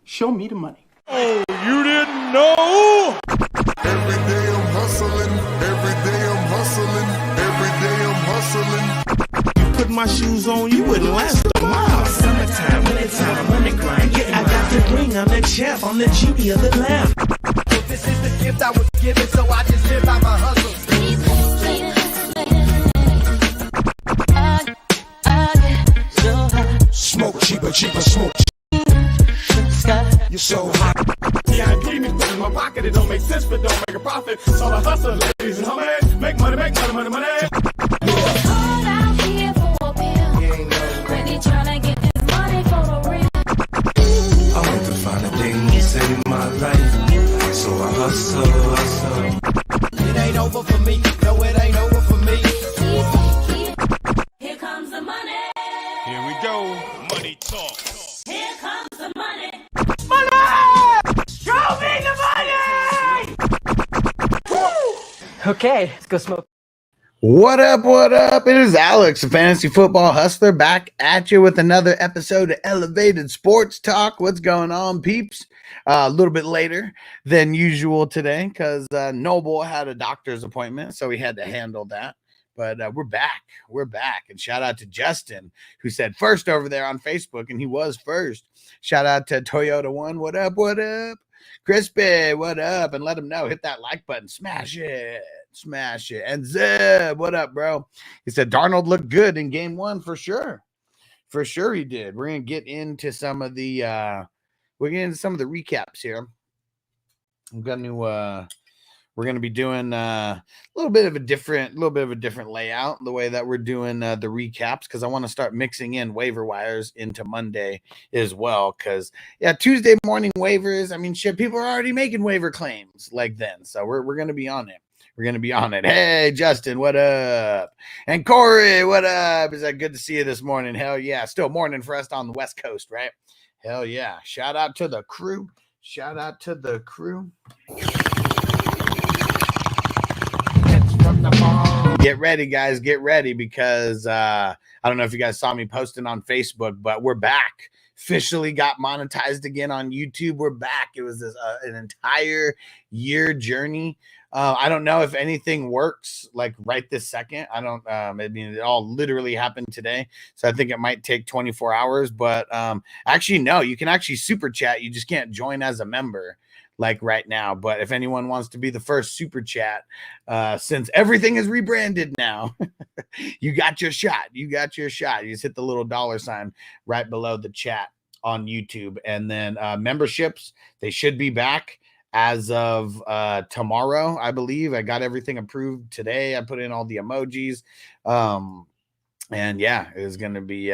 Show me the money. Oh, you didn't know? Every day I'm hustling, every day I'm hustling, every day I'm hustling. You put my shoes on, you wouldn't last a mile. Summertime, wintertime, I'm on the grind. Yeah, I got the ring, I'm the champ, I'm the genie of the lamp. This is the gift I was given, so I just live by my hustle. Smoke cheaper, smoke. You're so hot. VIP me put in my pocket, it don't make sense, but don't make a profit. So I hustle, ladies and homies, make money, money. Hold out here for a pill. When he tryna get this money for the real. I want to find the things in my life, so I hustle. It ain't over for me, no, it ain't over for me. Here comes the money. Here we go, money talk. Here comes the money. Show me the money! Okay, let's go smoke. What up? It is Alex, the Fantasy Football Hustler, back at you with another episode of Elevated Sports Talk. What's going on, peeps? A little bit later than usual today because Noble had a doctor's appointment, so we had to handle that. But we're back. And shout out to Justin, who said first over there on Facebook, and he was first. Shout out to Toyota One. What up? Crispy, what up? And let him know. Hit that like button. Smash it. And Zeb, what up, bro? He said Darnold looked good in game one for sure. For sure he did. We're gonna get into some of the recaps here. We're gonna be doing a little bit of a different layout, the way that we're doing the recaps, because I want to start mixing in waiver wires into Monday as well. Because Tuesday morning waivers. I mean, shit, people are already making waiver claims like then, so we're gonna be on it. Hey, Justin, what up? And Corey, what up? Is that good to see you this morning? Hell yeah. Still morning for us on the West Coast, right? Hell yeah. Shout out to the crew. Get ready, guys. Get ready, because I don't know if you guys saw me posting on Facebook, but we're back. Officially got monetized again on YouTube. We're back. It was an entire year journey. I don't know if anything works like right this second. I don't. I mean, it all literally happened today, so I think it might take 24 hours. But actually, no. You can actually super chat. You just can't join as a member like right now. But if anyone wants to be the first super chat, since everything is rebranded now, you got your shot. You just hit the little $sign right below the chat on YouTube. And then memberships, they should be back as of tomorrow, I believe. I got everything approved today. I put in all the emojis. And yeah, it's gonna be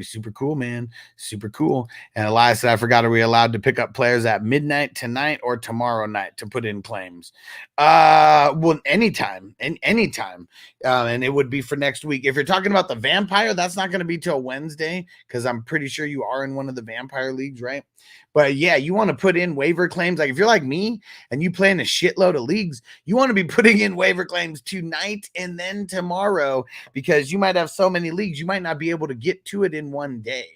super cool, man. Super cool. And Elias said, I forgot, are we allowed to pick up players at midnight tonight or tomorrow night to put in claims? Well, anytime. And it would be for next week. If you're talking about the vampire, that's not gonna be till Wednesday, because I'm pretty sure you are in one of the vampire leagues, right? But yeah, you want to put in waiver claims. Like if you're like me and you play in a shitload of leagues, you want to be putting in waiver claims tonight and then tomorrow, because you might have so many leagues, you might not be able to get to it in one day,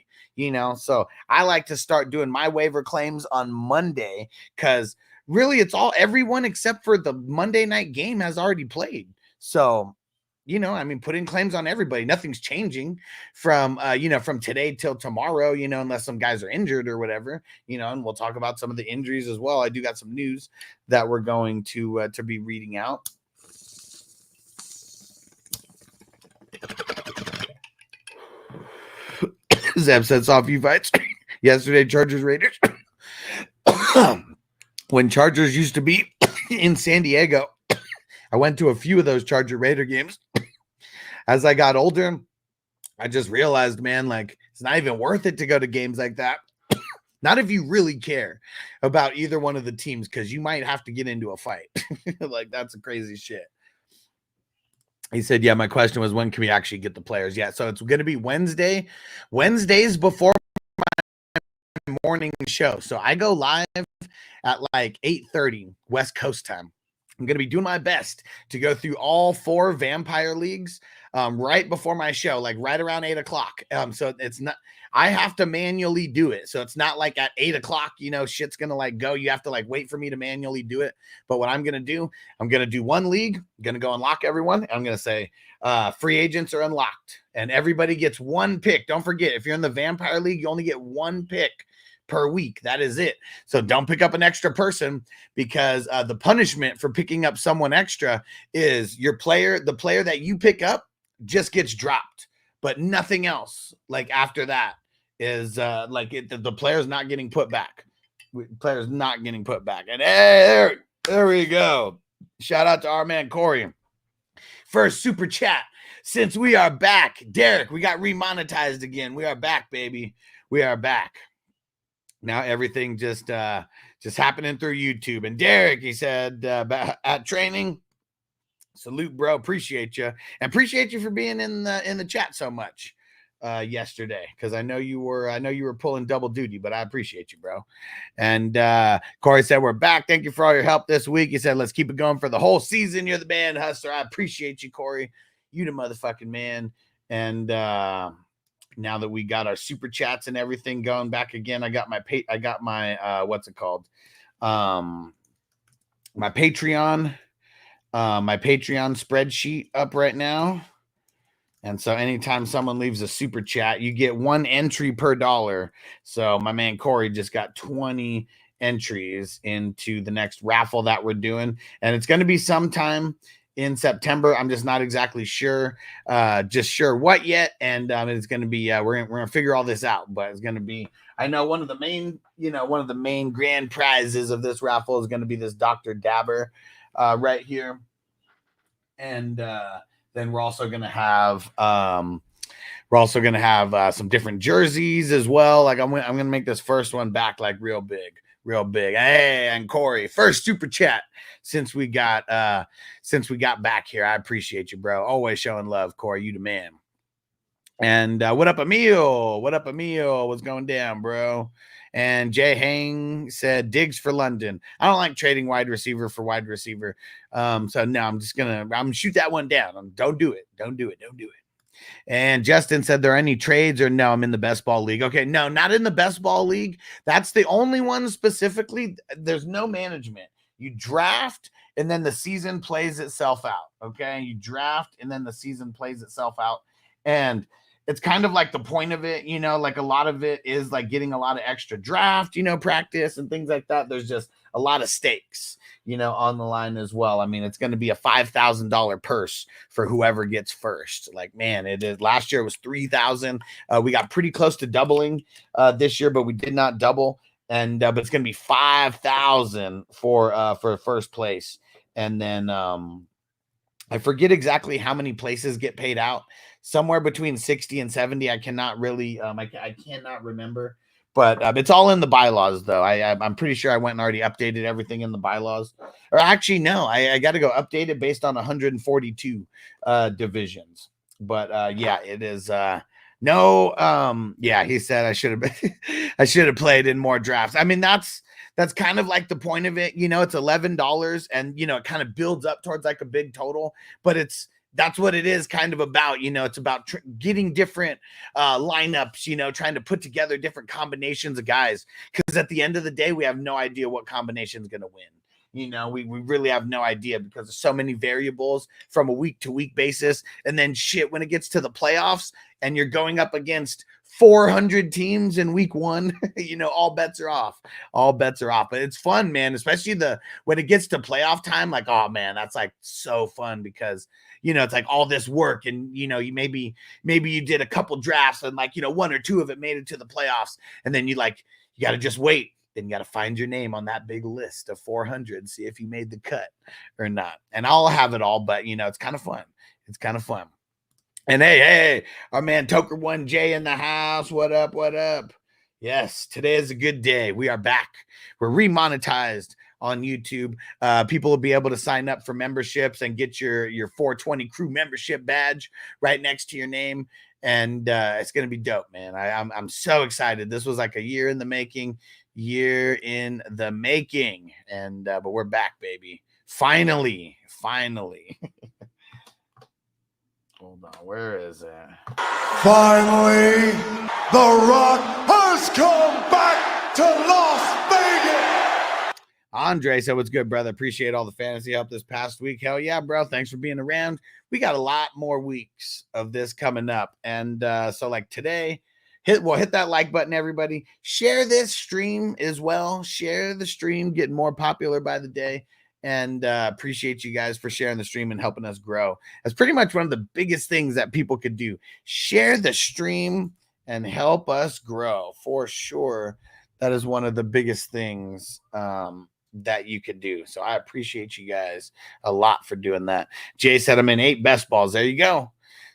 So I like to start doing my waiver claims on Monday, because really it's everyone except for the Monday night game has already played. So I mean, put in claims on everybody. Nothing's changing from today till tomorrow, unless some guys are injured or whatever, and we'll talk about some of the injuries as well. I do got some news that we're going to be reading out. Zeb said saw a few fights yesterday, Chargers Raiders. When Chargers used to be in San Diego, I went to a few of those Charger Raider games. As I got older, I just realized, man, like it's not even worth it to go to games like that. Not if you really care about either one of the teams, because you might have to get into a fight. Like that's a crazy shit. He said, yeah, my question was, when can we actually get the players? Yeah, so it's going to be Wednesdays before my morning show. So I go live at like 8:30 West Coast time. I'm going to be doing my best to go through all 4 vampire leagues right before my show, like right around 8 o'clock. So it's not, I have to manually do it. So it's not like at 8 o'clock, you know, shit's going to like go. You have to like wait for me to manually do it. But what I'm going to do, I'm going to do one league, I'm going to go unlock everyone. I'm going to say free agents are unlocked and everybody gets one pick. Don't forget, if you're in the Vampire League, you only get one pick per week. That is it. So don't pick up an extra person, because the punishment for picking up someone extra is the player that you pick up just gets dropped, but nothing else like after that is the player's not getting put back. Player's not getting put back. And hey, there we go. Shout out to our man Corey. First super chat since we are back. Derek, we got remonetized again. We are back, baby. We are back. Now everything just happening through YouTube. And Derek, he said at training, salute, bro. Appreciate you, and appreciate you for being in the chat so much yesterday, because I know you were pulling double duty, but I appreciate you, bro. And Corey said we're back. Thank you for all your help this week. He said let's keep it going for the whole season. You're the man, hustler. I appreciate you, Corey. You the motherfucking man. And now that we got our super chats and everything going back again, I got my what's it called? My Patreon spreadsheet up right now. And so anytime someone leaves a super chat, you get one entry per dollar. So my man Corey just got 20 entries into the next raffle that we're doing. And it's going to be sometime in September. I'm just not exactly sure, what yet. And it's going to be, we're going to figure all this out, but it's going to be, I know one of the main grand prizes of this raffle is going to be this Dr. Dabber right here. And then we're also going to have, some different jerseys as well. Like I'm going to make this first one back like real big. Hey, and Corey, first super chat since we got back here. I appreciate you, bro. Always showing love, Corey. You the man. And what up, Emil? What's going down, bro? And Jay Hang said Diggs for London. I don't like trading wide receiver for wide receiver. So no, I'm gonna shoot that one down. Don't do it. And Justin said, there are any trades or no, I'm in the best ball league. Okay, no, not in the best ball league. That's the only one specifically. There's no management. You draft and then the season plays itself out. Okay, you draft and then the season plays itself out. And it's kind of like the point of it, you know, like a lot of it is like getting a lot of extra draft, you know, practice and things like that. There's just a lot of stakes, you know, on the line as well. I mean, it's going to be a $5,000 purse for whoever gets first. Like, man, it is. Last year it was $3,000. We got pretty close to doubling this year, but we did not double. And but it's going to be $5,000 for first place. And then I forget exactly how many places get paid out. Somewhere between 60 and 70. I cannot really, I cannot remember, but it's all in the bylaws though. I'm pretty sure I went and already updated everything in the bylaws, or actually, no, I got to go update it based on 142 divisions. But yeah, it is, no, yeah, he said I should have played in more drafts. I mean, that's kind of like the point of it. You know, it's $11 and, you know, it kind of builds up towards like a big total, but that's what it is kind of about. You know, it's about getting different lineups, you know, trying to put together different combinations of guys. Because at the end of the day, we have no idea what combination is going to win. You know, we really have no idea because there's so many variables from a week to week basis. And then shit, when it gets to the playoffs and you're going up against 400 teams in week one, you know, all bets are off. But it's fun, man, especially when it gets to playoff time. Like, oh man, that's like so fun because, you know, it's like all this work and, you know, you maybe you did a couple drafts and like, you know, one or two of it made it to the playoffs. And then you got to just wait. Then you got to find your name on that big list of 400, see if you made the cut or not. And I'll have it all, but you know, it's kind of fun. And hey, our man Toker 1J in the house. What up? Yes, today is a good day. We are back. We're remonetized on YouTube. People will be able to sign up for memberships and get your 420 crew membership badge right next to your name. And it's going to be dope, man. I'm so excited. This was like a year in the making. And but we're back, baby. Finally. Hold on. Where is it? Finally, The Rock has come back to Las Vegas. Andre said, what's good, brother? Appreciate all the fantasy help this past week. Hell yeah, bro. Thanks for being around. We got a lot more weeks of this coming up. And so like today, hit that like button, everybody. Share this stream as well. Share the stream, getting more popular by the day. And appreciate you guys for sharing the stream and helping us grow. That's pretty much one of the biggest things that people could do. Share the stream and help us grow for sure. That is one of the biggest things that you could do. So I appreciate you guys a lot for doing that. Jay said I'm in 8 best balls. There you go.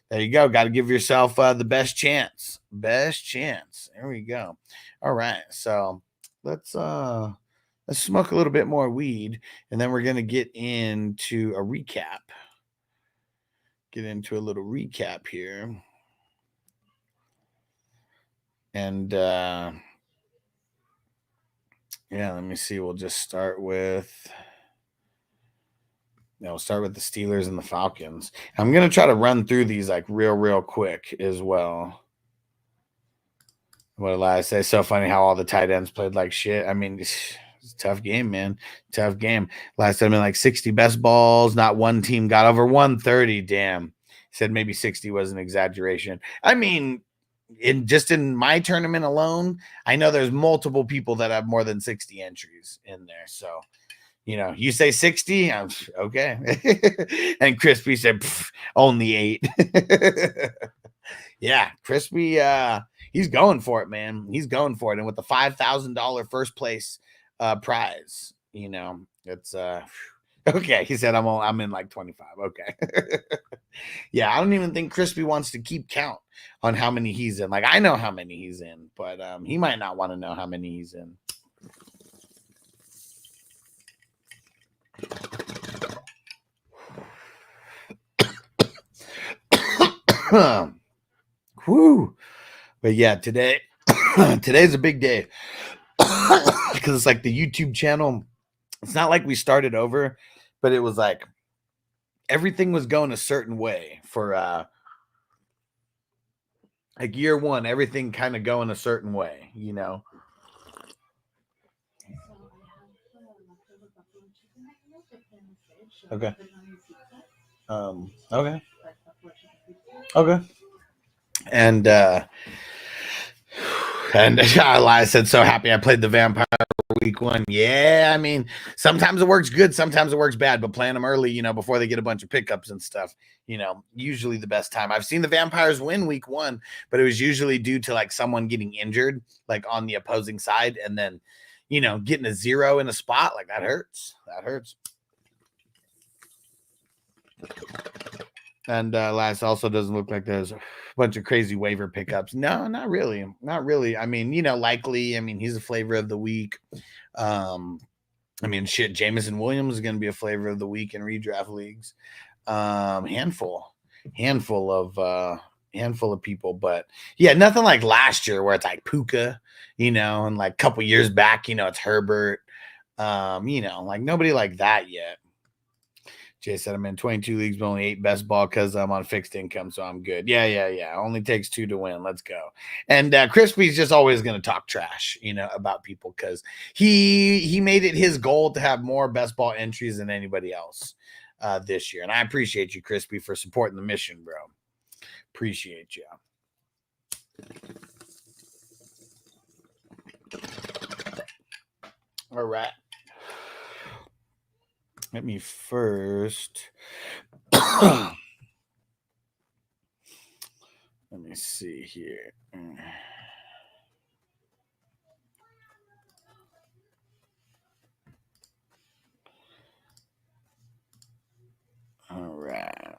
There you go. Got to give yourself the best chance. Best chance. There we go. All right. So let's smoke a little bit more weed, and then we're going to get into a recap. Get into a little recap here. And yeah, let me see. We'll just start with we'll start with the Steelers and the Falcons. I'm going to try to run through these like real quick as well. What did I say? So funny how all the tight ends played like shit. I mean, it's a tough game, man. Tough game. Last time in like 60 best balls. Not one team got over 130. Damn. Said maybe 60 was an exaggeration. I mean, in my tournament alone, I know there's multiple people that have more than 60 entries in there. So, you know, you say 60, I'm okay. And Crispy said only 8. Yeah, Crispy, he's going for it, man. He's going for it. And with the $5,000 first place prize, you know, it's okay. He said I'm in like 25. Okay. Yeah, I don't even think Crispy wants to keep count on how many he's in. Like I know how many he's in, but he might not want to know how many he's in. Whew. But yeah, today's a big day because it's like the YouTube channel. It's not like we started over, but it was like everything was going a certain way for like year one, everything kind of going a certain way, you know. Okay. Okay. Okay. And I said, so happy I played the vampire week 1. Yeah, I mean, sometimes it works good, sometimes it works bad, but playing them early, you know, before they get a bunch of pickups and stuff, you know, usually the best time. I've seen the vampires win week 1, but it was usually due to like someone getting injured, like on the opposing side, and then, you know, getting a 0 in a spot, like that hurts. That hurts. And last also doesn't look like there's a bunch of crazy waiver pickups. No, not really. Not really. I mean, you know, likely. I mean, he's a flavor of the week. I mean, shit, Jameson Williams is going to be a flavor of the week in redraft leagues. Handful of people, but yeah, nothing like last year where it's like Puka, you know, and like a couple years back, you know, it's Herbert. You know, like nobody like that yet. Jay said I'm in 22 leagues, but only 8 best ball because I'm on fixed income, so I'm good. Yeah. Only takes 2 to win. Let's go. And Crispy's just always going to talk trash, you know, about people because he made it his goal to have more best ball entries than anybody else this year. And I appreciate you, Crispy, for supporting the mission, bro. Appreciate you. All right. Let me first. Let me see here. All right.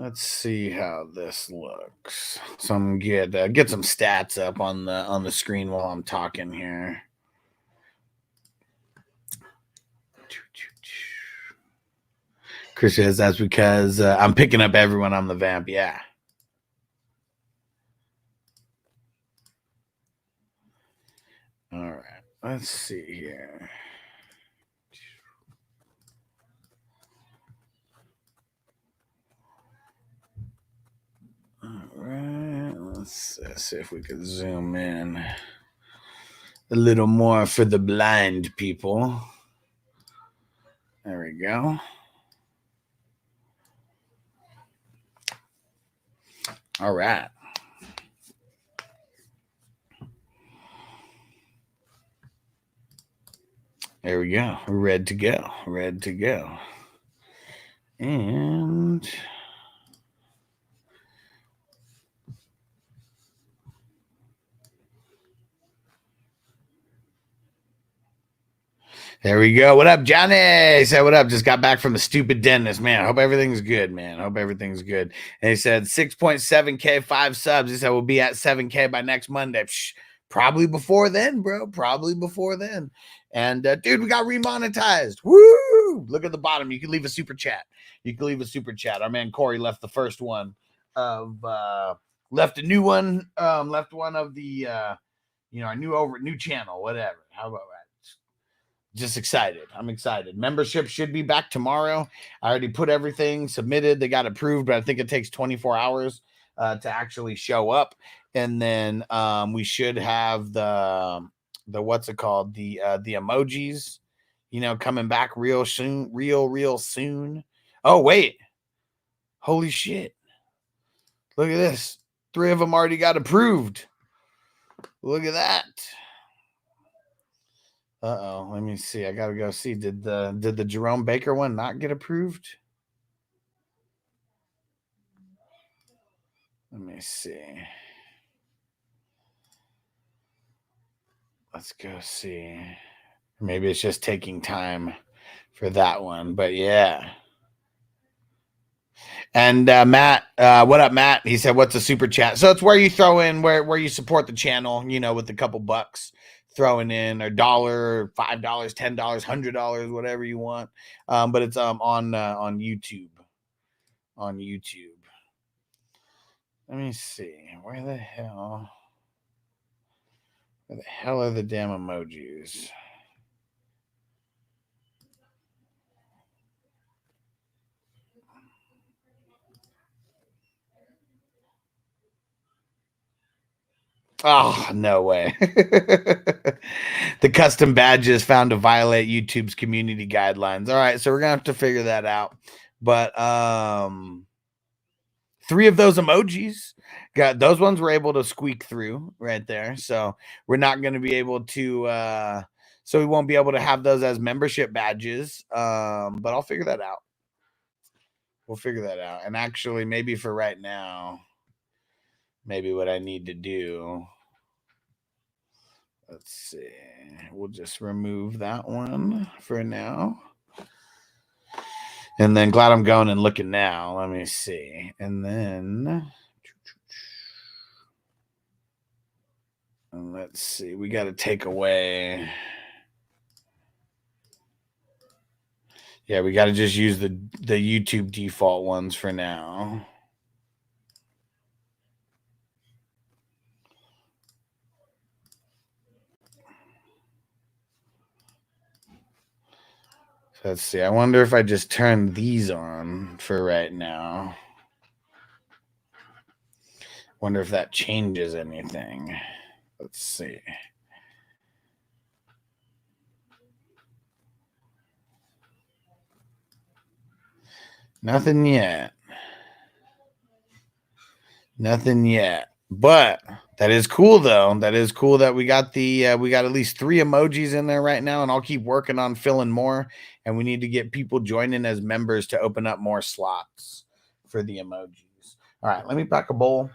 Let's see how this looks. So I'm get some stats up on the screen while I'm talking here. Chris says that's because I'm picking up everyone on the vamp. Yeah. All right. Let's see here. Let's see if we can zoom in a little more for the blind people. There we go. All right. There we go. We're ready to go. Ready to go. And there we go. What up, Johnny? Said, what up? Just got back from the stupid dentist. Man, I hope everything's good, man. I hope everything's good. And he said 6.7K, 5 subs. He said we'll be at 7K by next Monday. Psh, probably before then, bro. Probably before then. And, dude, we got remonetized. Woo! Look at the bottom. You can leave a super chat. You can leave a super chat. Our man Corey left the first one of, left a new one. Left one of the, our new channel, whatever. How about that? Just excited. I'm excited. Membership should be back tomorrow. I already put everything submitted. They got approved, but I think it takes 24 hours to actually show up. And then we should have the what's it called? The emojis, coming back real soon. Real soon. Oh, wait. Holy shit. Look at this. 3 of them already got approved. Look at that. Uh-oh, let me see. I gotta go see. Did the Jerome Baker one not get approved? Let me see. Let's go see. Maybe it's just taking time for that one, but yeah. And Matt, what up, Matt? He said, what's a super chat? So it's where you throw in, where you support the channel, with a couple bucks. Throwing in a $1, $5, $10, $100, whatever you want. But it's on YouTube. On YouTube. Let me see. Where the hell are the damn emojis? Oh, no way. The custom badges found to violate YouTube's community guidelines. All right, so we're going to have to figure that out. But 3 of those emojis, those ones were able to squeak through right there. So we're not going to be able to, so we won't be able to have those as membership badges. But I'll figure that out. We'll figure that out. And actually, maybe for right now, maybe what I need to do, let's see, we'll just remove that one for now. And then glad I'm going and looking now. Let me see. And then, let's see, we got to take away. Yeah, we got to just use the YouTube default ones for now. Let's see. I wonder if I just turn these on for right now. Wonder if that changes anything. Let's see. Nothing yet. Nothing yet. But that is cool, though. That is cool that we got we got at least 3 emojis in there right now, and I'll keep working on filling more. And we need to get people joining as members to open up more slots for the emojis. All right, let me pack a bowl.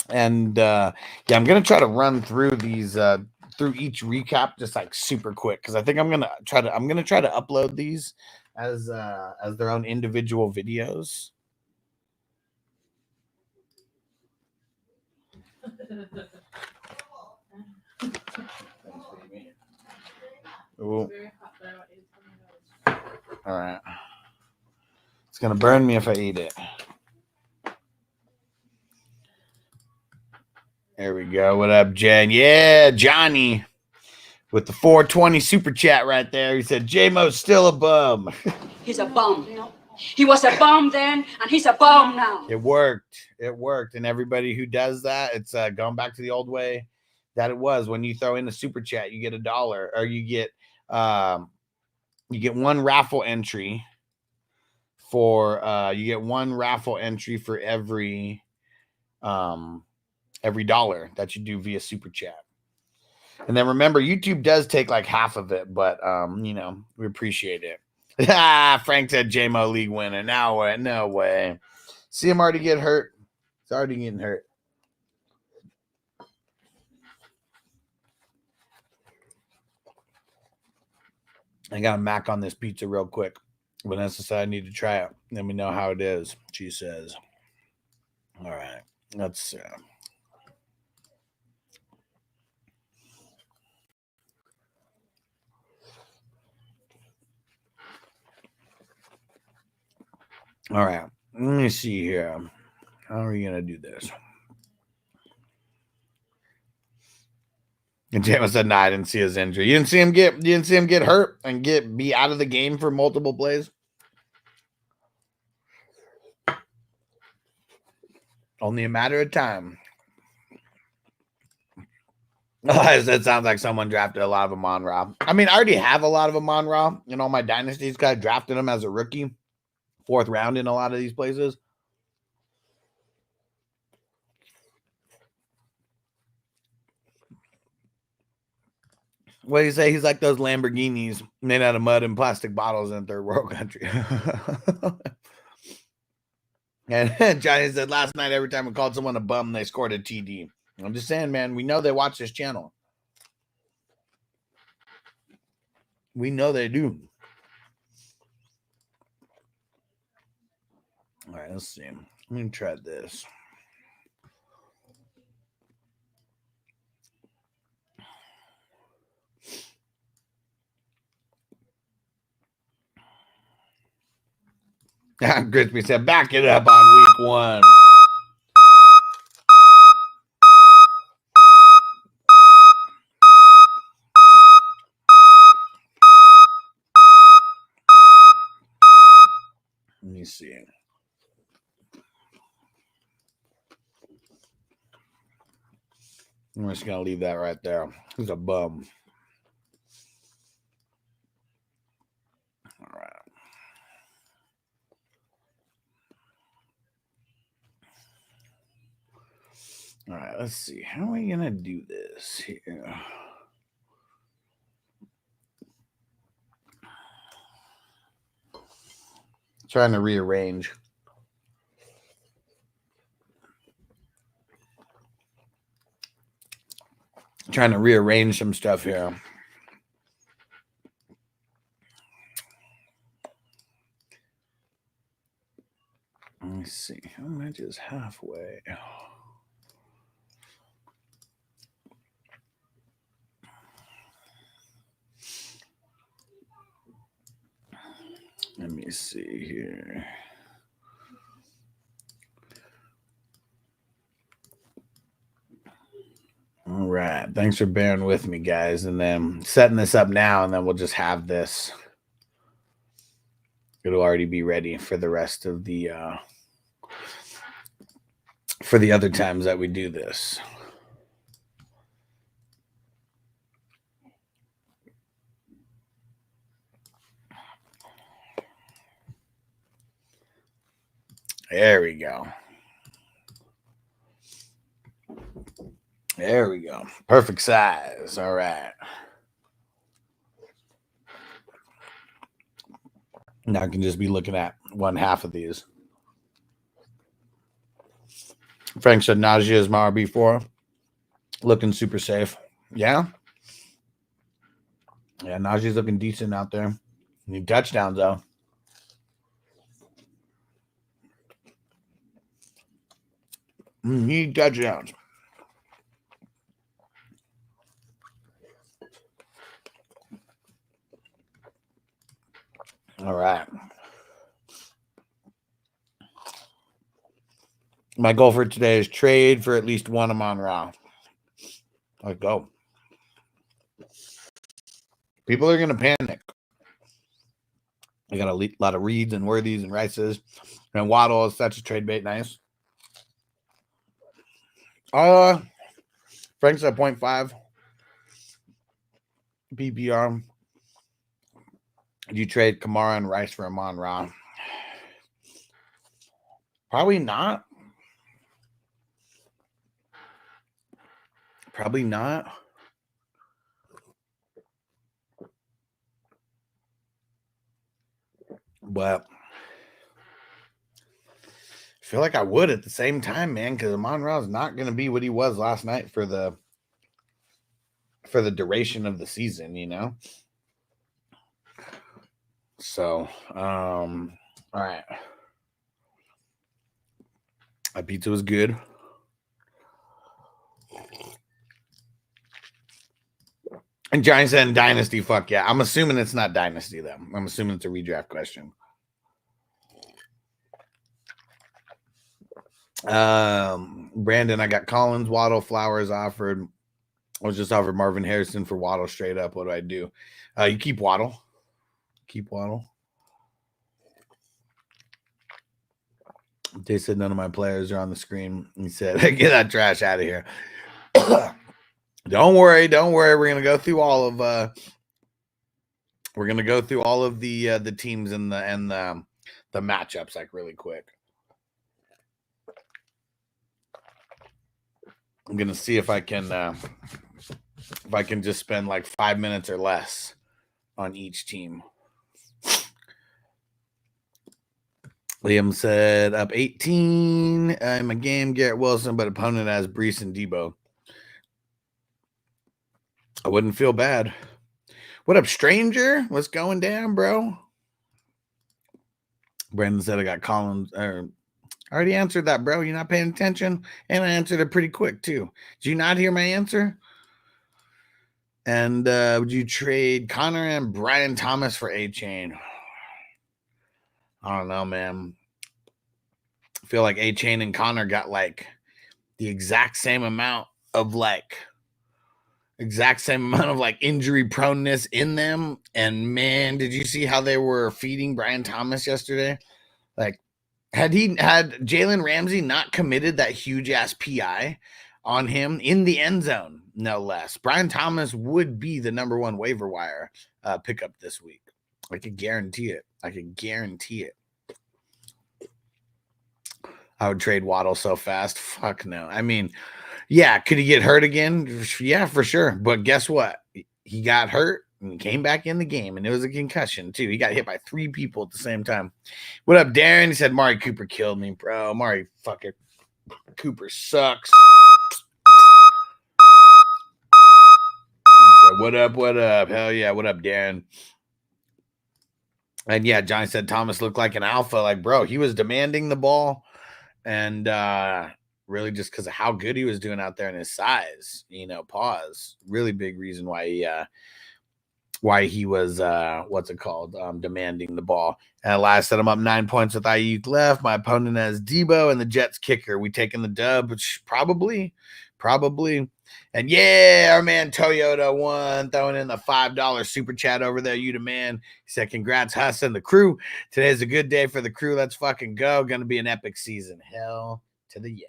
And yeah, I'm gonna try to run through these through each recap just like super quick, because I think I'm gonna try to upload these as their own individual videos. Ooh. All right. It's going to burn me if I eat it. There we go. What up, Jen? Yeah, Johnny with the 420 super chat right there. He said, J-Mo's still a bum. He's a bum. He was a bum then, and he's a bum now. It worked. It worked. And everybody who does that, it's going back to the old way that it was. When you throw in the super chat, you get $1, or you get one raffle entry for every $1 that you do via super chat. And then remember, YouTube does take like half of it, but we appreciate it. Frank said J-Mo League winner. Now what? No way. See him already get hurt. It's already getting hurt. I got a mac on this pizza real quick. Vanessa said I need to try it. Let me know how it is, she says. All right. Let's all right. Let me see here. How are we gonna do this? And James said, "No, I didn't see his injury. You didn't see him get hurt and be out of the game for multiple plays." Only a matter of time. That sounds like someone drafted a lot of Amon-Ra. I mean, I already have a lot of Amon-Ra in all my dynasties. I drafted him as a rookie, 4th round in a lot of these places. What do you say? He's like those Lamborghinis made out of mud and plastic bottles in a third world country. And Johnny said last night, every time we called someone a bum, they scored a TD. I'm just saying, man, we know they watch this channel. We know they do. All right, let's see. Let me try this. Crispy said, back it up on week 1. Let me see. I'm just going to leave that right there. He's a bum. All right. All right, let's see. How are we going to do this here? Trying to rearrange. Trying to rearrange some stuff here. Let me see. How much is halfway? Let me see here. All right. Thanks for bearing with me, guys. And then setting this up now, and then we'll just have this. It'll already be ready for the rest of the for the other times that we do this. There we go. There we go. Perfect size. All right. Now I can just be looking at one half of these. Frank said Najee is my RB4. Looking super safe. Yeah. Yeah, Najee's looking decent out there. Need touchdowns, though. Need touchdowns. All right. My goal for today is trade for at least one Amon-Ra. Let's go. People are going to panic. I got a lot of Reeds and Worthies and Rices. And Waddle is such a trade bait. Nice. Frank's at 0.5 PPR. Do you trade Kamara and Rice for Amon-Ra? Probably not. Probably not. But I feel like I would at the same time, man, because Amon-Ra is not going to be what he was last night for the duration of the season, you know? So, all right. My pizza was good. And Giants said Dynasty, fuck yeah. I'm assuming it's not Dynasty, though. I'm assuming it's a redraft question. Brandon, I got Collins, Waddle, Flowers offered. I was just offered Marvin Harrison for Waddle straight up. What do I do? You keep Waddle. Keep Waddle. They said none of my players are on the screen. He said, "Get that trash out of here." Don't worry. We're gonna go through all of the teams and the matchups like really quick. I'm gonna see if I can just spend like 5 minutes or less on each team. Liam said up 18 in my game. Garrett Wilson, but opponent has Brees and Debo. I wouldn't feel bad. What up, stranger? What's going down, bro? Brandon said I got Collins. I already answered that, bro. You're not paying attention? And I answered it pretty quick, too. Did you not hear my answer? And would you trade Connor and Brian Thomas for A-Chain? I don't know, man. I feel like A-Chain and Connor got like the exact same amount of injury proneness in them. And man, did you see how they were feeding Brian Thomas yesterday? Like, had Jalen Ramsey not committed that huge ass PI on him in the end zone, no less, Brian Thomas would be the number one waiver wire pickup this week. I could guarantee it. I would trade Waddle so fast. Fuck no. I mean, yeah, could he get hurt again? Yeah, for sure. But guess what? He got hurt and came back in the game, and it was a concussion, too. He got hit by 3 people at the same time. What up, Darren? He said, Mari Cooper killed me, bro. Mari fucking Cooper sucks. He said, what up? Hell yeah, what up, Darren? And yeah, Johnny said Thomas looked like an alpha. Like, bro, he was demanding the ball. And really just because of how good he was doing out there and his size, pause. Really big reason why he was demanding the ball. And last said I'm up 9 points with Ayuk left. My opponent has Debo and the Jets kicker. We taking the dub, which probably. And yeah, our man Toyota won, throwing in the $5 super chat over there. You the man. He said, congrats, Huss and the crew. Today's a good day for the crew. Let's fucking go. Gonna be an epic season. Hell to the yeah.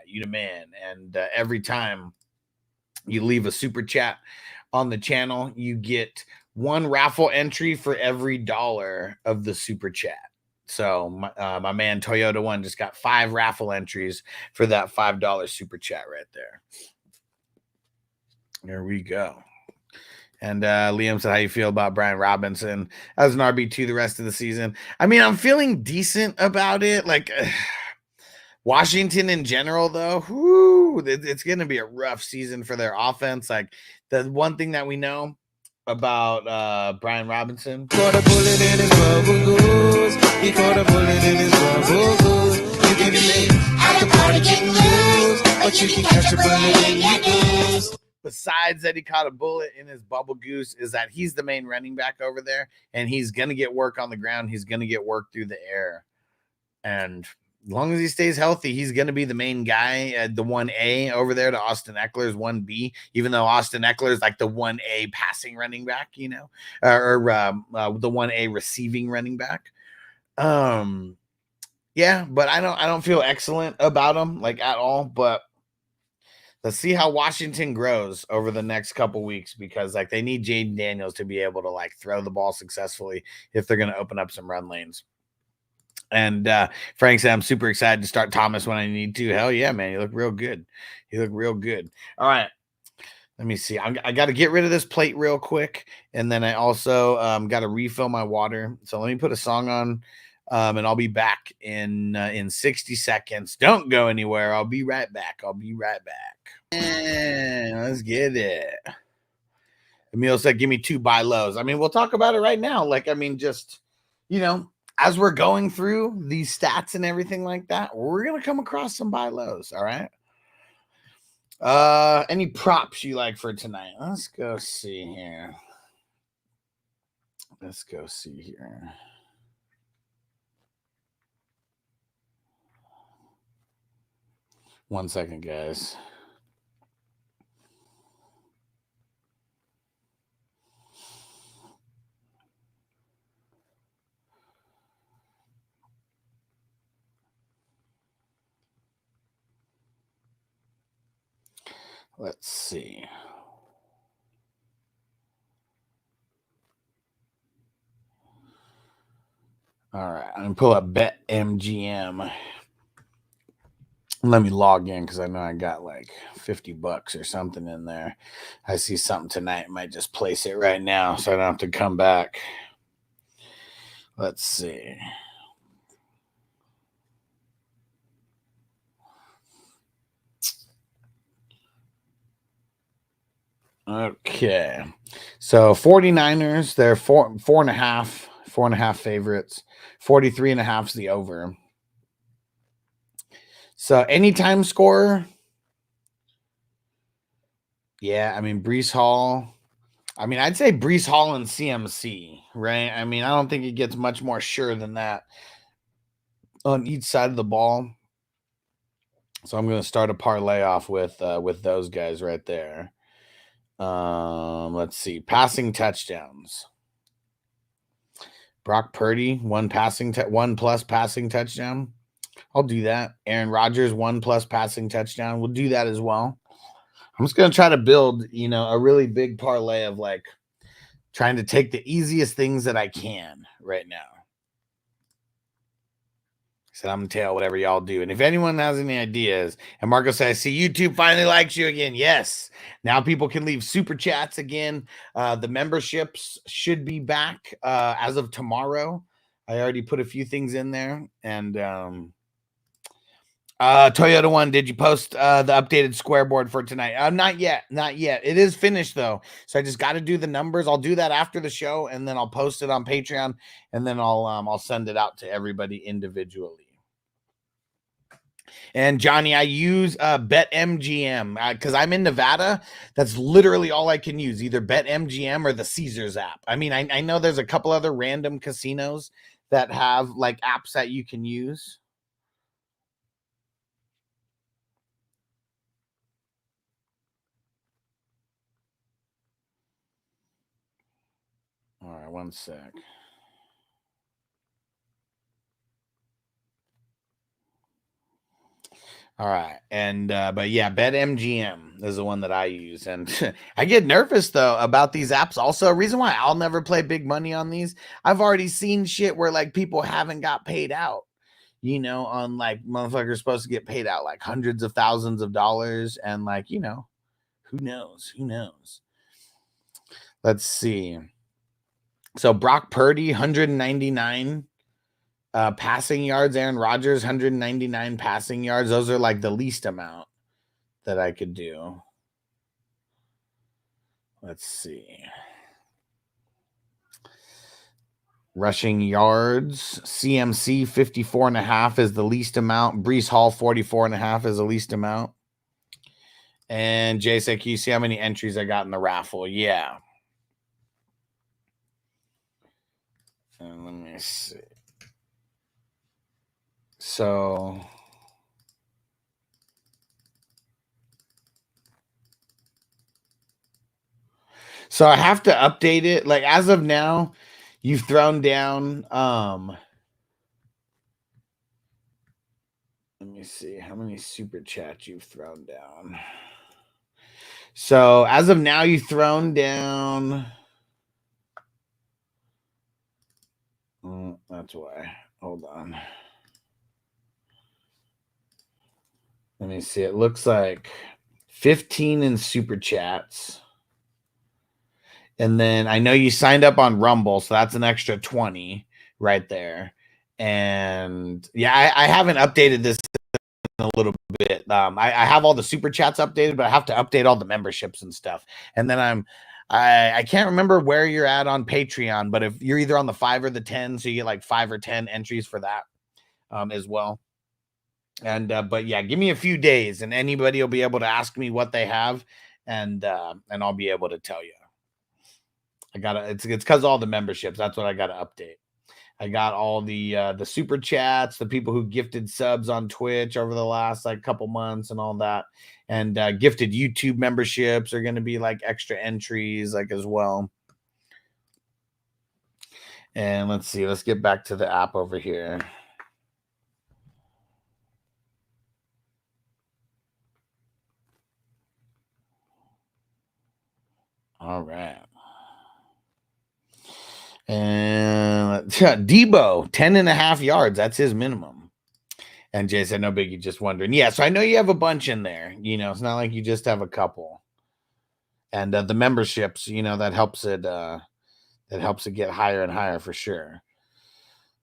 You the man. And every time you leave a super chat on the channel, you get 1 raffle entry for every $1 of the super chat. So my man Toyota One just got 5 raffle entries for that $5 super chat right there. There we go. And Liam said, how you feel about Brian Robinson as an RB2 the rest of the season? I mean, I'm feeling decent about it. Like Washington in general, though, it's going to be a rough season for their offense. Like the one thing that we know about Brian Robinson. Caught a bullet in his bubble goose. He caught a bullet in his bubble goose. You can be late at the party getting loose, but you can catch a bullet in your goose. Besides that he caught a bullet in his bubble goose, is that he's the main running back over there, and he's going to get work on the ground. He's going to get work through the air. And As long as he stays healthy, he's going to be the main guy, the 1A over there to Austin Eckler's 1B, even though Austin Eckler is like the 1A passing running back, you know, or the 1A receiving running back. Yeah, but I don't feel excellent about him like at all, but let's see how Washington grows over the next couple weeks, because like they need Jaden Daniels to be able to like throw the ball successfully if they're going to open up some run lanes. And Frank said, I'm super excited to start Thomas when I need to. Hell yeah, man. You look real good. You look real good. All right. Let me see. I got to get rid of this plate real quick. And then I also got to refill my water. So let me put a song on and I'll be back in 60 seconds. Don't go anywhere. I'll be right back. Let's get it. Emil said, give me 2 buy lows. I mean, we'll talk about it right now. Like, I mean, just, you know, as we're going through these stats and everything like that, we're going to come across some buy lows. All right. Any props you like for tonight? Let's go see here. 1 second, guys. Let's see. All right, I'm gonna pull up BetMGM. Let me log in because I know I got like $50 or something in there. I see something tonight. Might just place it right now so I don't have to come back. Let's see. Okay. So 49ers, they're 4.5 favorites. 43.5 is the over. So anytime scorer. Yeah, I mean, Breece Hall. I mean, I'd say Breece Hall and CMC, right? I mean, I don't think it gets much more sure than that on each side of the ball. So I'm going to start a parlay off with those guys right there. Let's see. Passing touchdowns. Brock Purdy, 1 plus passing touchdown. I'll do that. Aaron Rodgers, 1+ passing touchdown. We'll do that as well. I'm just going to try to build, you know, a really big parlay of like trying to take the easiest things that I can right now. So I'm going to tell whatever y'all do. And if anyone has any ideas, and Marco said, I see YouTube finally likes you again. Yes. Now people can leave super chats again. The memberships should be back as of tomorrow. I already put a few things in there. And Toyota One, did you post the updated square board for tonight? Not yet. It is finished though. So I just got to do the numbers. I'll do that after the show, and then I'll post it on Patreon, and then I'll send it out to everybody individually. And Johnny, I use BetMGM because I'm in Nevada. That's literally all I can use, either BetMGM or the Caesars app. I mean, I know there's a couple other random casinos that have like apps that you can use. All right, 1 sec. All right. And but yeah, BetMGM is the one that I use. And I get nervous though about these apps. Also, a reason why I'll never play big money on these. I've already seen shit where like people haven't got paid out, you know, on like motherfuckers supposed to get paid out like hundreds of thousands of dollars. And like, you know, who knows? Let's see. So Brock Purdy, 199 passing yards. Aaron Rodgers, 199 passing yards. Those are like the least amount that I could do. Let's see. Rushing yards. CMC, 54.5 is the least amount. Breece Hall, 44.5 is the least amount. And Jay said, can you see how many entries I got in the raffle? Yeah. And let me see. So I have to update it. Like as of now, you've thrown down let me see how many super chats you've thrown down. So as of now, you've thrown down. That's why. Hold on. Let me see. It looks like 15 in super chats. And then I know you signed up on Rumble, so that's an extra 20 right there. And yeah, I haven't updated this in a little bit. I have all the super chats updated, but I have to update all the memberships and stuff. And then I can't remember where you're at on Patreon, but if you're either on the 5 or the 10, so you get like 5 or 10 entries for that as well. And but yeah, give me a few days and anybody will be able to ask me what they have, and I'll be able to tell you. It's because all the memberships. That's what I gotta update. I got all the super chats, the people who gifted subs on Twitch over the last like couple months and all that, and gifted YouTube memberships are going to be like extra entries like as well. And let's see, let's get back to the app over here. All right. And Debo, 10.5 yards. That's his minimum. And Jay said, no biggie, just wondering. Yeah, so I know you have a bunch in there. You know, it's not like you just have a couple. And the memberships, you know, that helps it get higher and higher for sure.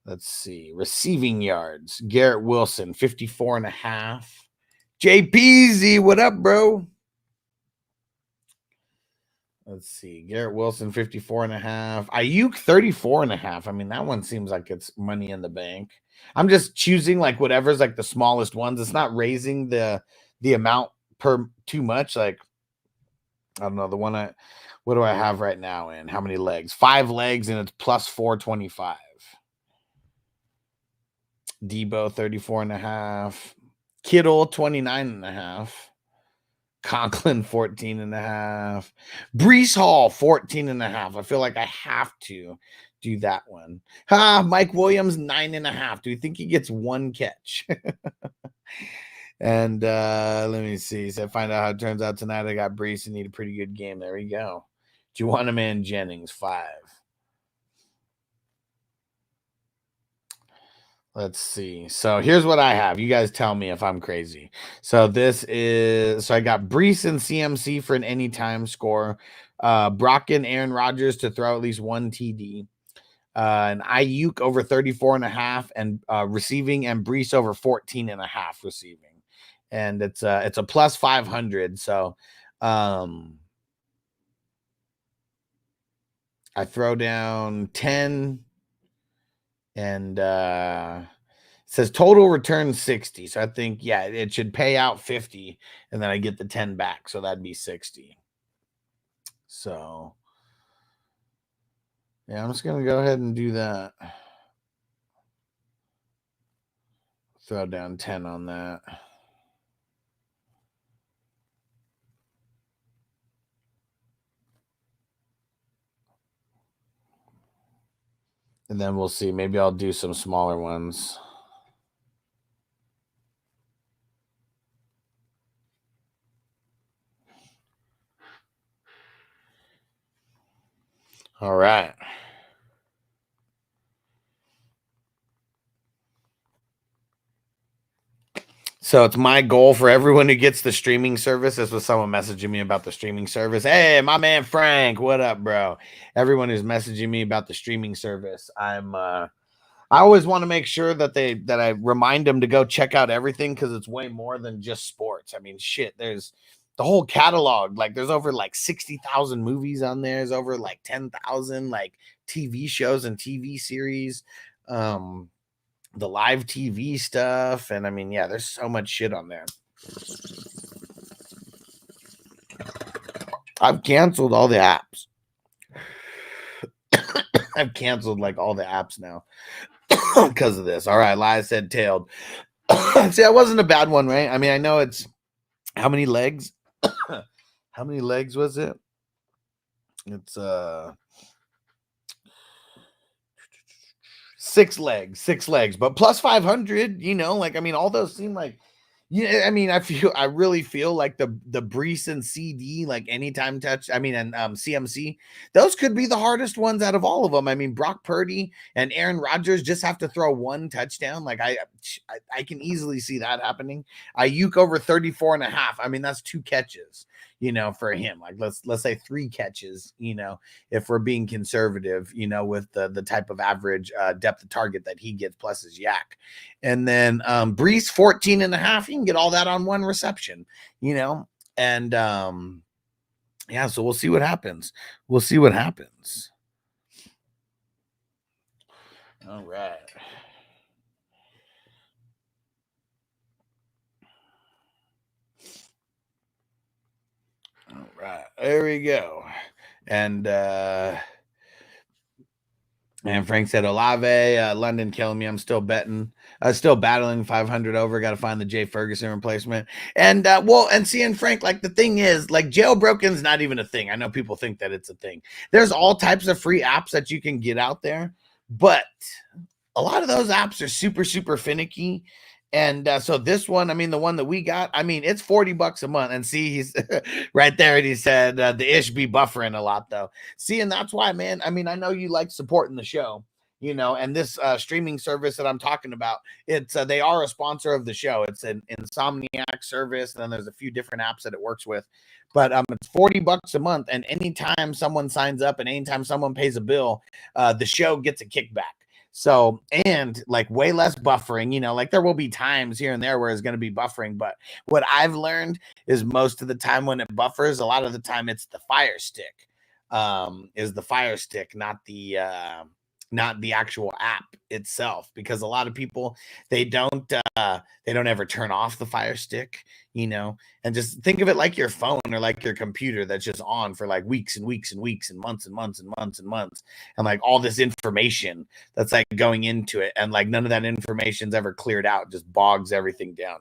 Let's see. Receiving yards. Garrett Wilson, 54.5. JPZ, what up, bro? Let's see. Garrett Wilson, 54.5. Ayuk, 34.5. I mean, that one seems like it's money in the bank. I'm just choosing like whatever's like the smallest ones. It's not raising the amount per too much. Like, I don't know. What do I have right now in? How many legs? 5 legs, and it's plus 425. Debo, 34.5. Kittle, 29.5. Conklin, 14.5. Breece Hall, 14.5. I feel like I have to do that one. Mike Williams, 9.5. Do you think he gets one catch? And let me see. So find out how it turns out tonight. I got Breece and need a pretty good game. There we go. Do you want him in Jennings, 5? Let's see. So here's what I have. You guys tell me if I'm crazy. So I got Breece and CMC for an anytime score. Brock and Aaron Rodgers to throw at least one TD. And Ayuk over 34.5 and receiving, and Breece over 14.5 receiving. And it's a plus 500. So I throw down 10. And it says total return 60. So I think, yeah, it should pay out 50. And then I get the 10 back. So that'd be 60. So, yeah, I'm just going to go ahead and do that. Throw down 10 on that. And then we'll see. Maybe I'll do some smaller ones. All right. So it's my goal for everyone who gets the streaming service. This was someone messaging me about the streaming service. Hey, my man Frank, what up, bro? Everyone who's messaging me about the streaming service, I always want to make sure that I remind them to go check out everything, because it's way more than just sports. I mean, shit, there's the whole catalog. Like, there's over like 60,000 movies on there. There's over like 10,000 like TV shows and TV series. The live TV stuff. And I mean, yeah, there's so much shit on there. I've canceled all the apps. I've canceled like all the apps now. because of this. All right, Liza said tailed. See, that wasn't a bad one, right? I mean, I know it's how many legs? How many legs was it? It's 6 legs, but plus 500, like, I mean, all those seem like, yeah, I mean, I really feel like the Brees and CD, like anytime touch, I mean, and CMC, those could be the hardest ones out of all of them. I mean, Brock Purdy and Aaron Rodgers just have to throw 1 touchdown. Like I can easily see that happening. Ayuk over 34.5. I mean, that's 2 catches, for him. Like let's say 3 catches, if we're being conservative, with the type of average depth of target that he gets plus his yak. And then Brees 14.5. You can get all that on 1 reception, and yeah, so we'll see what happens. All right. All right, there we go. And Frank said Olave, London killing me. I'm still betting. Still battling 500 over. Got to find the Jay Ferguson replacement. And seeing Frank, like the thing is, like jailbroken's not even a thing. I know people think that it's a thing. There's all types of free apps that you can get out there, but a lot of those apps are super, super finicky. And so this one, I mean, the one that we got, I mean, it's $40 a month. And see, he's right there. And he said the ish be buffering a lot, though. See, and that's why, man, I mean, I know you like supporting the show, and this streaming service that I'm talking about, it's they are a sponsor of the show. It's an Insomniac service. And then there's a few different apps that it works with. But it's $40 a month. And anytime someone signs up and anytime someone pays a bill, the show gets a kickback. So, and like way less buffering, like there will be times here and there where it's going to be buffering. But what I've learned is most of the time when it buffers, a lot of the time it's the Fire Stick, not the actual app itself, because a lot of people, they don't ever turn off the Fire Stick, and just think of it like your phone or like your computer that's just on for like weeks and weeks and weeks and months and months and months and months. And like all this information that's like going into it. And like none of that information's ever cleared out, just bogs everything down.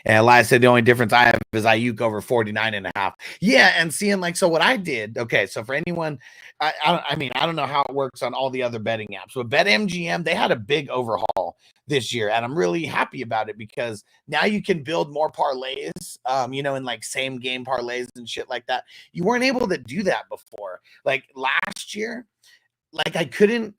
And Elias said the only difference I have is Ayuk over 49.5. Yeah, and seeing like, so what I did, okay, so for anyone, I mean, I don't know how it works on all the other betting apps, but BetMGM, they had a big overhaul this year, and I'm really happy about it because now you can build more parlays, in like same game parlays and shit like that. You weren't able to do that before. Like last year, like I couldn't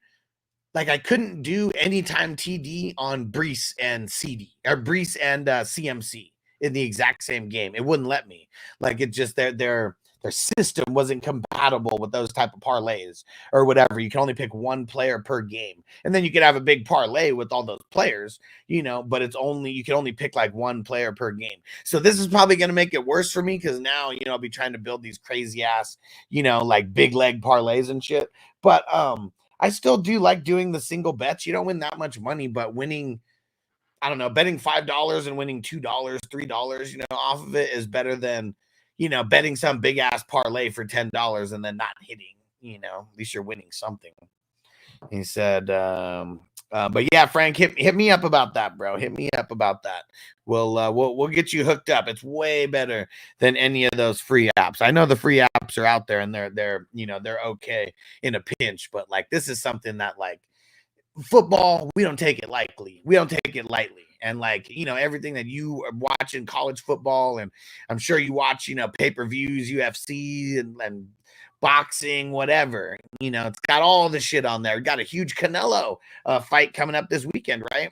do anytime TD on Brees and CD or Brees and CMC in the exact same game. It wouldn't let me. Like it just their system wasn't compatible with those type of parlays or whatever. You can only pick 1 player per game, and then you could have a big parlay with all those players, but you can only pick like 1 player per game. So this is probably going to make it worse for me because now I'll be trying to build these crazy ass like big leg parlays and shit. But I still do like doing the single bets. You don't win that much money, but winning, I don't know, betting $5 and winning $2, $3, off of it is better than, betting some big ass parlay for $10 and then not hitting, at least you're winning something. He said, but yeah, Frank, hit me up about that, bro. Hit me up about that. We'll get you hooked up. It's way better than any of those free apps. I know the free apps are out there and they're okay in a pinch, but like this is something that like football, we don't take it lightly. And like, everything that you watch in college football, and I'm sure you watch, pay-per-views, UFC and boxing, whatever, it's got all the shit on there. Got a huge Canelo fight coming up this weekend, right?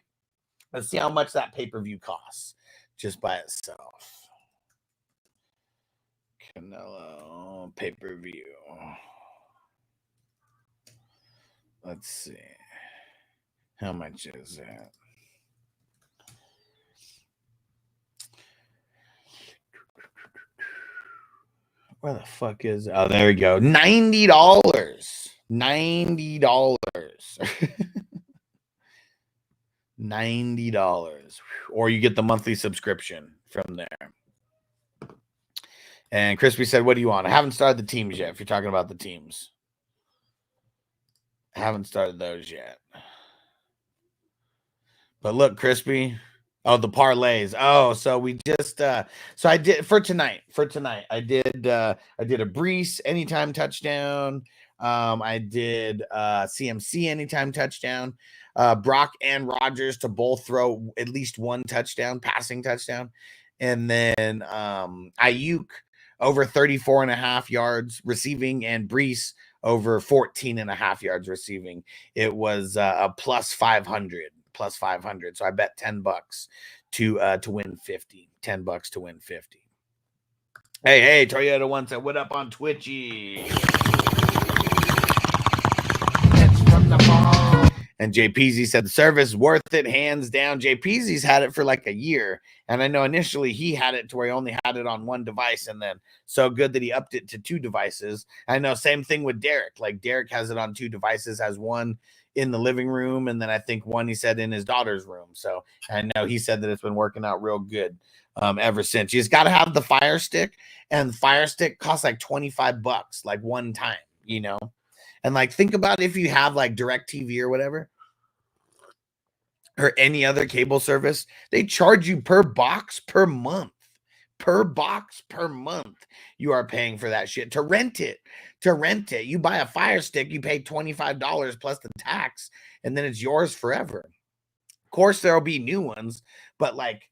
Let's see how much that pay-per-view costs just by itself. Canelo pay-per-view. Let's see. How much is that? Where the fuck is it? Oh, there we go. $90. $90. $90. Or you get the monthly subscription from there. And Crispy said, what do you want? I haven't started the teams yet, if you're talking about the teams. I haven't started those yet. But look, Crispy. Oh, the parlays. Oh, so we just so I did for tonight. I did a Brees anytime touchdown. I did CMC anytime touchdown. Brock and Rogers to both throw at least one touchdown, passing touchdown. And then Ayuk over 34.5 yards receiving, and Brees over 14.5 yards receiving. It was a plus 500. So I bet $10 to win 50. $10 to win 50. Hey, Toyota One said, what up on Twitchy? It's from the ball. And JPZ said the service worth it, hands down. JPZ's had it for like a year. And I know initially he had it to where he only had it on one device, and then so good that he upped it to 2 devices. I know same thing with Derek. Like Derek has it on 2 devices, has one in the living room, and then I think one he said in his daughter's room. So I know he said that it's been working out real good ever since. You just got to have the Fire Stick, and the Fire Stick costs like $25 like one time, you know. And like think about if you have like DirecTV or whatever, or any other cable service, they charge you per box per month. Per box per month, you are paying for that shit to rent it. You buy a Fire Stick, you pay $25 plus the tax, and then it's yours forever. Of course, there'll be new ones, but like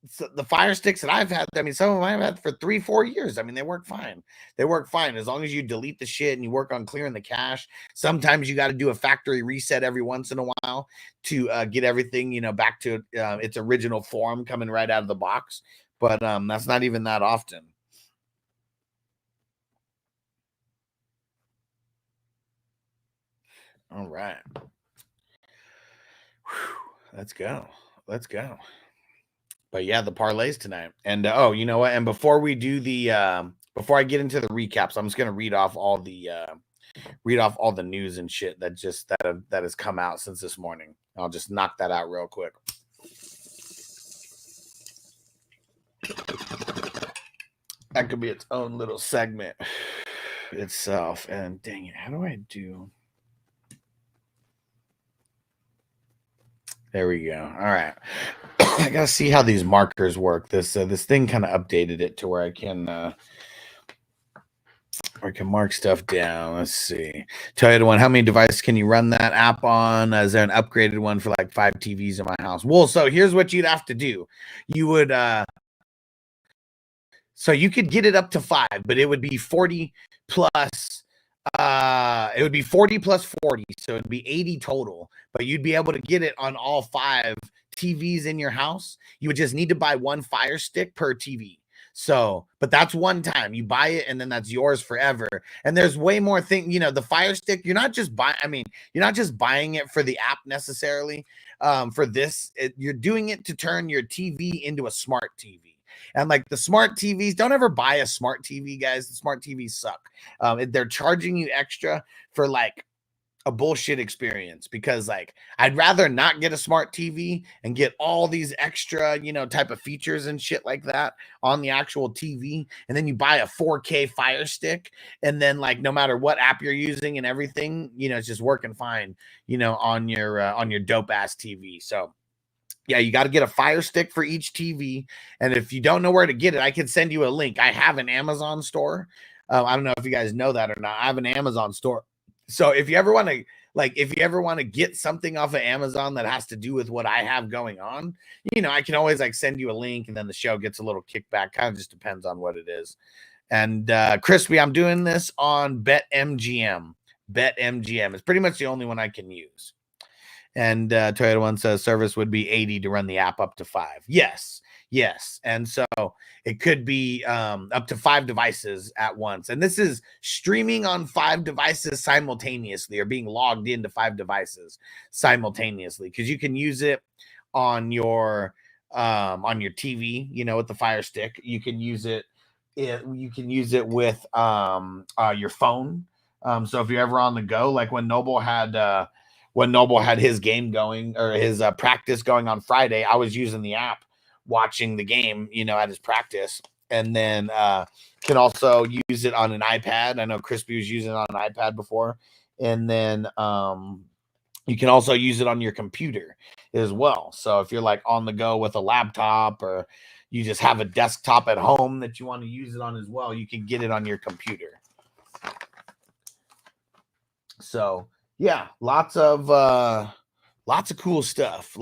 so the Fire Sticks that I've had, I mean, some of them I've had for 3-4 years. I mean, they work fine. They work fine as long as you delete the shit and you work on clearing the cache. Sometimes you got to do a factory reset every once in a while to get everything, you know, back to its original form coming right out of the box. But that's not even that often. All right. Whew. Let's go. But yeah, the parlays tonight. And oh, you know what? And before we do the before I get into the recaps, I'm just gonna read off all the news and shit that has come out since this morning. I'll just knock that out real quick. That could be its own little segment itself. And dang it, how do I do? There we go. All right. I gotta see how these markers work. This thing kind of updated it to where I can mark stuff down. Let's see. Toyota One, how many devices can you run that app on? Is there an upgraded one for like 5 TVs in my house? Well, so here's what you'd have to do. You would so you could get it up to 5, but it would be 40 plus. It would be 40 plus 40, so it'd be 80 total. But you'd be able to get it on all 5 TVs in your house. You would just need to buy 1 Fire Stick per TV. So, but that's one time you buy it, and then that's yours forever. And there's way more things. You know, the Fire Stick. You're not just buying it for the app necessarily. For this, you're doing it to turn your TV into a smart TV. And like the smart TVs, don't ever buy a smart TV, guys. The smart TVs suck. They're charging you extra for like a bullshit experience, because like I'd rather not get a smart TV and get all these extra, you know, type of features and shit like that on the actual TV. And then you buy a 4K Fire Stick, and then like no matter what app you're using and everything, you know, it's just working fine, you know, on your dope ass TV. So yeah, you got to get a Fire Stick for each TV. And if you don't know where to get it, I can send you a link. I have an Amazon store. I don't know if you guys know that or not. I have an Amazon store. So if you ever want to get something off of Amazon that has to do with what I have going on, you know, I can always like send you a link, and then the show gets a little kickback. Kind of just depends on what it is. And Crispy, I'm doing this on BetMGM. BetMGM is pretty much the only one I can use. And Toyota One says service would be 80 to run the app up to 5. Yes. And so it could be up to 5 devices at once. And this is streaming on 5 devices simultaneously, or being logged into 5 devices simultaneously, because you can use it on your TV, you know, with the Fire Stick. You can use it with your phone. So if you're ever on the go, like when Noble had his game going, or his practice going on Friday, I was using the app watching the game, you know, at his practice. And then can also use it on an iPad. I know Crispy was using it on an iPad before. And then You can also use it on your computer as well. So if you're like on the go with a laptop, or you just have a desktop at home that you want to use it on as well, you can get it on your computer. So yeah, lots of cool stuff.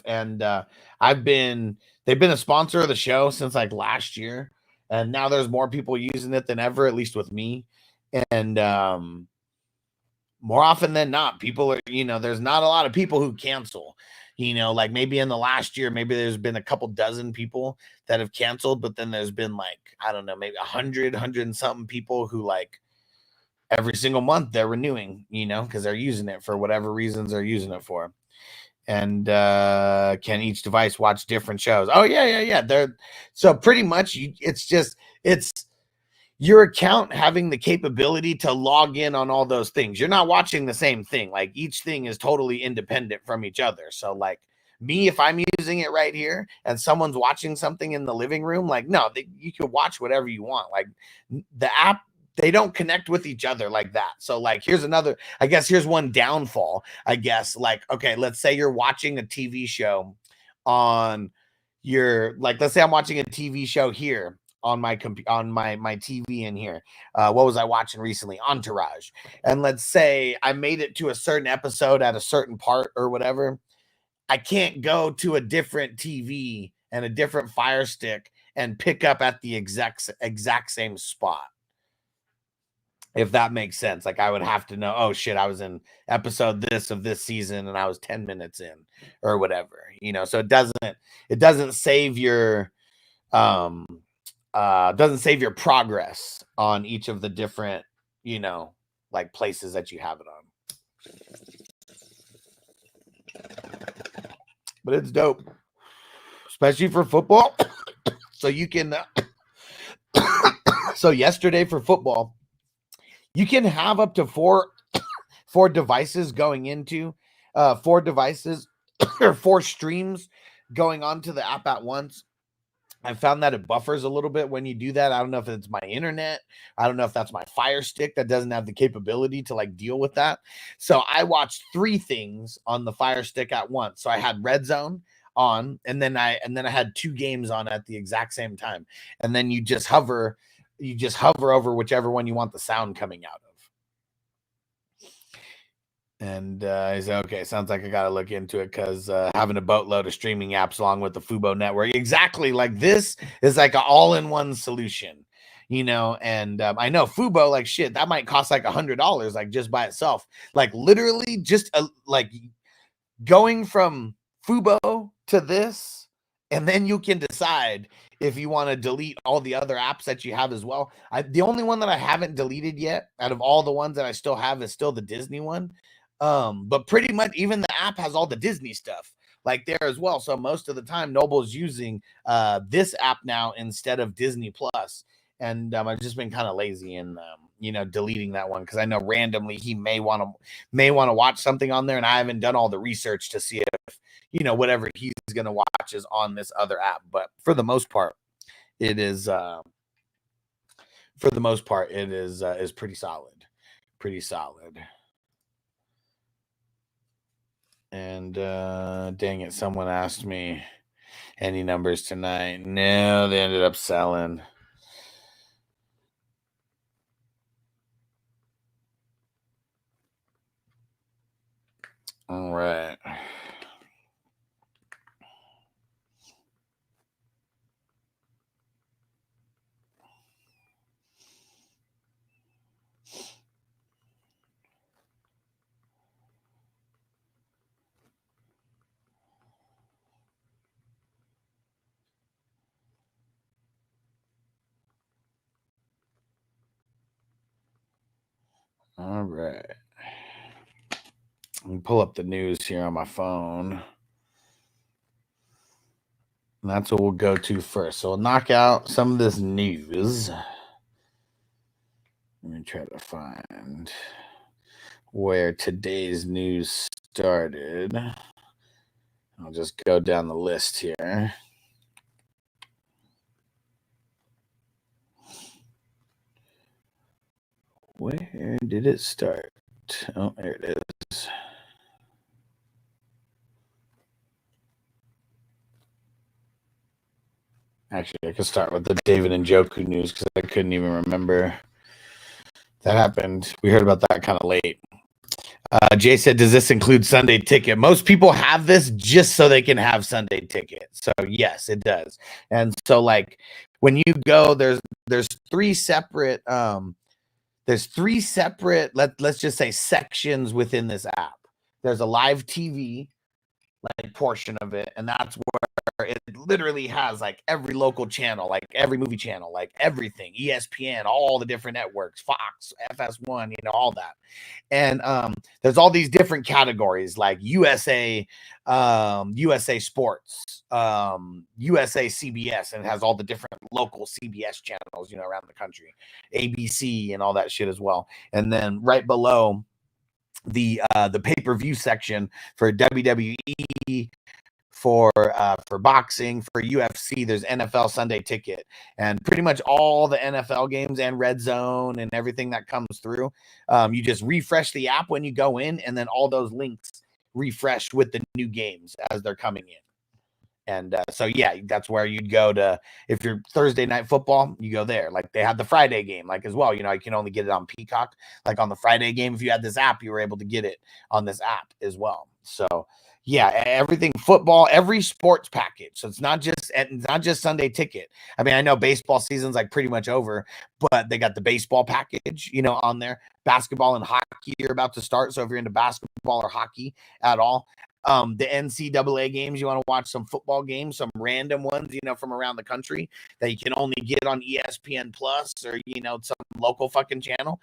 And they've been a sponsor of the show since like last year, and now there's more people using it than ever, at least with me. And more often than not, people are, there's not a lot of people who cancel. Like maybe in the last year, maybe there's been a couple dozen people that have canceled, but then there's been like, I don't know, maybe 100 and something people who like every single month they're renewing, because they're using it for whatever reasons they're using it for. And can each device watch different shows? Oh yeah. So pretty much it's your account having the capability to log in on all those things. You're not watching the same thing. Like each thing is totally independent from each other. So like me, if I'm using it right here and someone's watching something in the living room, like, no, you can watch whatever you want. Like the app, they don't connect with each other like that. So like, here's one downfall, I guess. Like, okay, let's say you're watching a TV show on let's say I'm watching a TV show here on my TV in here. What was I watching recently? Entourage. And let's say I made it to a certain episode at a certain part or whatever. I can't go to a different TV and a different Fire Stick and pick up at the exact same spot. If that makes sense. Like I would have to know, oh shit, I was in episode this of this season and I was 10 minutes in or whatever, so it doesn't save your progress on each of the different, like places that you have it on. But it's dope, especially for football. So you can, so yesterday for football, you can have up to four devices going into, 4 devices or 4 streams going onto the app at once. I found that it buffers a little bit when you do that. I don't know if it's my internet. I don't know if that's my Fire Stick that doesn't have the capability to like deal with that. So I watched 3 things on the Fire Stick at once. So I had Red Zone on, and then I had 2 games on at the exact same time. And then you just hover over whichever one you want the sound coming out of. And I said, okay, sounds like I got to look into it, because having a boatload of streaming apps along with the Fubo network, exactly, like this is like an all-in-one solution, and I know Fubo, like shit, that might cost like $100, like just by itself, like literally just like going from Fubo to this. And then you can decide if you want to delete all the other apps that you have as well. The only one that I haven't deleted yet out of all the ones that I still have is still the Disney one. But pretty much even the app has all the Disney stuff like there as well. So most of the time Noble's using this app now instead of Disney Plus. And I've just been kind of lazy in deleting that one, because I know randomly he may want to watch something on there, and I haven't done all the research to see if whatever he's gonna watch is on this other app. But for the most part, it is is pretty solid. And dang it, someone asked me any numbers tonight. No, they ended up selling. All right. All right. Let me pull up the news here on my phone. And that's what we'll go to first. So we'll knock out some of this news. Let me try to find where today's news started. I'll just go down the list here. Where did it start? Oh, there it is. Actually, I could start with the David and Njoku news because I couldn't even remember that happened. We heard about that kind of late. Jay said, does this include Sunday ticket? Most people have this just so they can have Sunday ticket. So yes, it does. And so like when you go, there's three separate let's just say sections within this app. There's a live TV like portion of it, and that's where it literally has like every local channel, like every movie channel, like everything, ESPN, all the different networks, Fox, FS1, all that. And there's all these different categories like USA Sports, USA CBS, and it has all the different local CBS channels, around the country, ABC and all that shit as well. And then right below the pay-per-view section for WWE, for boxing, for UFC, there's NFL Sunday ticket, and pretty much all the NFL games and Red Zone and everything that comes through. You just refresh the app when you go in, and then all those links refresh with the new games as they're coming in. And so, yeah, that's where you'd go to. If you're Thursday Night Football, you go there. Like they had the Friday game, like as well. You can only get it on Peacock. Like on the Friday game, if you had this app, you were able to get it on this app as well. So, yeah, everything football, every sports package. So it's not just Sunday ticket. I mean, I know baseball season's like pretty much over, but they got the baseball package, on there. Basketball and hockey are about to start. So if you're into basketball or hockey at all, the NCAA games, you want to watch some football games, some random ones, from around the country that you can only get on ESPN Plus or, some local fucking channel.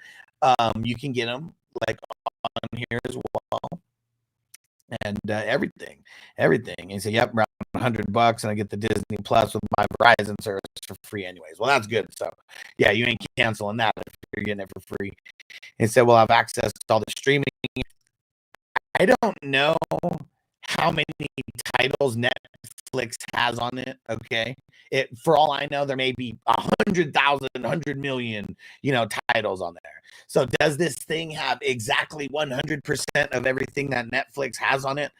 You can get them like on here as well. And everything. And so, yep, around $100, and I get the Disney Plus with my Verizon service for free anyways. Well, that's good. So, yeah, you ain't canceling that if you're getting it for free. And so we'll have access to all the streaming. I don't know how many titles Netflix has on it. Okay. For all I know, there may be 100,000, 100 million, titles on there. So does this thing have exactly 100% of everything that Netflix has on it?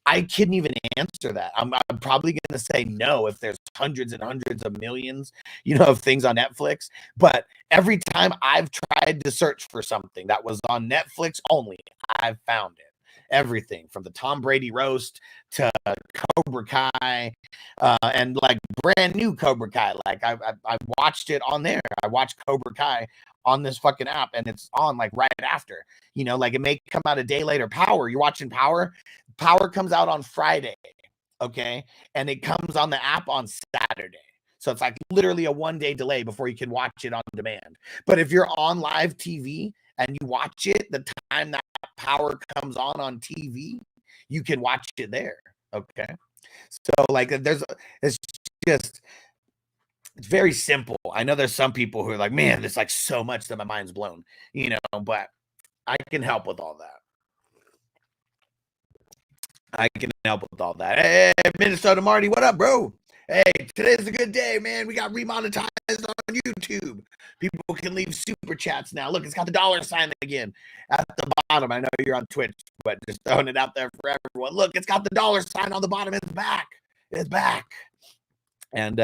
I couldn't even answer that. I'm probably going to say no if there's hundreds and hundreds of millions, of things on Netflix. But every time I've tried to search for something that was on Netflix only, I've found it. Everything from the Tom Brady roast to Cobra Kai, and like brand new Cobra Kai. Like I watched it on there. I watched Cobra Kai on this fucking app, and it's on like right after. Like it may come out a day later. Power, you're watching Power. Power comes out on Friday, okay, and it comes on the app on Saturday. So it's like literally a 1-day delay before you can watch it on demand. But if you're on live TV and you watch it the time that Power comes on TV, you can watch it there. Okay. So like it's very simple. I know there's some people who are like, man, there's like so much that my mind's blown, but I can help with all that. Hey, Minnesota Marty, what up, bro? Hey, today's a good day, man. We got remonetized on YouTube. People can leave super chats now. Look, it's got the $sign again at the bottom. I know you're on Twitch, but just throwing it out there for everyone. Look, it's got the $sign on the bottom. It's back. And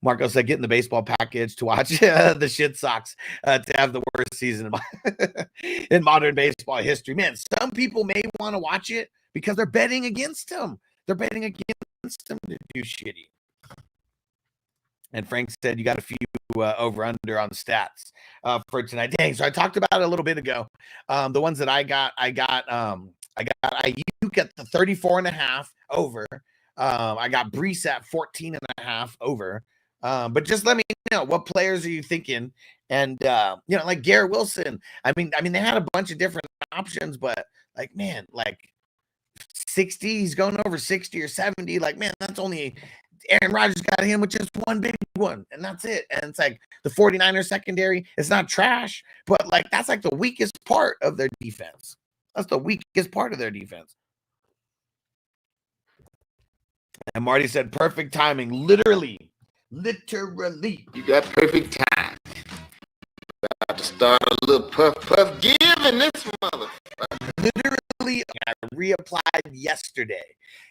Marco said, getting the baseball package to watch the Shit Sox to have the worst season in modern baseball history. Man, some people may want to watch it because they're betting against him. They're betting against him to do shitty. And Frank said you got a few over-under on stats for tonight. Dang, so I talked about it a little bit ago. The ones that I got Ayuk at the 34.5 over. I got Brees at 14.5 over. But just let me know, what players are you thinking? And like Garrett Wilson. I mean, they had a bunch of different options, but like, man, like 60, he's going over 60 or 70. Like, man, that's only Aaron Rodgers got him with just one big one, and that's it. And it's like the 49ers secondary, it's not trash, but like that's like the weakest part of their defense. That's the weakest part of their defense. And Marty said, perfect timing. Literally. You got perfect time. About to start a little puff giving this motherfucker. Literally, I reapplied yesterday,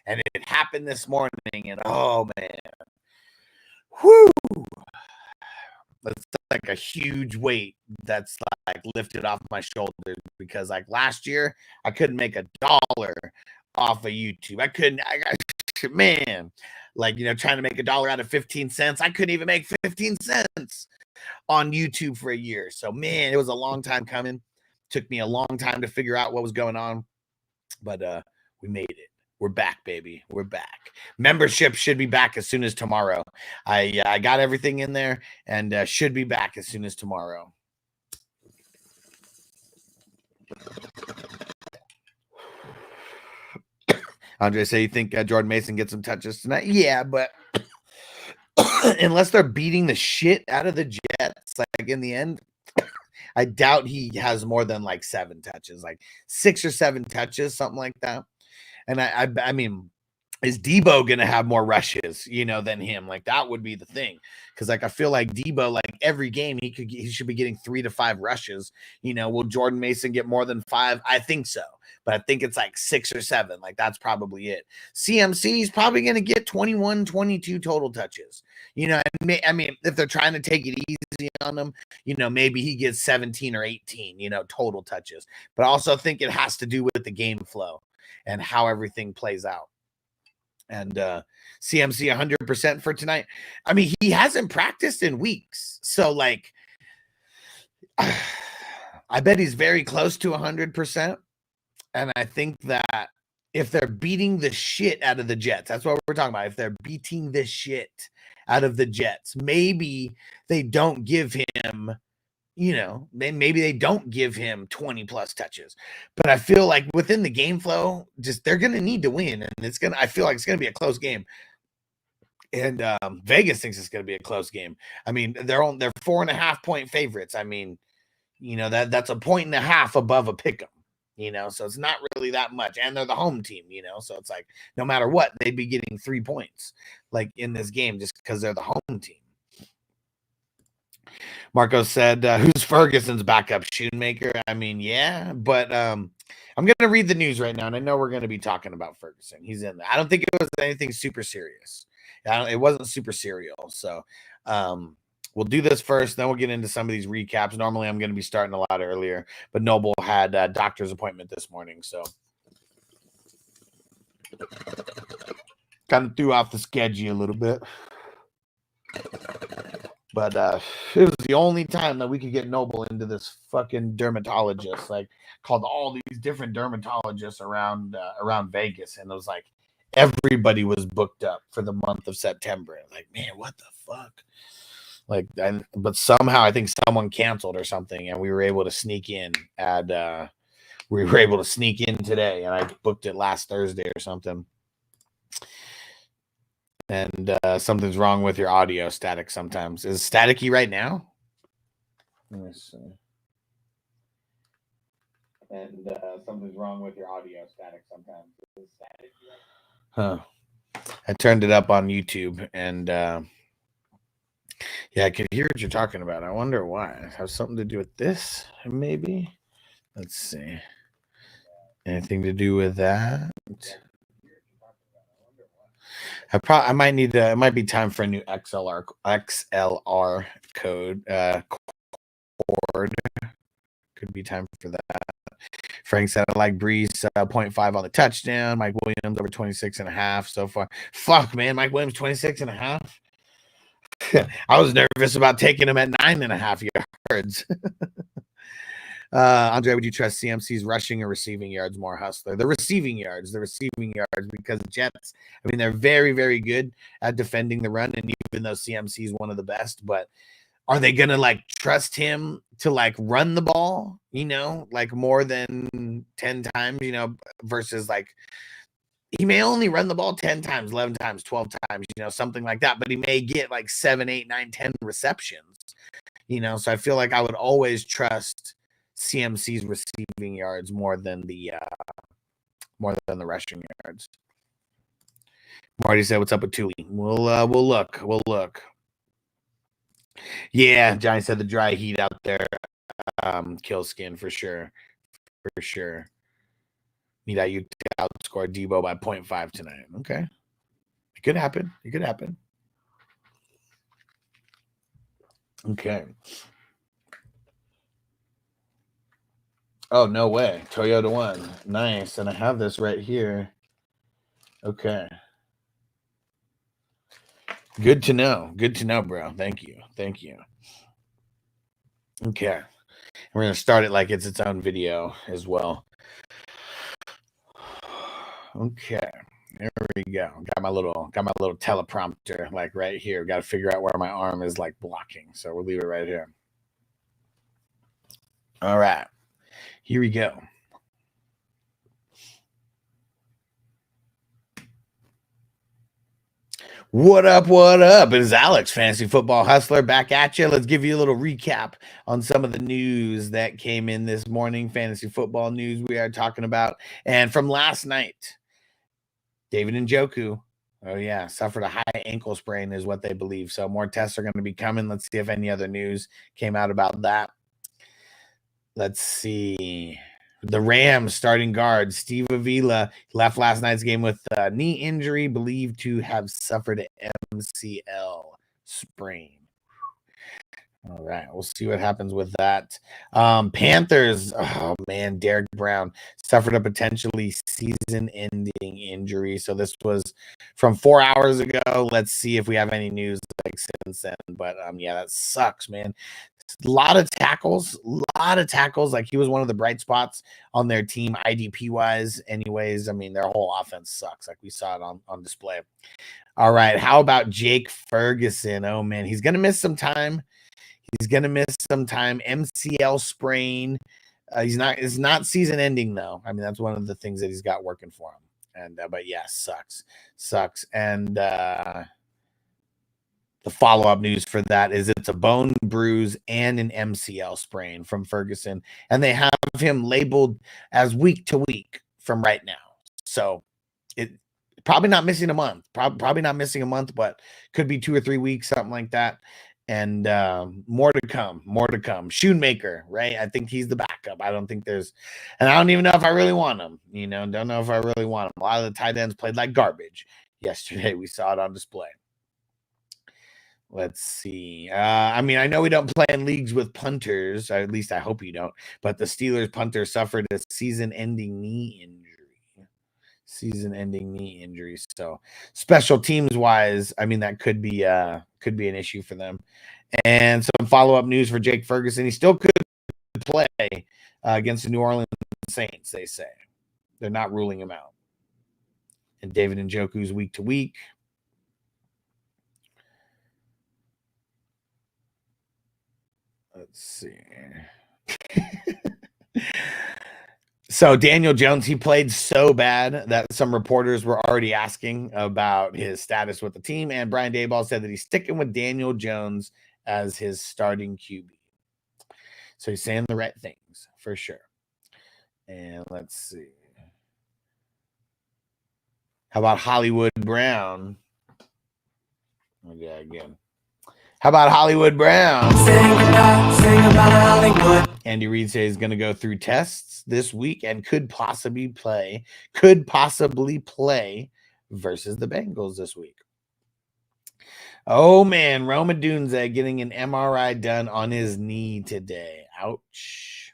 and it happened this morning, and oh, man. Whew. That's like a huge weight that's like lifted off my shoulders, because like last year I couldn't make $1 off of YouTube. Man, like, trying to make $1 out of 15 cents. I couldn't even make 15 cents on YouTube for a year. So man, it was a long time coming. Took me a long time to figure out what was going on, but we made it. We're back, baby. We're back. Membership should be back as soon as tomorrow. I got everything in there, and should be back as soon as tomorrow. Andre say, you think Jordan Mason gets some touches tonight? Yeah, but unless they're beating the shit out of the Jets, like in the end, I doubt he has more than like 7 touches, like 6 or 7 touches, something like that. And I mean, is Debo gonna have more rushes, than him? Like that would be the thing, because like I feel like Debo, like every game he should be getting 3 to 5 rushes. Will Jordan Mason get more than 5? I think so, but I think it's like 6 or 7. Like that's probably it. CMC is probably gonna get 21, 22 total touches. I mean, if they're trying to take it easy on him, maybe he gets 17 or 18, total touches. But I also think it has to do with the game flow and how everything plays out. And CMC 100% for tonight. I mean, he hasn't practiced in weeks. So, like, I bet he's very close to 100%. And I think that if they're beating the shit out of the Jets, that's what we're talking about. If they're beating the shit out of the Jets, maybe they don't give him, maybe they don't give him 20 plus touches. But I feel like within the game flow, just they're going to need to win. And I feel like it's going to be a close game. And Vegas thinks it's going to be a close game. I mean, they're 4.5 point favorites. I mean, that's a 1.5 above a pick 'em, so it's not really that much. And they're the home team, so it's like no matter what, they'd be getting 3 points like in this game just because they're the home team. Marco said, who's Ferguson's backup? Shoemaker? I mean, yeah, but I'm going to read the news right now, and I know we're going to be talking about Ferguson. He's in there. I don't think it was anything super serious. It wasn't super serial. So we'll do this first, then we'll get into some of these recaps. Normally, I'm going to be starting a lot earlier, but Noble had a doctor's appointment this morning, so kind of threw off the schedule a little bit. But it was the only time that we could get Noble into this fucking dermatologist. Like, called all these different dermatologists around Vegas, and it was like everybody was booked up for the month of September. Like, man, what the fuck? Like, but somehow I think someone canceled or something, and we were able to sneak in. We were able to sneak in today, and I booked it last Thursday or something. And something's wrong with your audio static sometimes. Is it staticky right now? Let me see. And something's wrong with your audio static sometimes. Is it staticky right now? Huh. I turned it up on YouTube, and yeah, I could hear what you're talking about. I wonder why. It has something to do with this, maybe? Let's see. Anything to do with that? I might need to. It might be time for a new XLR code cord. Could be time for that. Frank said I like Breeze 0.5 on the touchdown. Mike Williams over 26.5 so far. Fuck, man, Mike Williams 26.5. I was nervous about taking him at 9.5 yards. Andre, would you trust CMC's rushing or receiving yards more, Hustler? The receiving yards, because Jets, I mean, they're very, very good at defending the run, and even though CMC is one of the best, but are they going to like trust him to like run the ball, like more than 10 times, versus like he may only run the ball 10 times, 11 times, 12 times, something like that, but he may get like 7, 8, 9, 10 receptions, so I feel like I would always trust CMC's receiving yards more than the rushing yards. Marty said, "What's up with Tui?" We'll look. Yeah, Johnny said the dry heat out there kills skin for sure. Need IU to outscore Debo by 0.5 tonight. Okay, it could happen. Okay. Oh, no way. Toyota One. Nice. And I have this right here. Okay. Good to know. Good to know, bro. Thank you. Thank you. Okay. We're going to start it like it's its own video as well. Okay. There we go. Got my little teleprompter like right here. Got to figure out where my arm is like blocking. So we'll leave it right here. All right. Here we go. What up? What up? It is Alex, Fantasy Football Hustler, back at you. Let's give you a little recap on some of the news that came in this morning. Fantasy football news we are talking about. And from last night, David Njoku, oh yeah, suffered a high ankle sprain is what they believe. So more tests are going to be coming. Let's see if any other news came out about that. Let's see. The Rams starting guard, Steve Avila, left last night's game with a knee injury, believed to have suffered an MCL sprain. All right, we'll see what happens with that. Panthers, oh man, Derek Brown suffered a potentially season-ending injury. So this was from 4 hours ago. Let's see if we have any news like since then. But yeah, that sucks, man. A lot of tackles. Like he was one of the bright spots on their team, IDP wise. Anyways, I mean, their whole offense sucks. Like we saw it on display. All right, how about Jake Ferguson? Oh man, he's gonna miss some time. MCL sprain. It's not season ending though. I mean, that's one of the things that he's got working for him. And but yeah, sucks. And the follow-up news for that is it's a bone bruise and an MCL sprain from Ferguson, and they have him labeled as week to week from right now. So it probably not missing a month. Probably not missing a month, but could be 2 or 3 weeks, something like that. And more to come. Shoemaker, right? I think he's the backup. I don't think there's, and I don't even know if I really want him. Don't know if I really want him. A lot of the tight ends played like garbage yesterday. We saw it on display. Let's see. I mean, I know we don't play in leagues with punters. Or at least I hope you don't. But the Steelers punter suffered a season-ending knee injury. So special teams wise, I mean, that could be an issue for them. And some follow-up news for Jake Ferguson. He still could play against the New Orleans Saints, they say. They're not ruling him out. And David Njoku's week to week. Let's see. So Daniel Jones, he played so bad that some reporters were already asking about his status with the team. And Brian Daboll said that he's sticking with Daniel Jones as his starting QB. So he's saying the right things for sure. And let's see. How about Hollywood Brown? Oh, yeah, again. How about Hollywood Brown? Sing about Hollywood. Andy Reid says he's going to go through tests this week and could possibly play versus the Bengals this week. Oh man, Roma Dunze getting an MRI done on his knee today. Ouch.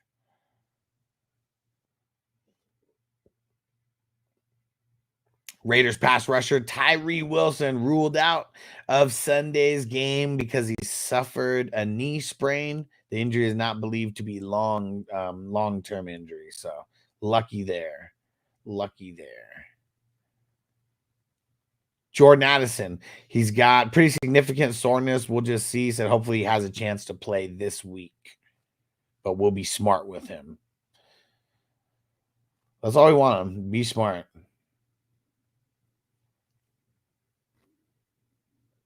Raiders pass rusher Tyree Wilson ruled out of Sunday's game because he suffered a knee sprain. The injury is not believed to be long-term injury. So lucky there. Jordan Addison, he's got pretty significant soreness. We'll just see. He said hopefully he has a chance to play this week, but we'll be smart with him. That's all we want him. Be smart.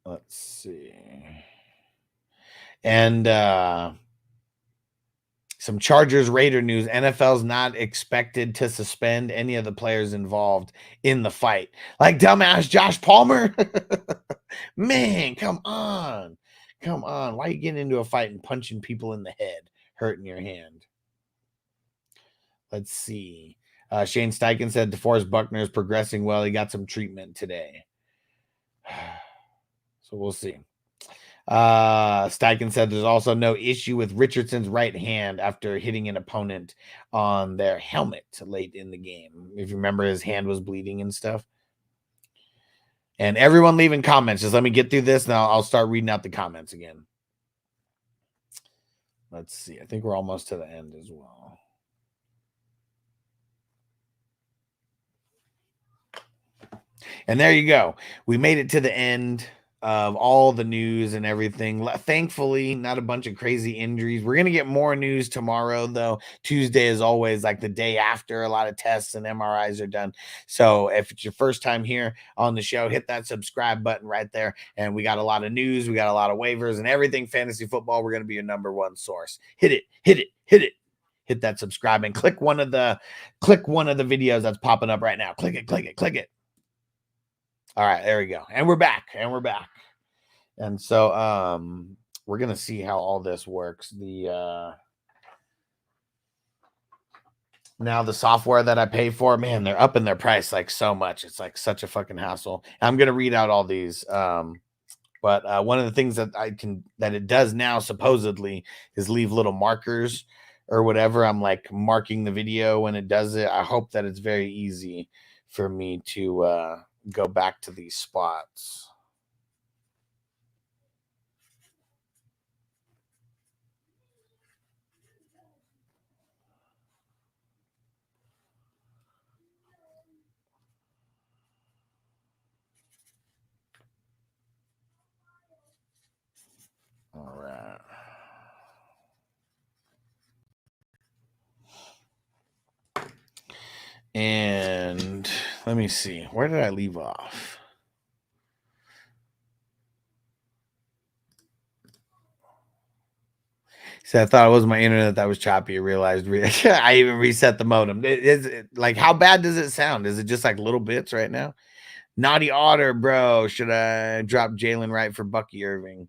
Let's see. And some Chargers Raider news. NFL's not expected to suspend any of the players involved in the fight. Like dumbass Josh Palmer. Man, come on. Why are you getting into a fight and punching people in the head, hurting your hand? Let's see. Shane Steichen said DeForest Buckner is progressing well. He got some treatment today. So we'll see. Steichen said there's also no issue with Richardson's right hand after hitting an opponent on their helmet late in the game. If you remember, his hand was bleeding and stuff. And everyone leaving comments. Just let me get through this, and I'll start reading out the comments again. Let's see. I think we're almost to the end as well. And there you go. We made it to the end of all the news and everything. Thankfully, not a bunch of crazy injuries. We're going to get more news tomorrow, though. Tuesday is always like the day after a lot of tests and MRIs are done. So if it's your first time here on the show, hit that subscribe button right there. And we got a lot of news. We got a lot of waivers and everything fantasy football. We're going to be your number one source. Hit it, hit it, hit it. Hit that subscribe and click one of the videos that's popping up right now. Click it, click it, click it. All right, there we go. And we're back. And so we're going to see how all this works. Now the software that I pay for, man, they're upping their price like so much. It's like such a fucking hassle. I'm going to read out all these. But one of the things that that it does now supposedly is leave little markers or whatever. I'm like marking the video when it does it. I hope that it's very easy for me to go back to these spots. All right. And let me see. Where did I leave off? So I thought it was my internet that was choppy. I realized I even reset the modem. Like, how bad does it sound? Is it just like little bits right now? Naughty Otter, bro. Should I drop Jalen Wright for Bucky Irving?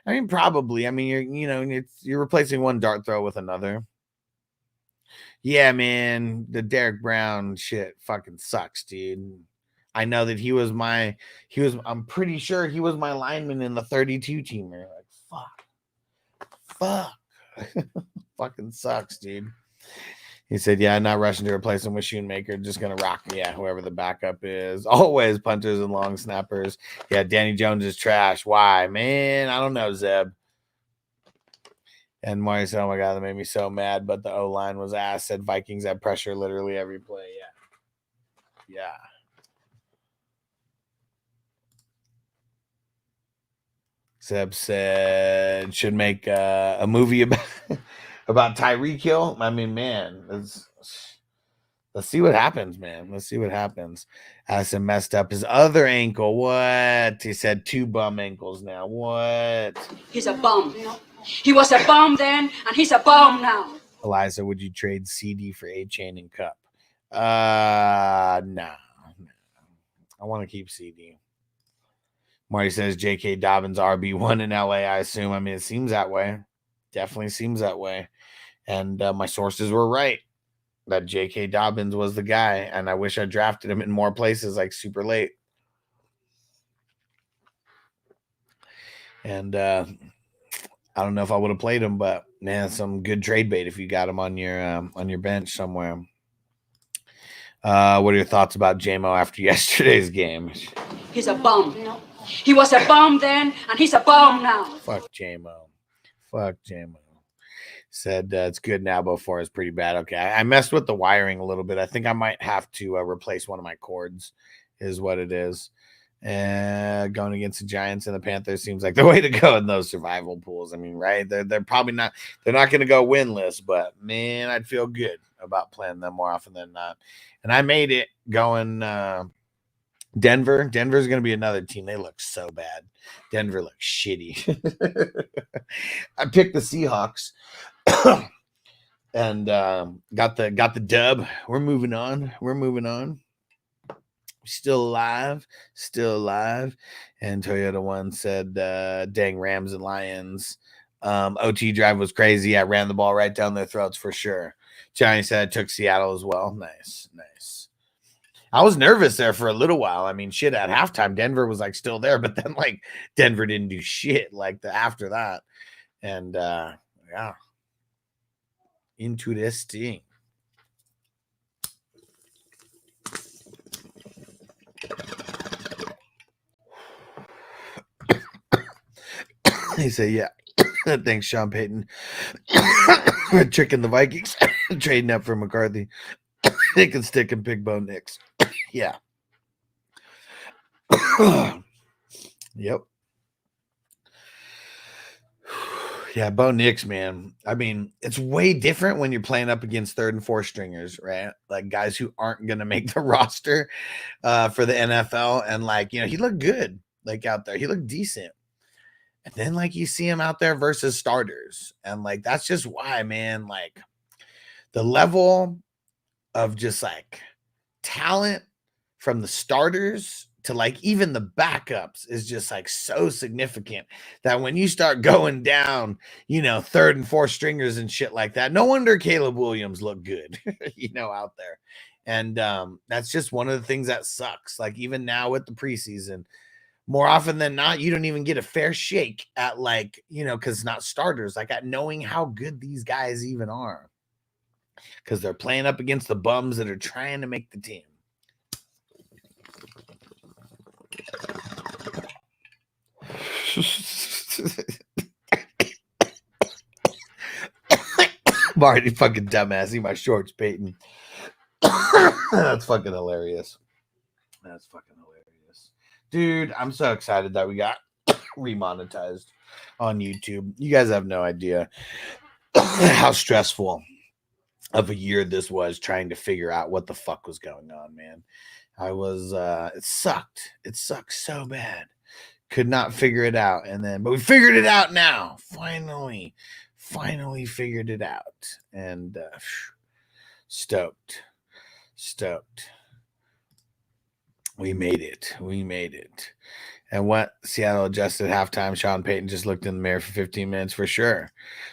I mean, probably. I mean, you're replacing one dart throw with another. Yeah, man, the Derek Brown shit fucking sucks, dude. I know that I'm pretty sure he was my lineman in the 32 teamer. Like, fuck. Fucking sucks, dude. He said, yeah, not rushing to replace him with Shoemaker. Just going to rock, whoever the backup is. Always punters and long snappers. Yeah, Danny Jones is trash. Why? Man, I don't know, Zeb. And Mario said, oh, my God, that made me so mad. But the O-line was ass. Said Vikings had pressure literally every play. Yeah. Zeb said, should make a movie about Tyreek Hill. I mean, man, let's see what happens, man. Let's see what happens. Addison messed up his other ankle. What? He said 2 bum ankles now. What? He's a bum. He was a bum then, and he's a bum now. Eliza, would you trade CD for A-Chain and Cup? No. I want to keep CD. Marty says J.K. Dobbins RB1 in LA, I assume. I mean, it seems that way. Definitely seems that way. And my sources were right that J.K. Dobbins was the guy. And I wish I drafted him in more places, like super late. And I don't know if I would have played him, but man, some good trade bait if you got him on your bench somewhere. What are your thoughts about JMO after yesterday's game? He's a bum. He was a bum then, and he's a bum now. Fuck JMO. Said it's good now, before it's pretty bad. Okay, I messed with the wiring a little bit. I think I might have to replace one of my cords, is what it is. And going against the Giants and the Panthers seems like the way to go in those survival pools. I mean, right? They're probably not. They're not going to go winless, but man, I'd feel good about playing them more often than not. And I made it going. Denver. Denver's going to be another team. They look so bad. Denver looks shitty. I picked the Seahawks and got the dub. We're moving on. Still alive. And Toyota One said, dang Rams and Lions. OT drive was crazy. I ran the ball right down their throats for sure. Johnny said I took Seattle as well. Nice. I was nervous there for a little while. I mean, shit, at halftime, Denver was like still there, but then like Denver didn't do shit like after that. And yeah, interesting. He said, yeah. Thanks, Sean Payton. Tricking the Vikings, trading up for McCarthy. They can stick and Big Bo Nix. Yeah. Yep. Yeah, Bo Nix, man. I mean, it's way different when you're playing up against third and fourth stringers, right? Like guys who aren't going to make the roster for the NFL. And like, you know, he looked good, like out there. He looked decent. And then like you see him out there versus starters. And like, that's just why, man, like the level of just like talent from the starters to like even the backups is just like so significant that when you start going down, you know, third and fourth stringers and shit like that, no wonder Caleb Williams looked good, you know, out there. And that's just one of the things that sucks. Like even now with the preseason, more often than not, you don't even get a fair shake at like, you know, because not starters, like at knowing how good these guys even are. Because they're playing up against the bums that are trying to make the team. Marty, fucking dumbass. See my shorts, Peyton. That's fucking hilarious. That's fucking hilarious. Dude, I'm so excited that we got remonetized on YouTube. You guys have no idea how stressful of a year this was trying to figure out what the fuck was going on, man. I was it sucked. It sucked so bad. Could not figure it out. But we figured it out now. Finally figured it out. And stoked. We made it. And what Seattle adjusted halftime, Sean Payton just looked in the mirror for 15 minutes for sure.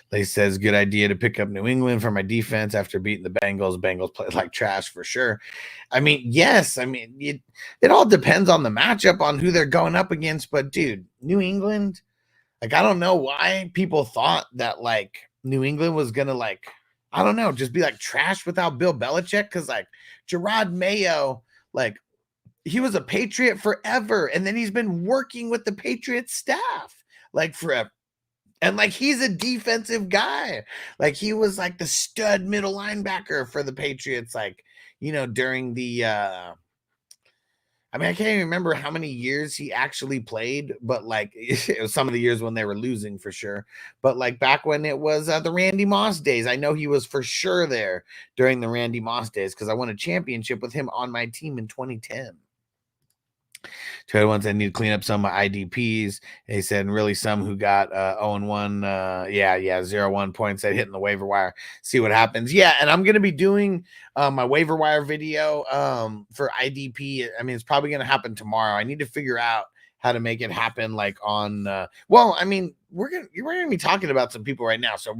They says, good idea to pick up New England for my defense after beating the Bengals. Bengals played like trash for sure. I mean, yes. I mean, it all depends on the matchup, on who they're going up against. But, dude, New England, like, I don't know why people thought that, like, New England was going to, like, I don't know, just be like trash without Bill Belichick. Because, like, Gerard Mayo, like, he was a Patriot forever, and then he's been working with the Patriots staff like forever. And like he's a defensive guy. Like he was like the stud middle linebacker for the Patriots, like, you know, during the I mean, I can't even remember how many years he actually played, but like it was some of the years when they were losing for sure. But like back when it was the Randy Moss days, I know he was for sure there during the Randy Moss days because I won a championship with him on my team in 2010. Two ones I need to clean up some of my IDPs. They said, and really some who got 0-1, 0-1 points that hitting the waiver wire. See what happens. Yeah, and I'm gonna be doing my waiver wire video for IDP. I mean, it's probably gonna happen tomorrow. I need to figure out how to make it happen, like on. Well, I mean, we're gonna be talking about some people right now, so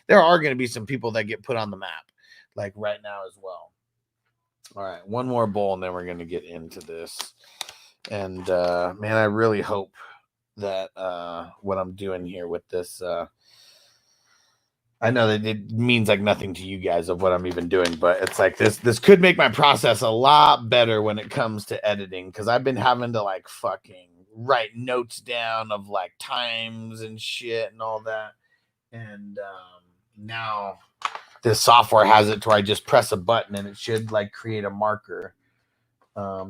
there are gonna be some people that get put on the map, like right now as well. All right, one more bowl, and then we're gonna get into this. And man, I really hope that what I'm doing here with this, I know that it means like nothing to you guys of what I'm even doing, but it's like this could make my process a lot better when it comes to editing, because I've been having to like fucking write notes down of like times and shit and all that. And now this software has it to where I just press a button and it should like create a marker.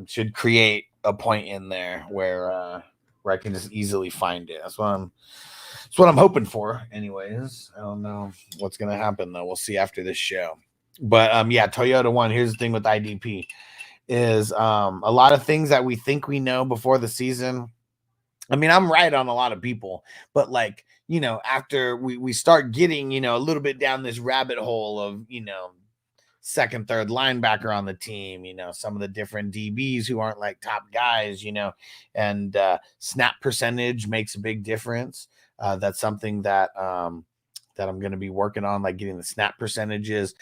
Should create a point in there where I can just easily find it. That's what I'm hoping for. Anyways, I don't know what's gonna happen though. We'll see after this show. But yeah, Toyota One. Here's the thing with IDP is a lot of things that we think we know before the season. I mean, I'm right on a lot of people, but like, you know, after we start getting, you know, a little bit down this rabbit hole of, you know, second, third linebacker on the team, you know, some of the different DBs who aren't like top guys, you know, and snap percentage makes a big difference. That's something that that I'm going to be working on, like getting the snap percentages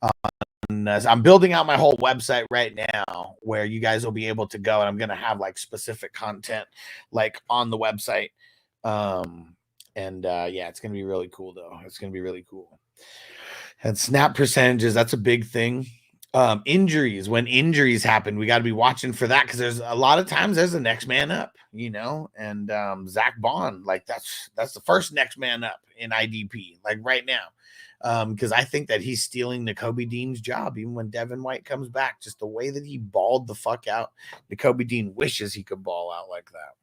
on And so I'm building out my whole website right now where you guys will be able to go, and I'm going to have like specific content like on the website. Yeah, it's going to be really cool though. It's going to be really cool. And snap percentages, that's a big thing. Injuries, when injuries happen, we got to be watching for that, because there's a lot of times there's the next man up, you know. And Zach Bond, like that's the first next man up in IDP, like right now, because I think that he's stealing Nakobe Dean's job even when Devin White comes back. Just the way that he balled the fuck out, Nakobe Dean wishes he could ball out like that.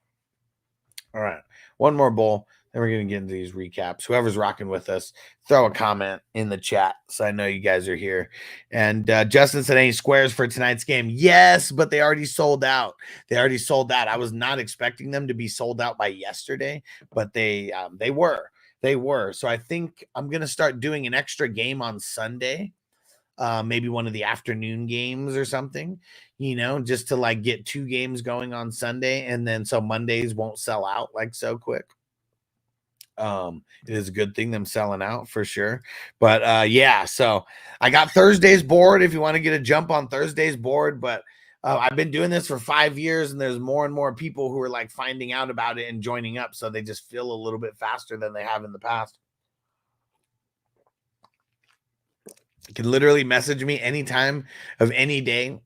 All right, one more bowl. Then we're going to get into these recaps. Whoever's rocking with us, throw a comment in the chat so I know you guys are here. And Justin said, any squares for tonight's game? Yes, but they already sold out. They already sold out. I was not expecting them to be sold out by yesterday, but they were. They were. So I think I'm going to start doing an extra game on Sunday. Maybe one of the afternoon games or something, you know, just to like get 2 games going on Sunday. And then so Mondays won't sell out like so quick. It is a good thing them selling out for sure. But yeah, so I got Thursday's board if you want to get a jump on Thursday's board. But I've been doing this for 5 years, and there's more and more people who are like finding out about it and joining up, so they just feel a little bit faster than they have in the past. You can literally message me anytime of any day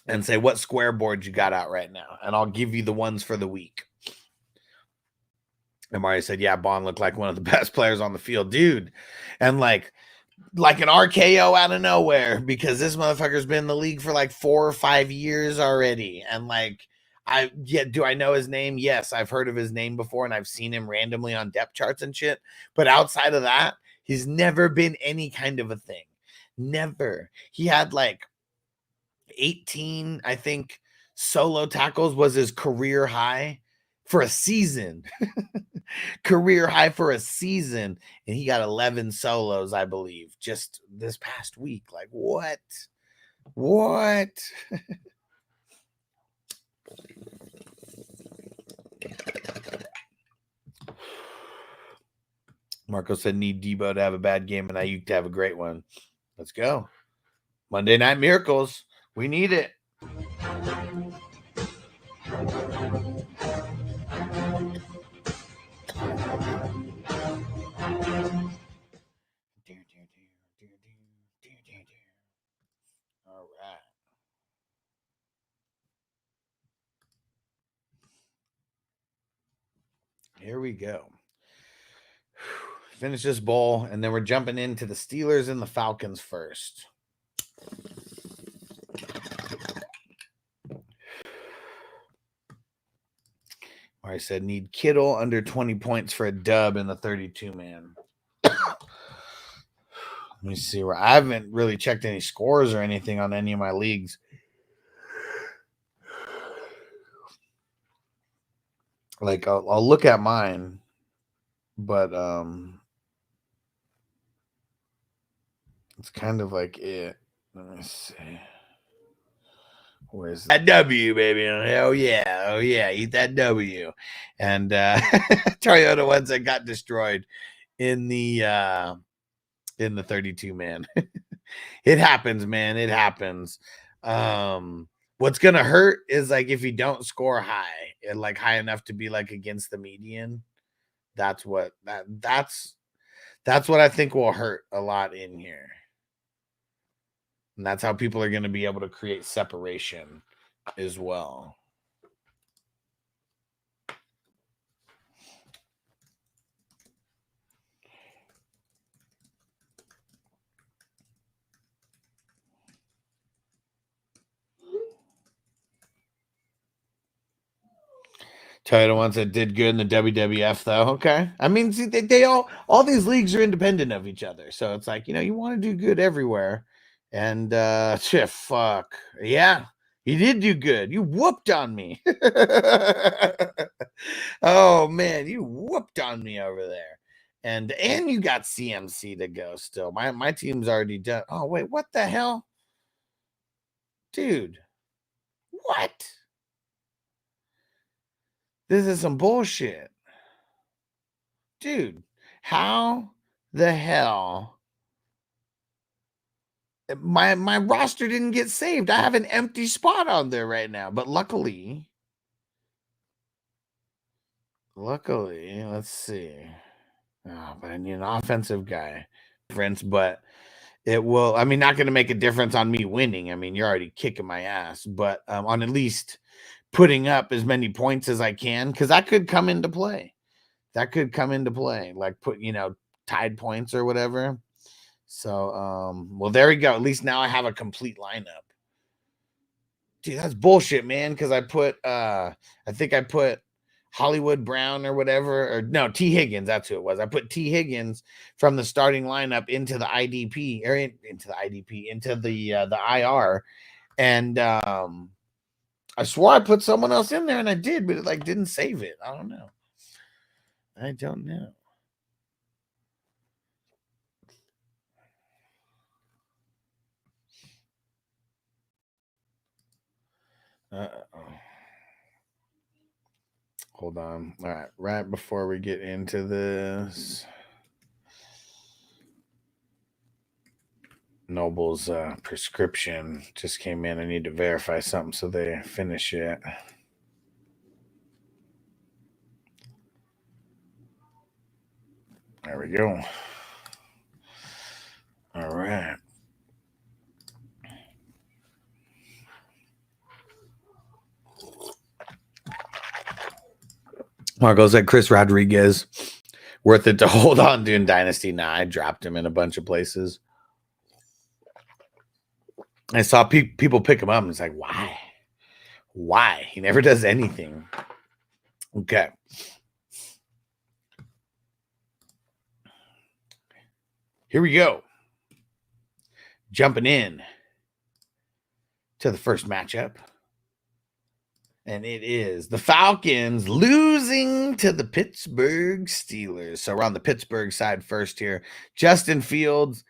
and say what square board you got out right now, and I'll give you the ones for the week. And Mario said, yeah, Bond looked like one of the best players on the field, dude. And like an RKO out of nowhere, because this motherfucker's been in the league for like 4 or 5 years already. And like, do I know his name? Yes, I've heard of his name before, and I've seen him randomly on depth charts and shit. But outside of that, he's never been any kind of a thing. Never. He had like 18, I think, solo tackles was his career high for a season. Career high for a season, and he got 11 solos, I believe, just this past week. Like, what Marco said, need Debo to have a bad game and Ayuk to have a great one. Let's go. Monday Night Miracles, we need it. All right. Here we go. Finish this bowl, and then we're jumping into the Steelers and the Falcons first. I said need Kittle under 20 points for a dub in the 32-man. Let me see where I haven't really checked any scores or anything on any of my leagues. Like I'll look at mine, but it's kind of like it. Let me see. Where's that W, baby? Oh yeah, eat that W. And Toyota ones that got destroyed in the 32-man. It happens, man. It happens. What's gonna hurt is like if you don't score high, and like high enough to be like against the median. That's what I think will hurt a lot in here. And that's how people are going to be able to create separation as well. Toyota ones that did good in the WWF, though. Okay. I mean, see, they all these leagues are independent of each other. So it's like, you want to do good everywhere. And shit, fuck. Yeah, you did do good. You whooped on me. Oh man, you whooped on me over there. And you got CMC to go still. My team's already done. Oh, wait, what the hell? Dude. What? This is some bullshit. Dude, how the hell my roster didn't get saved. I have an empty spot on there right now, but luckily, let's see. Oh, but I need an offensive guy. But it will. I mean, not going to make a difference on me winning. I mean, you're already kicking my ass, but on at least putting up as many points as I can, because that could come into play. Like tied points or whatever. So, well, there we go. At least now I have a complete lineup. Dude, that's bullshit, man. Because I think I put Hollywood Brown or whatever, or no, T. Higgins. That's who it was. I put T. Higgins from the starting lineup into the IDP, or into the IR, and I swore I put someone else in there, and I did, but it didn't save it. I don't know. Hold on. All right. Right before we get into this, Noble's prescription just came in. I need to verify something so they finish it. There we go. All right. Marco said Chris Rodriguez, worth it to hold on to in Dynasty. Nah, I dropped him in a bunch of places. I saw people pick him up, and it's like, why? Why? He never does anything. Okay. Here we go. Jumping in to the first matchup. And it is the Falcons losing to the Pittsburgh Steelers. So we're on the Pittsburgh side first here. Justin Fields,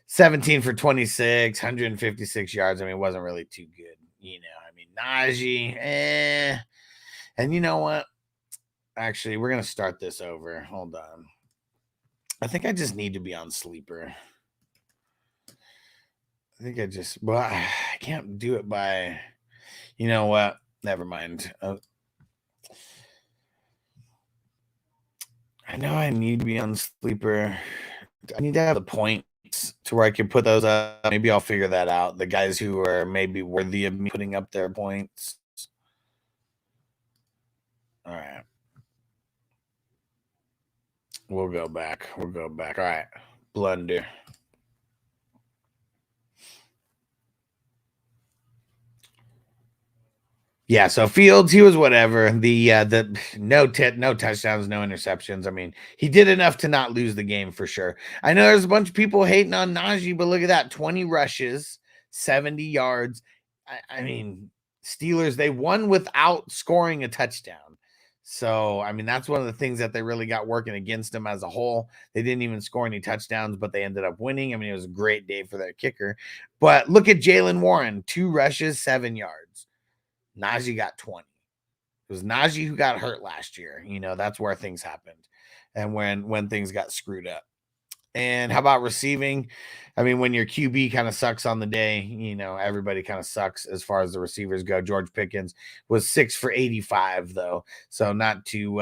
17 for 26, 156 yards. I mean, it wasn't really too good. I mean, Najee, And you know what? Actually, we're going to start this over. Hold on. I think I just need to be on sleeper. I can't do it by, you know what? Never mind. I know I need to be on sleeper. I need to have the points to where I can put those up. Maybe I'll figure that out. The guys who are maybe worthy of me putting up their points. All right. We'll go back. All right. Blunder. Yeah, so Fields, he was whatever. The no touchdowns, no interceptions. I mean, he did enough to not lose the game for sure. I know there's a bunch of people hating on Najee, but look at that. 20 rushes, 70 yards. I mean, Steelers, they won without scoring a touchdown. So, I mean, that's one of the things that they really got working against them as a whole. They didn't even score any touchdowns, but they ended up winning. I mean, it was a great day for their kicker. But look at Jaylen Warren, 2 rushes, 7 yards. Najee got 20. It was Najee who got hurt last year. That's where things happened and when things got screwed up. And how about receiving? I mean, when your QB kind of sucks on the day, everybody kind of sucks as far as the receivers go. George Pickens was 6 for 85 though. So not too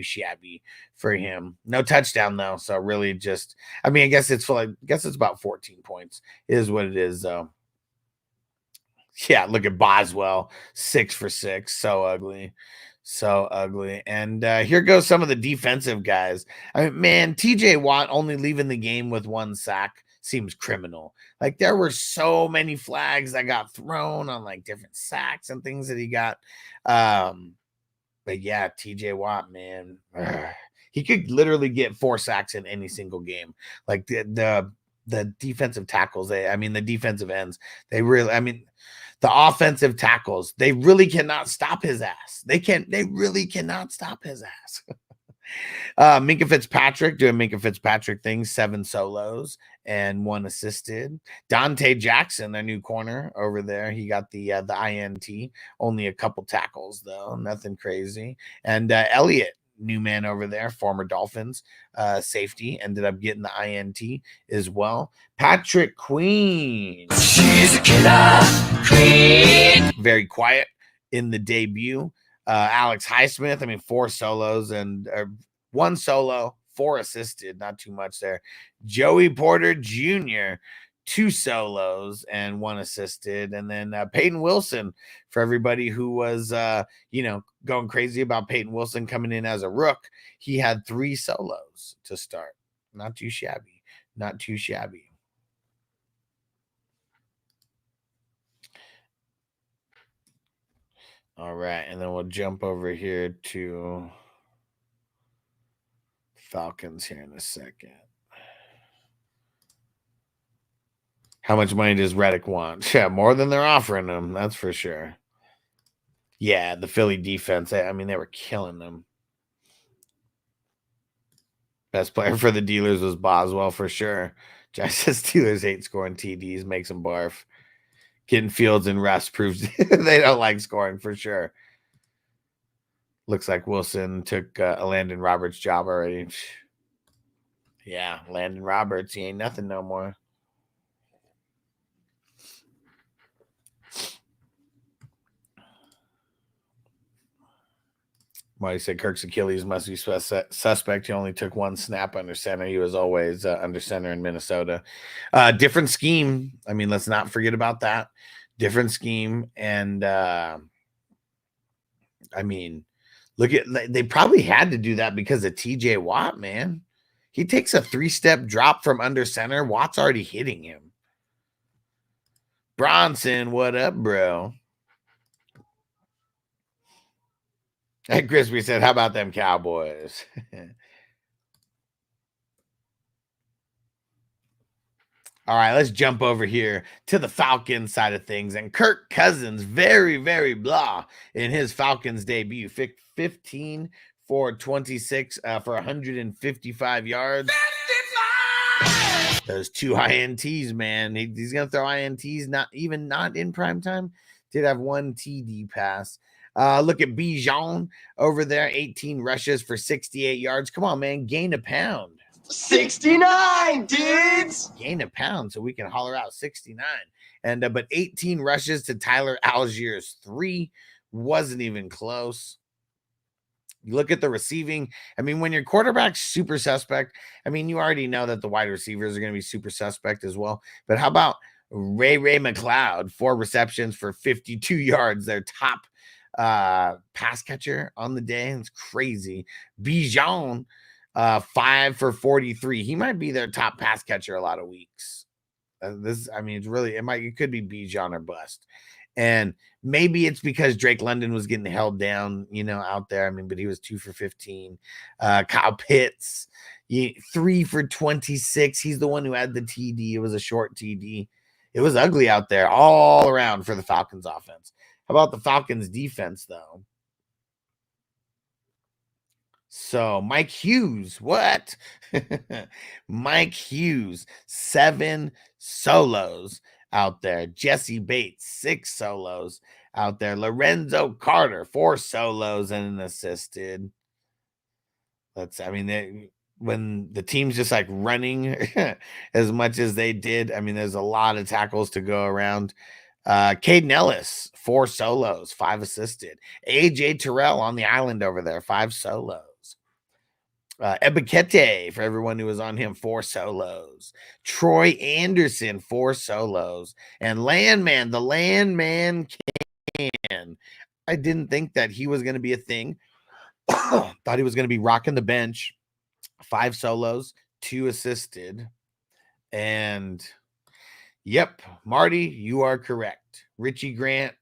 shabby for him. No touchdown though. So really just, I mean, I guess it's about 14 points is what it is though. Yeah, look at Boswell, 6 for 6. So ugly. And here goes some of the defensive guys. I mean, man, TJ Watt only leaving the game with 1 sack seems criminal. There were so many flags that got thrown on different sacks and things that he got. But yeah, TJ Watt, man, he could literally get 4 sacks in any single game. The defensive tackles, the defensive ends, the offensive tackles, they really cannot stop his ass. They really cannot stop his ass. Minka Fitzpatrick doing Minka Fitzpatrick things, 7 solos and 1 assisted. Dante Jackson, their new corner over there, he got the INT, only a couple tackles though, nothing crazy. And Elliott, new man over there, former Dolphins safety, ended up getting the INT as well. Patrick Queen. She's a killer queen. Very quiet in the debut. Alex Highsmith, I mean, 4 solos and 1 solo, 4 assisted, not too much there. Joey Porter Jr., 2 solos and 1 assisted. And then Peyton Wilson, for everybody who was, going crazy about Peyton Wilson coming in as a rook, he had 3 solos to start. Not too shabby. Not too shabby. All right, and then we'll jump over here to Falcons here in a second. How much money does Reddick want? Yeah, more than they're offering him, that's for sure. Yeah, the Philly defense, I mean, they were killing them. Best player for the Dealers was Boswell for sure. Jack says Steelers hate scoring TDs, makes them barf. Getting Fields and rest proves they don't like scoring for sure. Looks like Wilson took Landon Roberts' job already. Yeah, Landon Roberts, he ain't nothing no more. Marty said Kirk's Achilles must be suspect. He only took 1 snap under center. He was always under center in Minnesota. Different scheme. I mean, let's not forget about that. Different scheme. And, I mean, look at, they probably had to do that because of TJ Watt, man. He takes a 3-step drop from under center. Watt's already hitting him. Bronson, what up, bro? And Crispy said, how about them Cowboys? All right, let's jump over here to the Falcons side of things. And Kirk Cousins, very, very blah in his Falcons debut. 15 for 26 for 155 yards. 55! Those 2 INTs, man. He's going to throw INTs, not in prime time. Did have 1 TD pass. Look at Bijan over there, 18 rushes for 68 yards. Come on, man, gain a pound. 69, dudes. Gain a pound so we can holler out 69. And but 18 rushes to Tyler Algier's 3 wasn't even close. You look at the receiving. I mean, when your quarterback's super suspect, I mean, you already know that the wide receivers are going to be super suspect as well. But how about Ray McLeod, 4 receptions for 52 yards, their top pass catcher on the day? It's crazy. Bijan, 5 for 43. He might be their top pass catcher a lot of weeks. It could be Bijan or bust. And maybe it's because Drake London was getting held down, out there. I mean, but he was 2 for 15. Kyle Pitts, 3 for 26. He's the one who had the TD. It was a short TD. It was ugly out there all around for the Falcons offense. How about the Falcons defense, though? So Mike Hughes, what? Mike Hughes, 7 solos out there. Jesse Bates, 6 solos out there. Lorenzo Carter, 4 solos and an assisted. When the team's just like running as much as they did, I mean, there's a lot of tackles to go around. Caden Ellis, 4 solos, 5 assisted. AJ Terrell on the island over there, 5 solos. Ebikete, for everyone who was on him, 4 solos. Troy Anderson, 4 solos. And Landman, the Landman can. I didn't think that he was going to be a thing. Thought he was going to be rocking the bench. 5 solos, 2 assisted. And yep, Marty, you are correct. Richie Grant,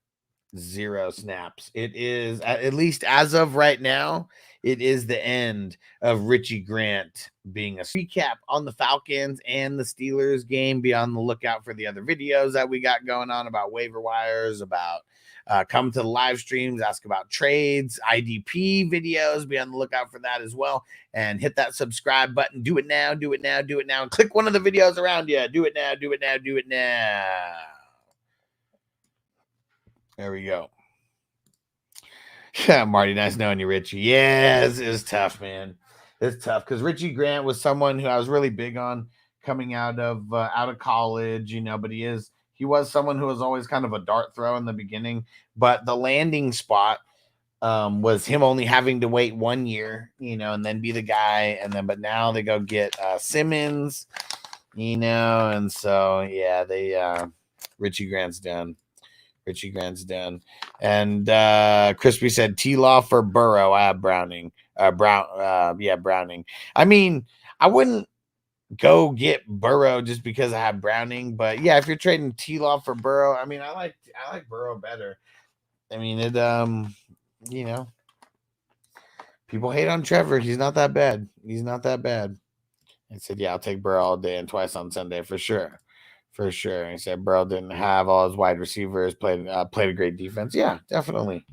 0 snaps. It is, at least as of right now, it is the end of Richie Grant being a recap on the Falcons and the Steelers game. Be on the lookout for the other videos that we got going on about waiver wires, about come to the live streams, ask about trades, IDP videos. Be on the lookout for that as well. And hit that subscribe button. Do it now, do it now, do it now. And click one of the videos around you. Do it now, do it now, do it now. There we go. Marty, nice knowing you, Richie. Yeah, it's tough, man. It's tough because Richie Grant was someone who I was really big on coming out of college, you know. But he was someone who was always kind of a dart throw in the beginning. But the landing spot was him only having to wait 1 year, you know, and then be the guy. But now they go get Simmons, you know, and so yeah, Richie Grant's done. Richie Grant's done. And Crispy said T-Law for Burrow. I have Browning. Browning. I mean, I wouldn't go get Burrow just because I have Browning, but yeah, if you're trading T-Law for Burrow, I mean, I like Burrow better. I mean, it you know, people hate on Trevor. He's not that bad. I said, yeah, I'll take Burrow all day and twice on Sunday for sure. For sure. He said Burrow didn't have all his wide receivers, played a great defense. Yeah, definitely.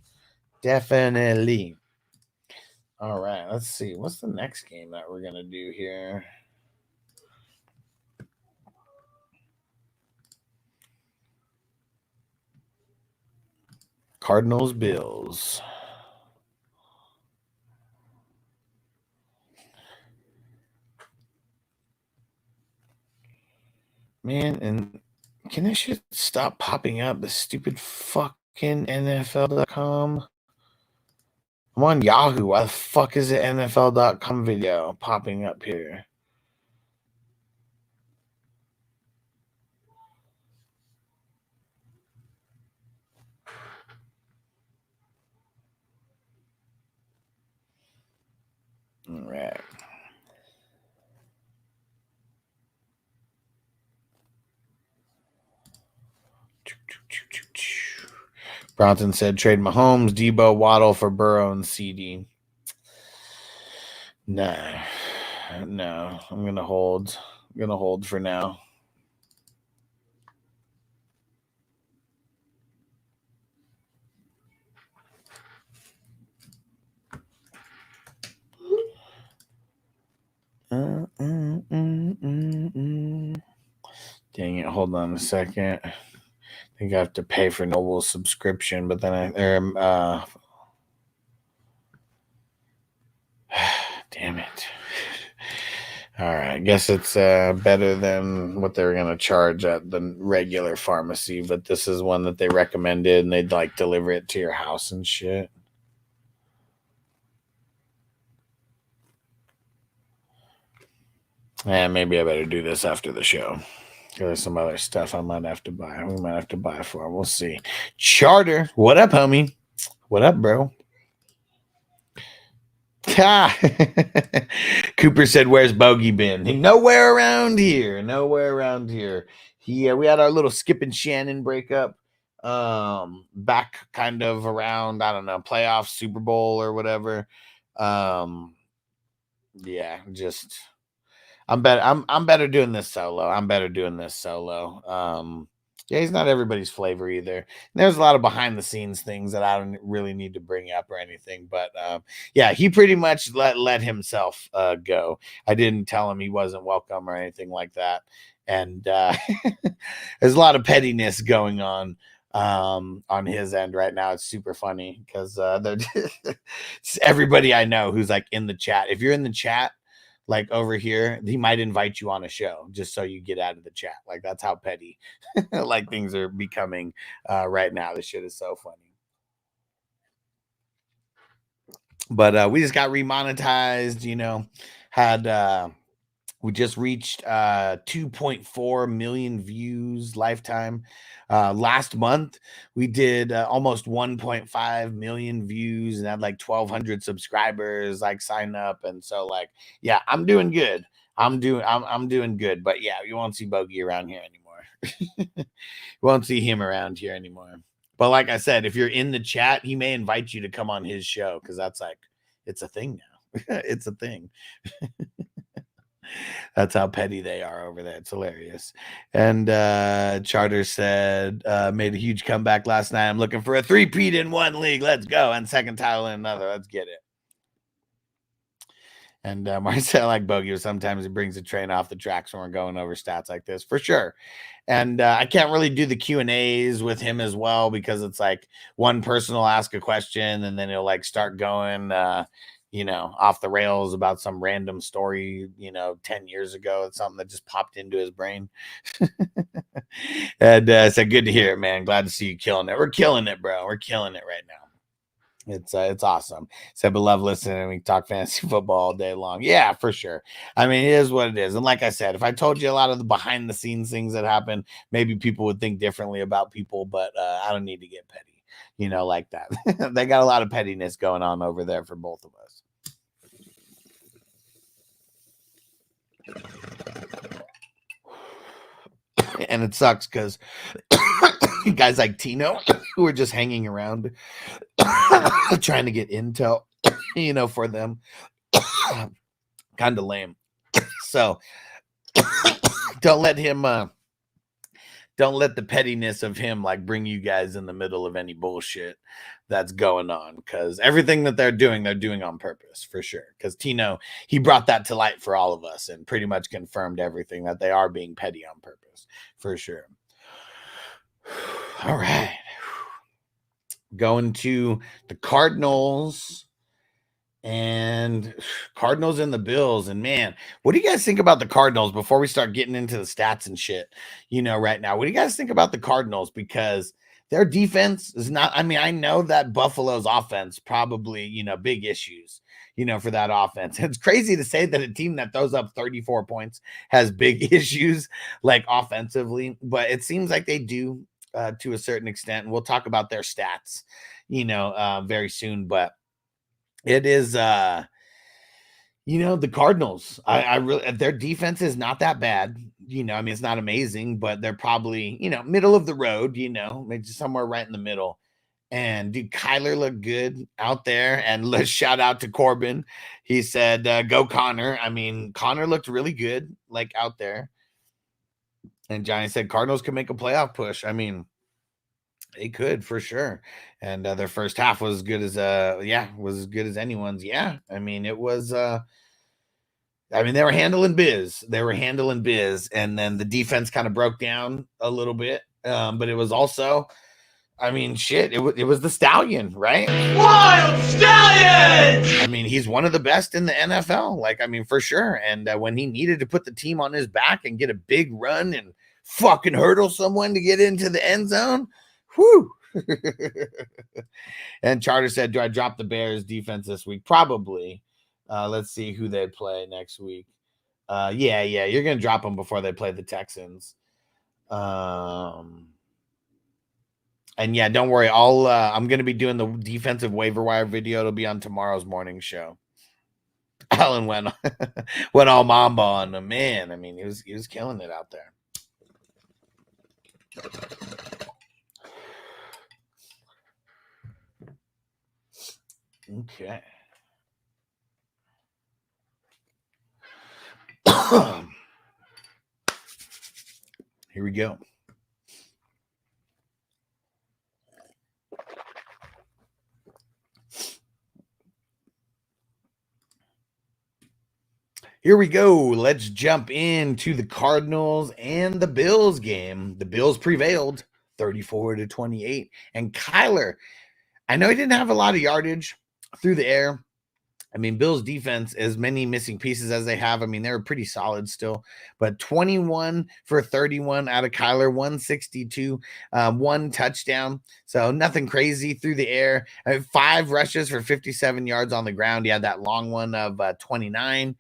All right, let's see. What's the next game that we're going to do here? Cardinals, Bills. Man, and can this shit stop popping up? The stupid fucking NFL.com. I'm on Yahoo. Why the fuck is the NFL.com video popping up here? All right. Bronson said trade Mahomes, Debo, Waddle for Burrow and CD. No, I'm gonna hold. For now. Dang it! Hold on a second. I think I have to pay for Noble's subscription, but then damn it. All right, I guess it's better than what they were gonna charge at the regular pharmacy, but this is one that they recommended, and they'd like deliver it to your house and shit. And maybe I better do this after the show. There's some other stuff I might have to buy. We might have to buy for him. We'll see. Charter, what up, homie? What up, bro? Cooper said, "Where's Bogey been?" Nowhere around here. We had our little Skip and Shannon breakup. Back kind of around, I don't know, playoff, Super Bowl or whatever. Yeah, just. I'm better doing this solo. Yeah, he's not everybody's flavor either. And there's a lot of behind the scenes things that I don't really need to bring up or anything. But yeah, he pretty much let himself go. I didn't tell him he wasn't welcome or anything like that. And there's a lot of pettiness going on his end right now. It's super funny because everybody I know who's like in the chat. If you're in the chat, like over here, he might invite you on a show just so you get out of the chat. Like that's how petty like things are becoming right now. This shit is so funny. But we just got remonetized, you know, we just reached 2.4 million views lifetime. Last month, we did almost 1.5 million views and had like 1,200 subscribers like sign up. And so like, yeah, I'm doing good. I'm doing good. But yeah, you won't see Bogey around here anymore. You won't see him around here anymore. But like I said, if you're in the chat, he may invite you to come on his show because that's like, it's a thing now. It's a thing. That's how petty they are over there. It's hilarious. And Charter said, made a huge comeback last night. I'm looking for a 3-peat in one league. Let's go. And second title in another. Let's get it. And Marcel, like Bogey, sometimes he brings the train off the tracks when we're going over stats like this, for sure. And I can't really do the Q&As with him as well, because it's like one person will ask a question and then he'll like start going, off the rails about some random story, 10 years ago. It's something that just popped into his brain. And so good to hear it, man. Glad to see you killing it. We're killing it, bro. We're killing it right now. It's awesome. Said, but love listening. We talk fantasy football all day long. Yeah, for sure. I mean, it is what it is. And like I said, if I told you a lot of the behind the scenes things that happen, maybe people would think differently about people, but I don't need to get petty, like that. They got a lot of pettiness going on over there for both of us. And it sucks because guys like Tino, who are just hanging around trying to get intel, for them, kind of lame. So don't let the pettiness of him like bring you guys in the middle of any bullshit that's going on, because everything that they're doing on purpose, for sure. Because Tino, he brought that to light for all of us and pretty much confirmed everything, that they are being petty on purpose, for sure. All right. Going to the Cardinals and the Bills. And man, what do you guys think about the Cardinals before we start getting into the stats and shit, right now? What do you guys think about the Cardinals? Because their defense is not, I know that Buffalo's offense probably, big issues, for that offense. It's crazy to say that a team that throws up 34 points has big issues like offensively, but it seems like they do to a certain extent. And we'll talk about their stats, very soon, but it is, the Cardinals, I really, their defense is not that bad. It's not amazing, but they're probably, middle of the road, maybe somewhere right in the middle. And dude, Kyler looked good out there. And let's shout out to Corbin. He said, go Connor. Connor looked really good, like out there. And Johnny said Cardinals can make a playoff push. They could, for sure. And their first half was as good as anyone's. Yeah. It was they were handling biz. And then the defense kind of broke down a little bit. But it was also, it was the Stallion, right? Wild Stallion! He's one of the best in the NFL, for sure. And when he needed to put the team on his back and get a big run and fucking hurdle someone to get into the end zone, whew. And Charter said, do I drop the Bears defense this week? Probably. Let's see who they play next week. Yeah, you're going to drop them before they play the Texans. And yeah, don't worry. I'm going to be doing the defensive waiver wire video. It'll be on tomorrow's morning show. Alan went all Mamba on him, man. He was killing it out there. Okay. Here we go. Here we go. Let's jump into the Cardinals and the Bills game. The Bills prevailed 34-28. And Kyler, I know he didn't have a lot of yardage through the air. Bills defense, as many missing pieces as they have, they were pretty solid still. But 21 for 31 out of Kyler, 162, one touchdown. So nothing crazy through the air. 5 rushes for 57 yards on the ground. He had that long one of 29.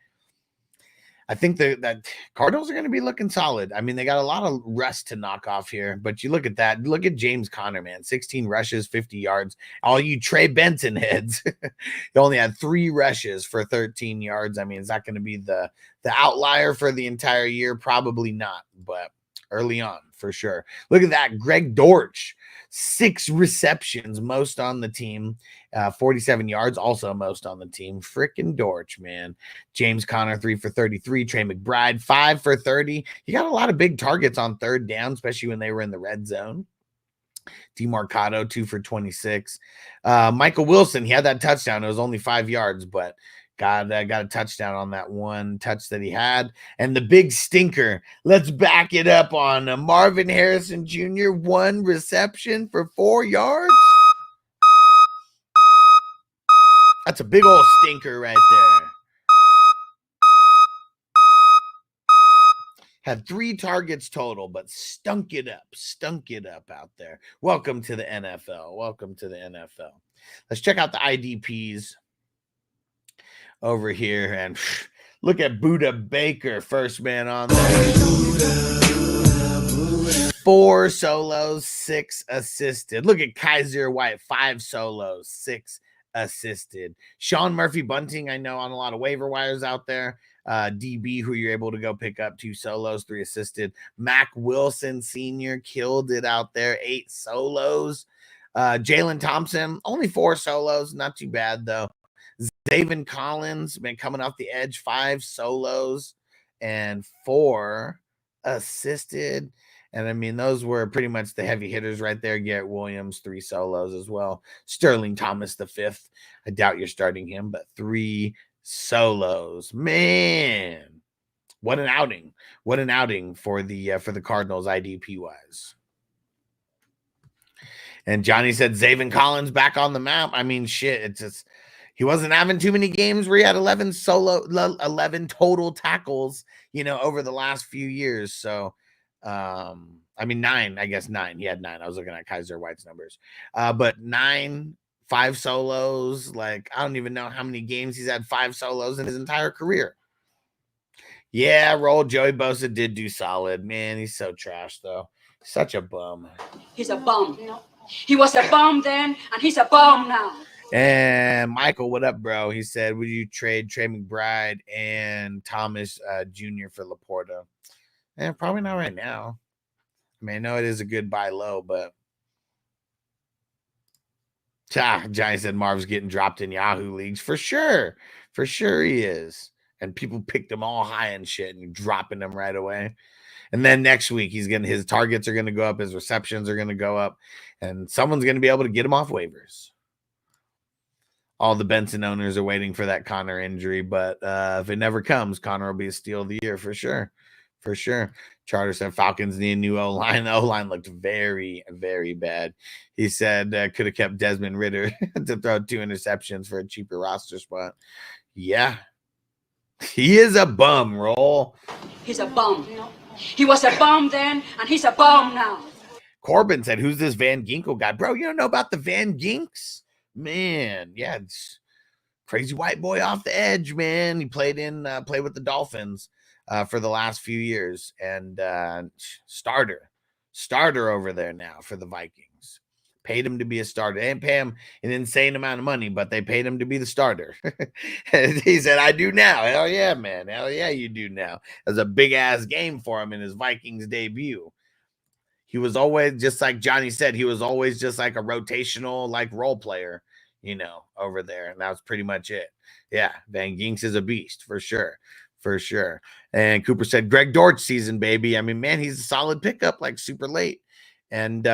I think that Cardinals are going to be looking solid. They got a lot of rust to knock off here, but you look at that. Look at James Conner, man. 16 rushes, 50 yards. All you Trey Benson heads. He only had 3 rushes for 13 yards. Is that going to be the outlier for the entire year? Probably not, but early on, for sure. Look at that. Greg Dortch, 6 receptions, most on the team. 47 yards, also most on the team. Freaking Dortch, man. James Conner, 3 for 33. Trey McBride, 5 for 30. He got a lot of big targets on third down, especially when they were in the red zone. DeMarcado, 2 for 26. Michael Wilson, he had that touchdown. It was only 5 yards, but Got a touchdown on that one touch that he had. And the big stinker, let's back it up on Marvin Harrison Jr. 1 reception for 4 yards. That's a big old stinker right there. Had 3 targets total, but stunk it up out there. Welcome to the NFL. Welcome to the NFL. Let's check out the IDPs over here and look at Buda Baker, first man on there. 4 solos, 6 assisted. Look at Kaiser White, 5 solos, 6 assisted. Sean Murphy Bunting, I know on a lot of waiver wires out there. DB, who you're able to go pick up, 2 solos, 3 assisted. Mac Wilson Sr. killed it out there, 8 solos. Jalen Thompson, only 4 solos, not too bad though. Zaven Collins, been coming off the edge, 5 solos and 4 assisted. And I mean, those were pretty much the heavy hitters right there. Garrett Williams, 3 solos as well. Sterling Thomas, the 5th. I doubt you're starting him, but 3 solos. Man, what an outing. What an outing for the Cardinals IDP wise. And Johnny said Zaven Collins back on the map. I mean, shit, it's just he wasn't having too many games where he had 11 total tackles, you know, over the last few years. So I mean 9, I guess 9. He had 9. I was looking at Kaiser White's numbers. But 9, 5 solos. Like, I don't even know how many games he's had 5 solos in his entire career. Yeah, roll. Joey Bosa did do solid. Man, he's so trash, though. Such a bum. He's a bum. He was a bum then, and he's a bum now. And Michael, what up, bro? He said, would you trade Trey McBride and Thomas Jr. for Laporta? And probably not right now. I mean, I know it is a good buy low, but Johnny said Marv's getting dropped in Yahoo leagues. For sure. For sure he is. And people picked him all high and shit and dropping him right away. And then next week, his targets are going to go up. His receptions are going to go up. And someone's going to be able to get him off waivers. All the Benson owners are waiting for that Connor injury. But if it never comes, Connor will be a steal of the year for sure. For sure. Charter said Falcons need a new O-line. The O-line looked very, very bad. He said could have kept Desmond Ridder to throw 2 interceptions for a cheaper roster spot. Yeah. He is a bum, roll. He's a bum. He was a bum then, and he's a bum now. Corbin said, who's this Van Ginkel guy? Bro, you don't know about the Van Ginks? Man, yeah, it's crazy white boy off the edge, man. He played with the Dolphins for the last few years, and starter over there now for the Vikings. Paid him to be a starter. They didn't pay him an insane amount of money, but they paid him to be the starter. And he said, I do now. Hell yeah, man. Hell yeah, you do now. It was a big-ass game for him in his Vikings debut. He was always, just like Johnny said, he was always just like a rotational, like, role player, you know, over there. And that was pretty much it. Yeah, Van Ginks is a beast, for sure. For sure. And Cooper said, Greg Dortch season, baby. I mean, man, he's a solid pickup, like, super late. And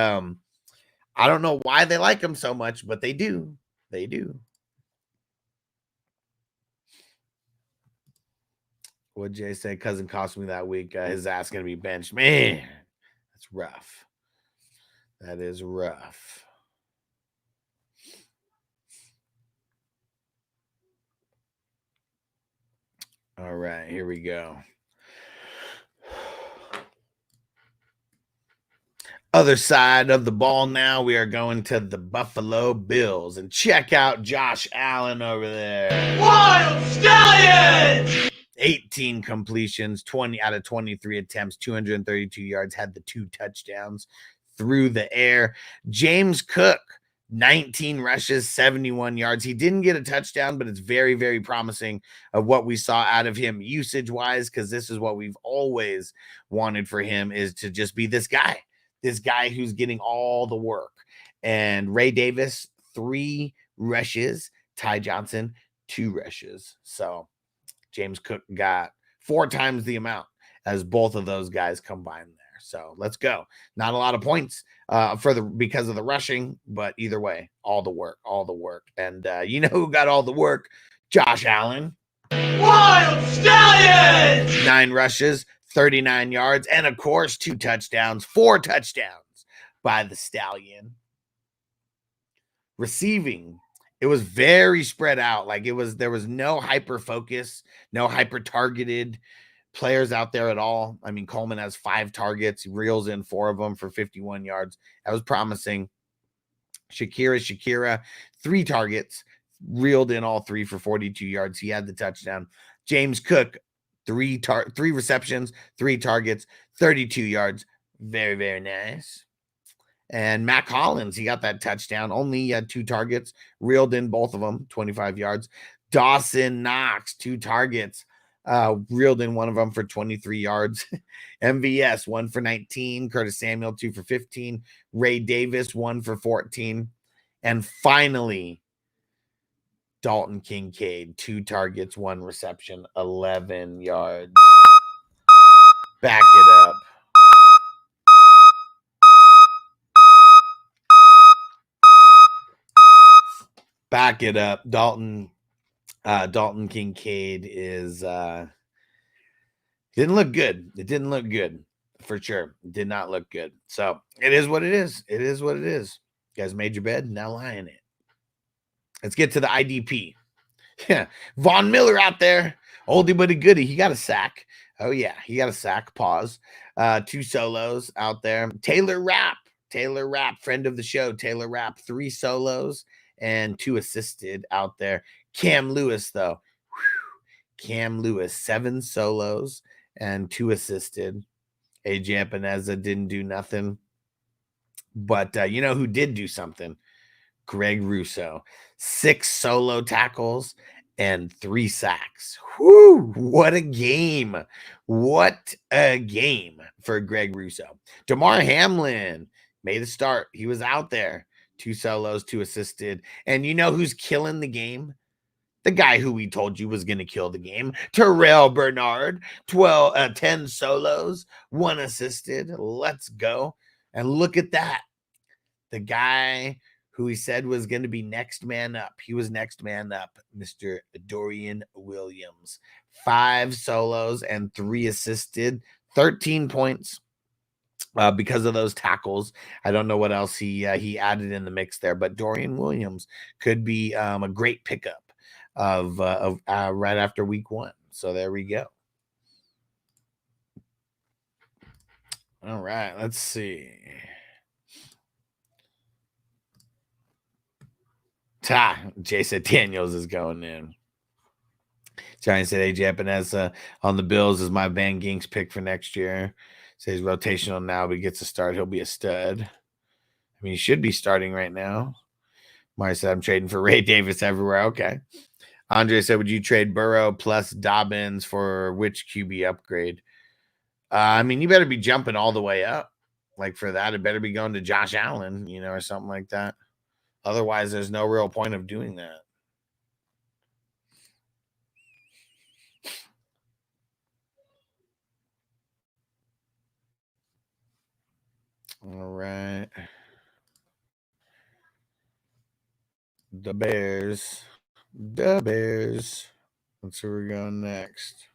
I don't know why they like him so much, but they do. They do. What Jay say? Cousin cost me that week. His ass going to be benched. Man, that's rough. That is rough. All right, here we go. Other side of the ball now, we are going to the Buffalo Bills. And check out Josh Allen over there. Wild Stallions! 18 completions, 20 out of 23 attempts, 232 yards, had the 2 touchdowns through the air. James Cook, 19 rushes, 71 yards. He didn't get a touchdown, but it's very, very promising of what we saw out of him usage-wise, because this is what we've always wanted for him, is to just be this guy who's getting all the work. And Ray Davis, 3 rushes. Ty Johnson, 2 rushes. So James Cook got 4 times the amount as both of those guys combined there. So let's go. Not a lot of points because of the rushing, but either way, all the work. And you know who got all the work? Josh Allen, Wild Stallions! 9 rushes, 39 yards, and of course, 2 touchdowns, 4 touchdowns by the Stallion. Receiving, it was very spread out. Like there was no hyper focus, no hyper targeted players out there at all. I mean, Coleman has 5 targets. He reels in 4 of them for 51 yards. That was promising. Shakira, 3 targets, reeled in all 3 for 42 yards. He had the touchdown. James Cook, 3 receptions, 3 targets, 32 yards. Very, very nice. And Matt Collins, he got that touchdown. Only 2 targets, reeled in both of them, 25 yards. Dawson Knox, 2 targets, reeled in one of them for 23 yards. MVS, 1 for 19. Curtis Samuel, 2 for 15. Ray Davis, 1 for 14. And finally, Dalton Kincaid, 2 targets, 1 reception, 11 yards. Back it up. Back it up. Dalton Kincaid is didn't look good. It didn't look good for sure. It did not look good. So it is what it is. It is what it is. You guys made your bed, now lie in it. Let's get to the IDP. Yeah, Von Miller out there, oldie but a goodie. He got a sack. Oh yeah, he got a sack. Pause. 2 solos out there. Taylor Rapp, friend of the show. Taylor Rapp, 3 solos and 2 assisted out there. Cam Lewis, though. Cam Lewis, 7 solos and 2 assisted. AJ Epineza didn't do nothing. But you know who did do something? Greg Russo. 6 solo tackles and 3 sacks. Whoo, what a game. What a game for Greg Russo. Damar Hamlin made a start. He was out there. 2 solos, 2 assisted. And you know who's killing the game? The guy who we told you was going to kill the game. Terrell Bernard, 10 solos, 1 assisted. Let's go. And look at that. The guy who he said was going to be next man up. He was next man up, Mr. Dorian Williams. 5 solos and 3 assisted, 13 points because of those tackles. I don't know what else he added in the mix there, but Dorian Williams could be a great pickup of right after week 1. So there we go. All right, let's see. Jay said Daniels is going in. Giant said AJ Epineza on the Bills is my Van Ginks pick for next year. Says rotational now, but he gets a start. He'll be a stud. I mean, he should be starting right now. Mari said I'm trading for Ray Davis everywhere. Okay. Andre said, would you trade Burrow plus Dobbins for which QB upgrade? I mean, you better be jumping all the way up. Like for that, it better be going to Josh Allen, or something like that. Otherwise, there's no real point of doing that. All right. The Bears. Let's see where we're going next.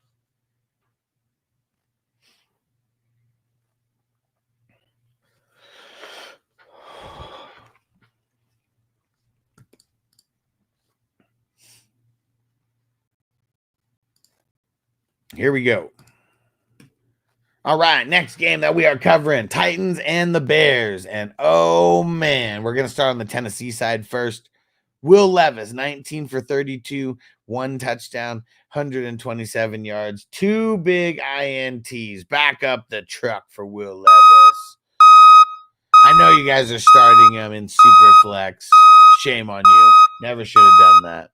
Here we go. All right, next game that we are covering, Titans and the Bears. And oh man, we're going to start on the Tennessee side first. Will Levis, 19 for 32, 1 touchdown, 127 yards, 2 big INTs. Back up the truck for Will Levis. I know you guys are starting him in super flex. Shame on you. Never should have done that.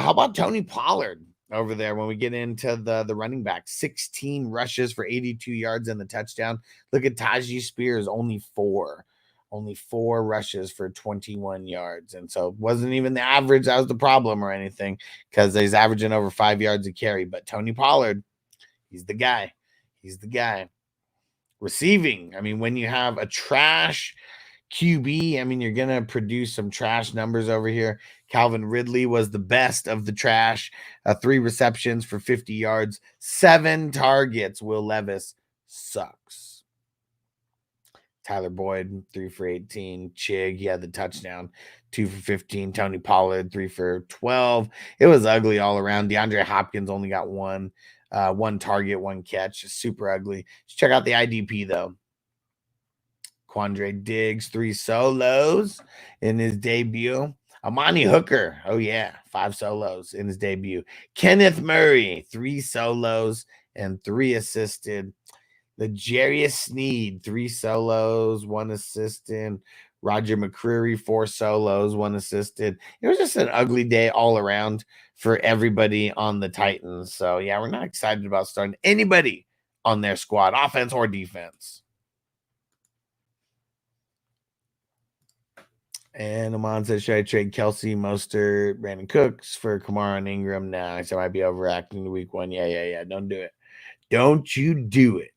How about Tony Pollard over there when we get into the running back? 16 rushes for 82 yards and the touchdown. Look at Tajee Spears, only 4 rushes for 21 yards. And so it wasn't even the average. That was the problem or anything, because he's averaging over 5 yards a carry. But Tony Pollard, he's the guy. Receiving, I mean, when you have a trash QB, I mean, you're going to produce some trash numbers over here. Calvin Ridley was the best of the trash. 3 receptions for 50 yards, 7 targets. Will Levis sucks. Tyler Boyd, 3 for 18. Chig, he had the touchdown, 2 for 15. Tony Pollard, 3 for 12. It was ugly all around. DeAndre Hopkins only got 1 target, 1 catch. Super ugly. Just check out the IDP, though. Quandre Diggs, 3 solos in his debut. Amani Hooker, oh yeah, 5 solos in his debut. Kenneth Murray, 3 solos and 3 assisted. L'Jarius Sneed, 3 solos, 1 assisted. Roger McCreary, 4 solos, 1 assisted. It was just an ugly day all around for everybody on the Titans. So, yeah, we're not excited about starting anybody on their squad, offense or defense. And Amon says, should I trade Kelsey, Mostert, Brandon Cooks for Kamara and Ingram? Nah, I might be overacting the week 1. Yeah. Don't do it. Don't you do it.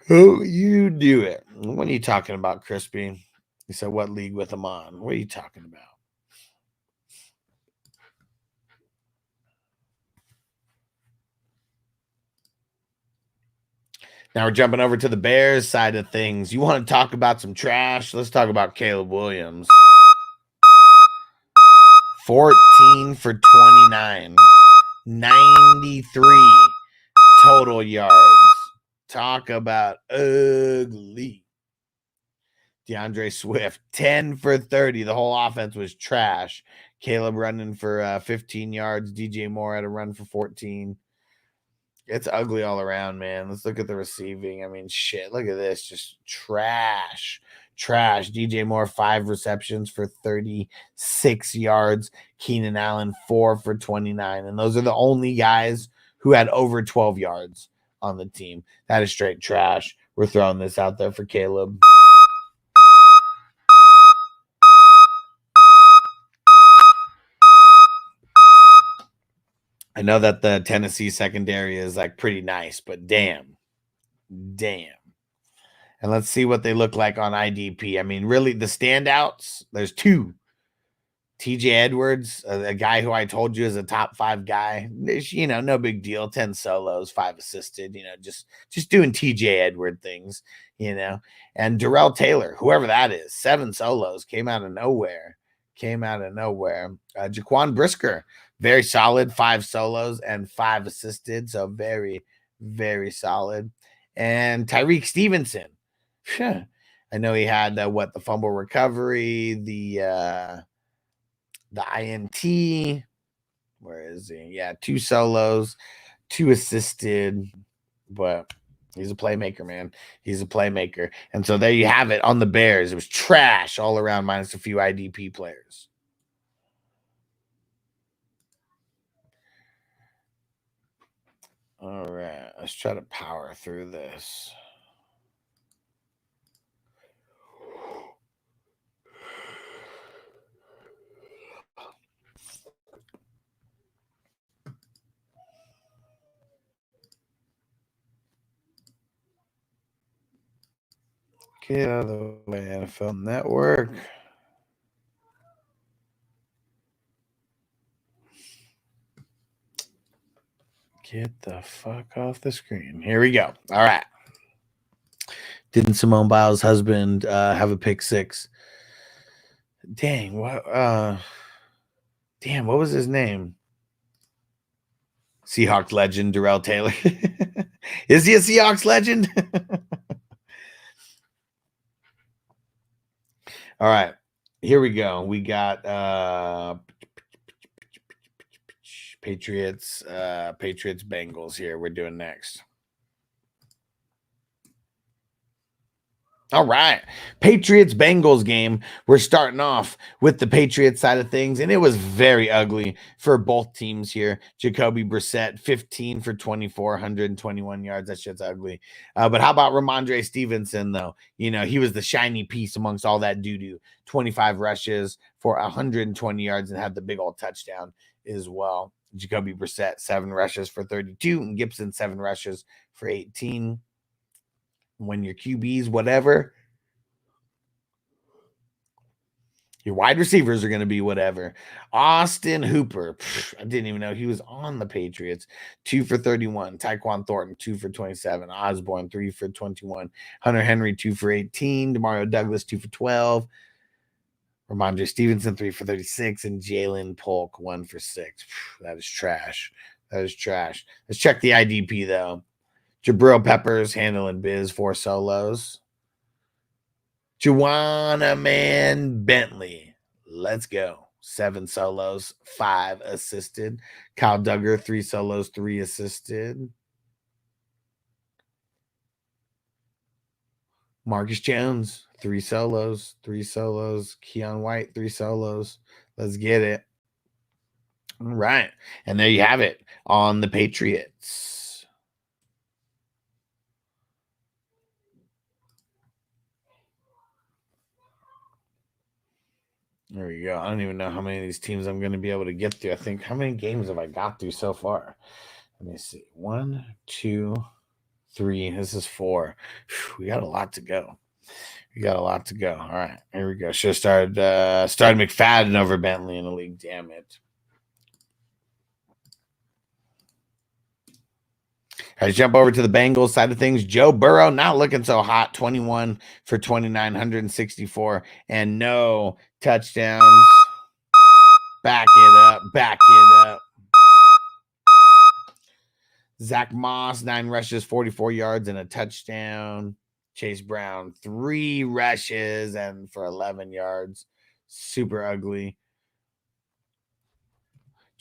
Oh, you do it. What are you talking about, Crispy? He said, what league with Amon? What are you talking about? Now we're jumping over to the Bears side of things. You want to talk about some trash? Let's talk about Caleb Williams. 14 for 29. 93 total yards. Talk about ugly. DeAndre Swift, 10 for 30. The whole offense was trash. Caleb running for 15 yards. DJ Moore had a run for 14. It's ugly all around, man. Let's look at the receiving. I mean, shit, look at this. Just trash. DJ Moore, 5 receptions for 36 yards. Keenan Allen, 4 for 29. And those are the only guys who had over 12 yards on the team. That is straight trash. We're throwing this out there for Caleb. I know that the Tennessee secondary is like pretty nice, but damn. And let's see what they look like on IDP. I mean, really, the standouts, there's 2. TJ Edwards, a guy who I told you is a top 5 guy. You know, no big deal. 10 solos, 5 assisted, you know, just doing TJ Edward things, you know. And Darrell Taylor, whoever that is, 7 solos, came out of nowhere. Jaquan Brisker, very solid, 5 solos and 5 assisted. So very, very solid. And Tyreek Stevenson. I know he had the fumble recovery, the INT. Where is he? Yeah, 2 solos, 2 assisted, but he's a playmaker, man. He's a playmaker. And so there you have it on the Bears. It was trash all around minus a few IDP players. All right, let's try to power through this. Get out of the way, NFL Network. Get the fuck off the screen. Here we go. All right. Didn't Simone Biles' husband have a pick 6? Dang, what was his name? Seahawks legend Darrell Taylor. Is he a Seahawks legend? All right, here we go. We got Patriots Bengals here. We're doing next. All right, Patriots Bengals game. We're starting off with the Patriots side of things, and it was very ugly for both teams here. Jacoby Brissett, 15 for 24, 121 yards. That shit's ugly. But how about Ramondre Stevenson, though? You know, he was the shiny piece amongst all that doo-doo. 25 rushes for 120 yards and had the big old touchdown as well. Jacoby Brissett, 7 rushes for 32, and Gibson, 7 rushes for 18. When your QBs, whatever, Your wide receivers are going to be whatever. Austin Hooper. I didn't even know he was on the Patriots. 2 for 31. Tyquan Thornton, 2 for 27. Osborne, 3 for 21. Hunter Henry, 2 for 18. Demario Douglas, 2 for 12. Ramondre Stevenson, 3 for 36. And Jalen Polk, 1 for 6. That is trash. That is trash. Let's check the IDP, though. Jabril Peppers, handling biz, 4 solos. Juwana Man Bentley. Let's go. 7 solos, 5 assisted. Kyle Duggar, 3 solos, 3 assisted. Marcus Jones, 3 solos, 3 solos. Keon White, 3 solos. Let's get it. All right. And there you have it on the Patriots. There we go. I don't even know how many of these teams I'm going to be able to get through. I think, how many games have I got through so far? Let me see. 1, 2, 3. This is 4. We got a lot to go. We got a lot to go. All right. Here we go. Should have started McFadden over Bentley in the league. Damn it. All right, jump over to the Bengals side of things. Joe Burrow not looking so hot. 21 for 29, 164, and no touchdowns. Back it up. Back it up. Zach Moss, 9 rushes, 44 yards, and a touchdown. Chase Brown, 3 rushes and for 11 yards. Super ugly.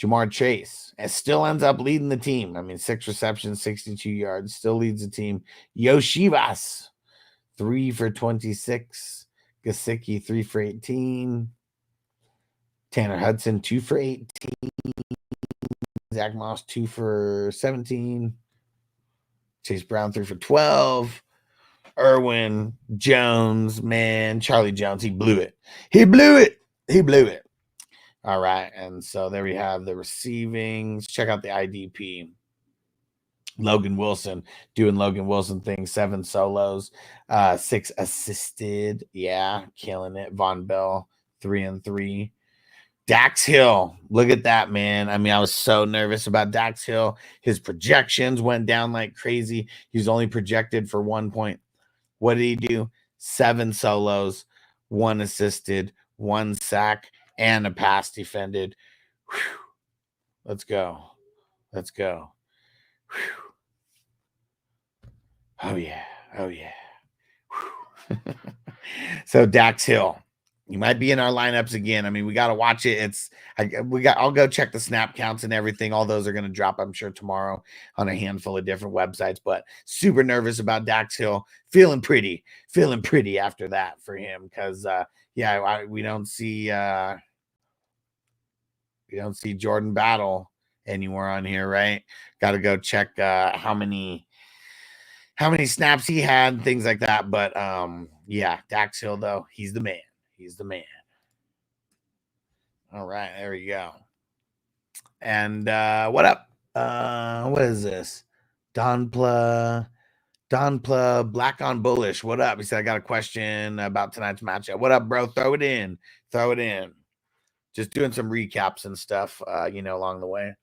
Jamar Chase and still ends up leading the team. I mean, 6 receptions, 62 yards, still leads the team. Yoshivas, 3 for 26. Gesicki, 3 for 18. Tanner Hudson, 2 for 18. Zach Moss, 2 for 17. Chase Brown, 3 for 12. Irwin Jones, man, Charlie Jones, he blew it. He blew it. He blew it. All right, and so there we have the receiving. Let's check out the IDP. Logan Wilson doing Logan Wilson things, 7 solos, 6 assisted. Yeah, killing it. Von Bell, 3 and 3. Dax Hill, look at that, man. I mean, I was so nervous about Dax Hill. His projections went down like crazy. He was only projected for 1 point. What did he do? 7 solos, 1 assisted, 1 sack, and a pass defended. Whew. Let's go. Let's go. Whew. Oh, yeah. Oh, yeah. So Dax Hill, you might be in our lineups again. I mean, we got to watch it. I'll go check the snap counts and everything. All those are going to drop, I'm sure, tomorrow on a handful of different websites, but super nervous about Dax Hill. Feeling pretty after that for him. Cause we don't see Jordan Battle anywhere on here, right? Got to go check how many snaps he had, things like that. But yeah, Dax Hill though, he's the man. He's the man. All right, there we go. And what up? What is this? Donpla, Black on Bullish. What up? He said, I got a question about tonight's matchup. What up, bro? Throw it in. Just doing some recaps and stuff, along the way.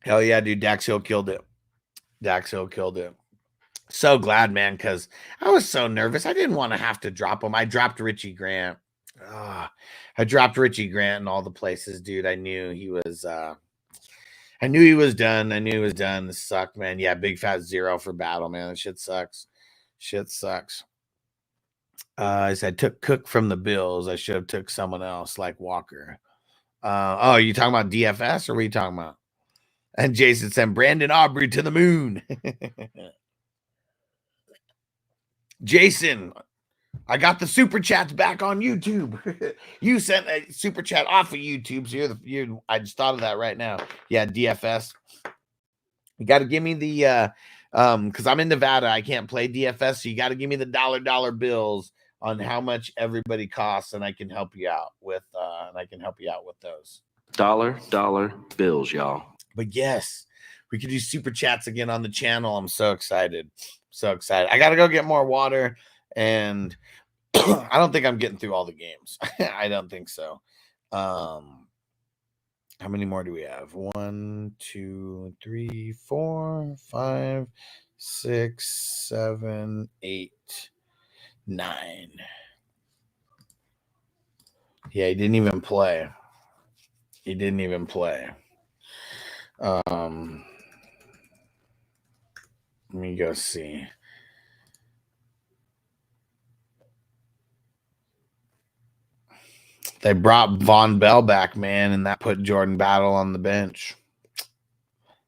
Hell yeah, dude. Dax Hill killed it. So glad, man, because I was so nervous. I didn't want to have to drop him. I dropped Richie Grant. I dropped Richie Grant in all the places, dude. I knew he was done. This sucked, man. Yeah, big fat 0 for Battle, man. That shit sucks. I said, took Cook from the Bills. I should have took someone else like Walker. Are you talking about DFS or what are you talking about? And Jason sent Brandon Aubrey to the moon. Jason, I got the super chats back on YouTube. You sent a super chat off of YouTube, so I just thought of that right now. Yeah, DFS. You got to give me the because I'm in Nevada, I can't play DFS, so you got to give me the dollar bills on how much everybody costs, and I can help you out with those dollar bills, y'all. But yes, we could do super chats again on the channel. I'm so excited. I got to go get more water and I don't think I'm getting through all the games. I don't think so. How many more do we have? 1, 2, 3, 4, 5, 6, 7, 8, 9. Yeah, he didn't even play. He didn't even play. Let me go see. They brought Von Bell back, man, and that put Jordan Battle on the bench.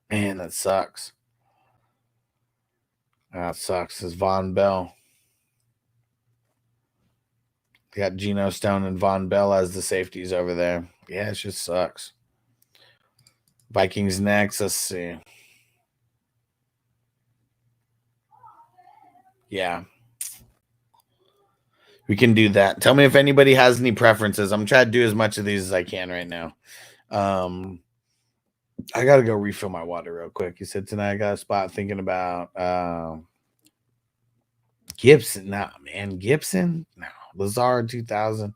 Man, that sucks. That sucks. It's Von Bell. They got Geno Stone and Von Bell as the safeties over there. Yeah, it just sucks. Vikings next. Let's see. Yeah. We can do that. Tell me if anybody has any preferences. I'm trying to do as much of these as I can right now. I got to go refill my water real quick. You said tonight I got a spot thinking about Gibson. Nah, man. Gibson? No. Lazard 2000.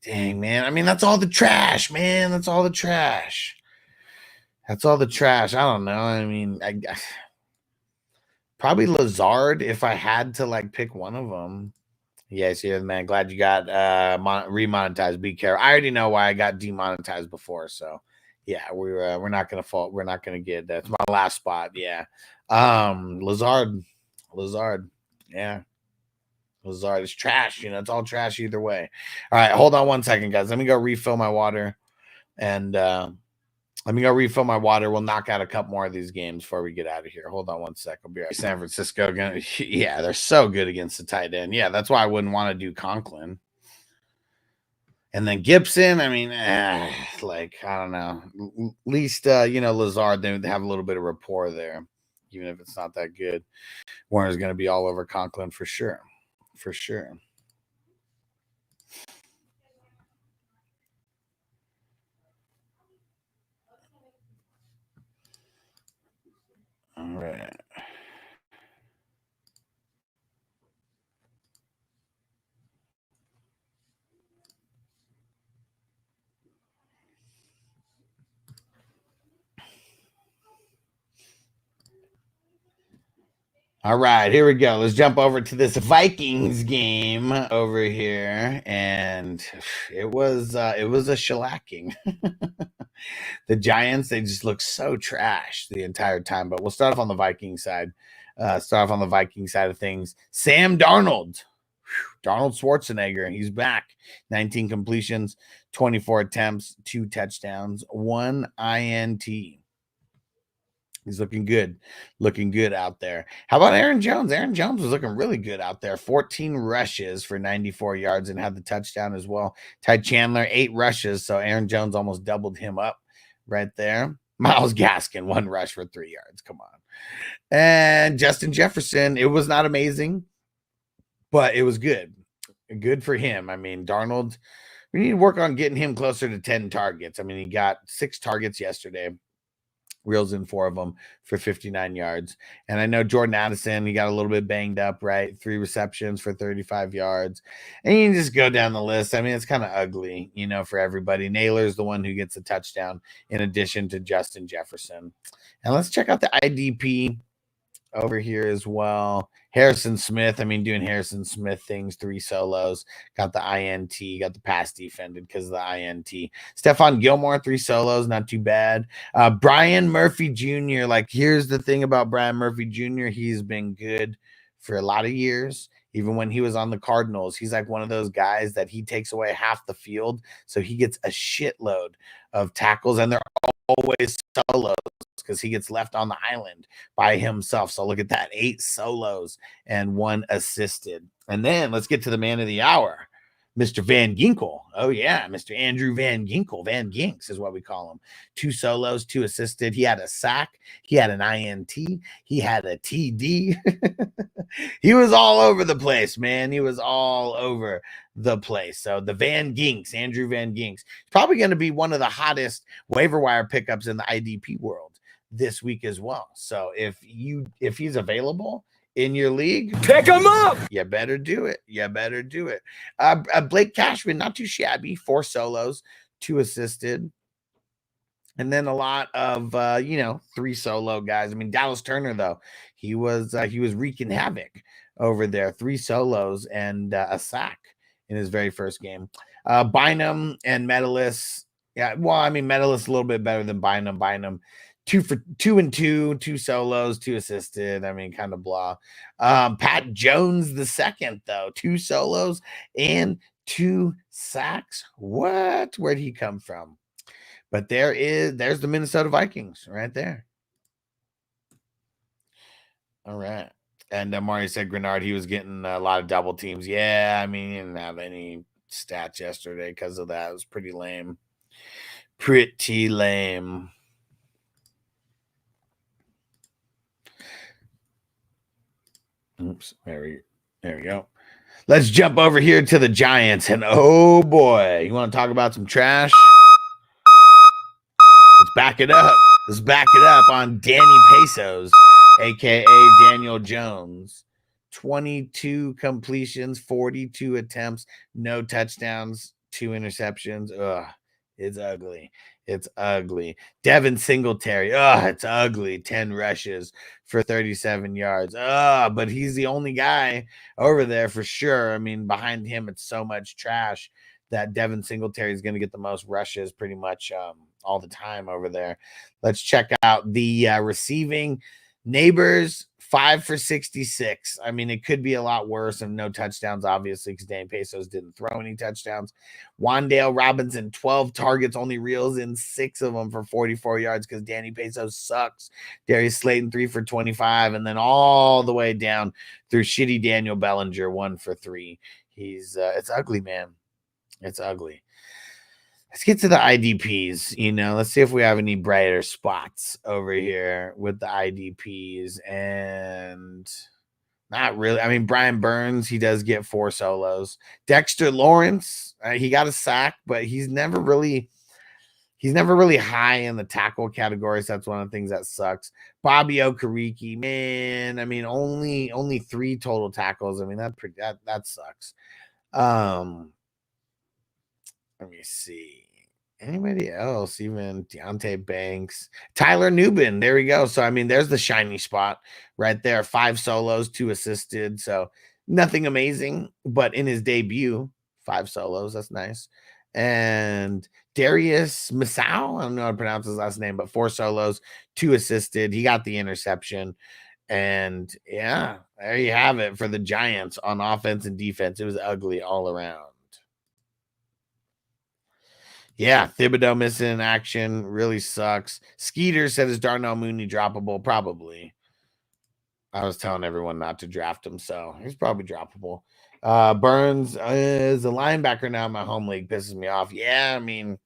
Dang, man. I mean, that's all the trash, man. That's all the trash. That's all the trash. I don't know. I mean, I probably Lazard if I had to like pick one of them. Yes, yeah, man. Glad you got remonetized. Be careful. I already know why I got demonetized before. So yeah, we're not gonna fall. We're not gonna get that's my last spot. Yeah. Lazard. Yeah. Lazard is trash. You know, it's all trash either way. All right, hold on one second, guys. Let me go refill my water. And let me go refill my water. We'll knock out a couple more of these games before we get out of here. Hold on one sec. I'll be right. San Francisco, yeah, they're so good against the tight end. Yeah, that's why I wouldn't want to do Conklin. And then Gibson, I mean, like, I don't know. At least, you know, Lazard, they have a little bit of rapport there, even if it's not that good. Warner's going to be all over Conklin for sure. For sure. All right. All right, here we go. Let's jump over to this Vikings game over here, and it was a shellacking. The Giants, they just look so trash the entire time. But we'll start off on the Viking side. Start off on the Viking side of things. Sam Darnold, Donald Schwarzenegger, he's back. 19 completions, 24 attempts, 2 touchdowns, 1 INT. He's looking good out there. How about Aaron Jones? Aaron Jones was looking really good out there. 14 rushes for 94 yards and had the touchdown as well. Ty Chandler, 8 rushes, so Aaron Jones almost doubled him up right there. Myles Gaskin, 1 rush for 3 yards. Come on. And Justin Jefferson, it was not amazing, but it was good. Good for him. I mean, Darnold, we need to work on getting him closer to 10 targets. I mean, he got 6 targets yesterday. Reels in 4 of them for 59 yards. And I know Jordan Addison, he got a little bit banged up, right? 3 receptions for 35 yards. And you can just go down the list. I mean, it's kind of ugly, you know, for everybody. Naylor's the one who gets a touchdown in addition to Justin Jefferson. And let's check out the IDP over here as well. Harrison Smith, I mean, doing Harrison Smith things, 3 solos, got the INT, got the pass defended because of the INT. Stephon Gilmore, 3 solos, not too bad. Brian Murphy Jr., like, here's the thing about Brian Murphy Jr., he's been good for a lot of years. Even when he was on the Cardinals, he's like one of those guys that he takes away half the field, so he gets a shitload of tackles, and they're always solos because he gets left on the island by himself. So look at that, 8 solos and 1 assisted. And then let's get to the man of the hour, Mr. Van Ginkel. Oh yeah, Mr. Andrew Van Ginkel. Van Ginks is what we call him. 2 solos, 2 assisted. He had a sack. He had an INT. He had a TD. He was all over the place, man. He was all over the place. So the Van Ginks, Andrew Van Ginks, probably going to be one of the hottest waiver wire pickups in the IDP world this week as well. So if he's available, in your league, Pick him up. you better do it. You better do it. Blake Cashman, not too shabby. 4 solos, 2 assisted. And then a lot of 3 solo guys. I mean, Dallas Turner, though, he was wreaking havoc over there. 3 solos and a sack in his very first game. Bynum and Medalist. Yeah, well, I mean, Medalist a little bit better than Bynum. Bynum 2 for 2 and 2, 2 solos, 2 assisted. I mean, kind of blah. Pat Jones the second, though, 2 solos and 2 sacks. What? Where'd he come from? But there's the Minnesota Vikings right there. All right. And Mario said Grenard, he was getting a lot of double teams. Yeah, I mean, he didn't have any stats yesterday because of that. It was pretty lame. Pretty lame. Oops, there we go. Let's jump over here to the Giants. And oh boy, you want to talk about some trash? Let's back it up. Let's back it up on Danny Pesos, aka Daniel Jones. 22 completions, 42 attempts, no touchdowns, 2 interceptions. Ugh, it's ugly. It's ugly. Devin Singletary. Ugh, it's ugly. 10 rushes for 37 yards. Ugh, but he's the only guy over there for sure. I mean, behind him, it's so much trash that Devin Singletary is going to get the most rushes pretty much all the time over there. Let's check out the receiving. Neighbors, 5 for 66. I mean, it could be a lot worse, and no touchdowns, obviously, because Dan Pesos didn't throw any touchdowns. Wandale Robinson, 12 targets, only reels in 6 of them for 44 yards because Danny Pesos sucks. Darius Slayton, 3 for 25, and then all the way down through shitty Daniel Bellinger, 1 for 3. It's ugly, man. It's ugly. Let's get to the IDPs. Let's see if we have any brighter spots over here with the IDPs. And not really. I mean, Brian Burns, he does get 4 solos. Dexter Lawrence, he got a sack, but he's never really high in the tackle category. So that's one of the things that sucks. Bobby Okereke, man, I mean, only 3 total tackles. I mean, that sucks. Let me see. Anybody else? Even Deontay Banks, Tyler Newbin. There we go. So, I mean, there's the shiny spot right there. 5 solos, 2 assisted. So, nothing amazing. But in his debut, 5 solos. That's nice. And Darius Masau, I don't know how to pronounce his last name, but 4 solos, 2 assisted. He got the interception. And, yeah, there you have it for the Giants on offense and defense. It was ugly all around. Yeah, Thibodeau missing in action really sucks. Skeeter said, is Darnell Mooney droppable? Probably. I was telling everyone not to draft him, so he's probably droppable. Burns is a linebacker now in my home league. Pisses me off. Yeah, I mean,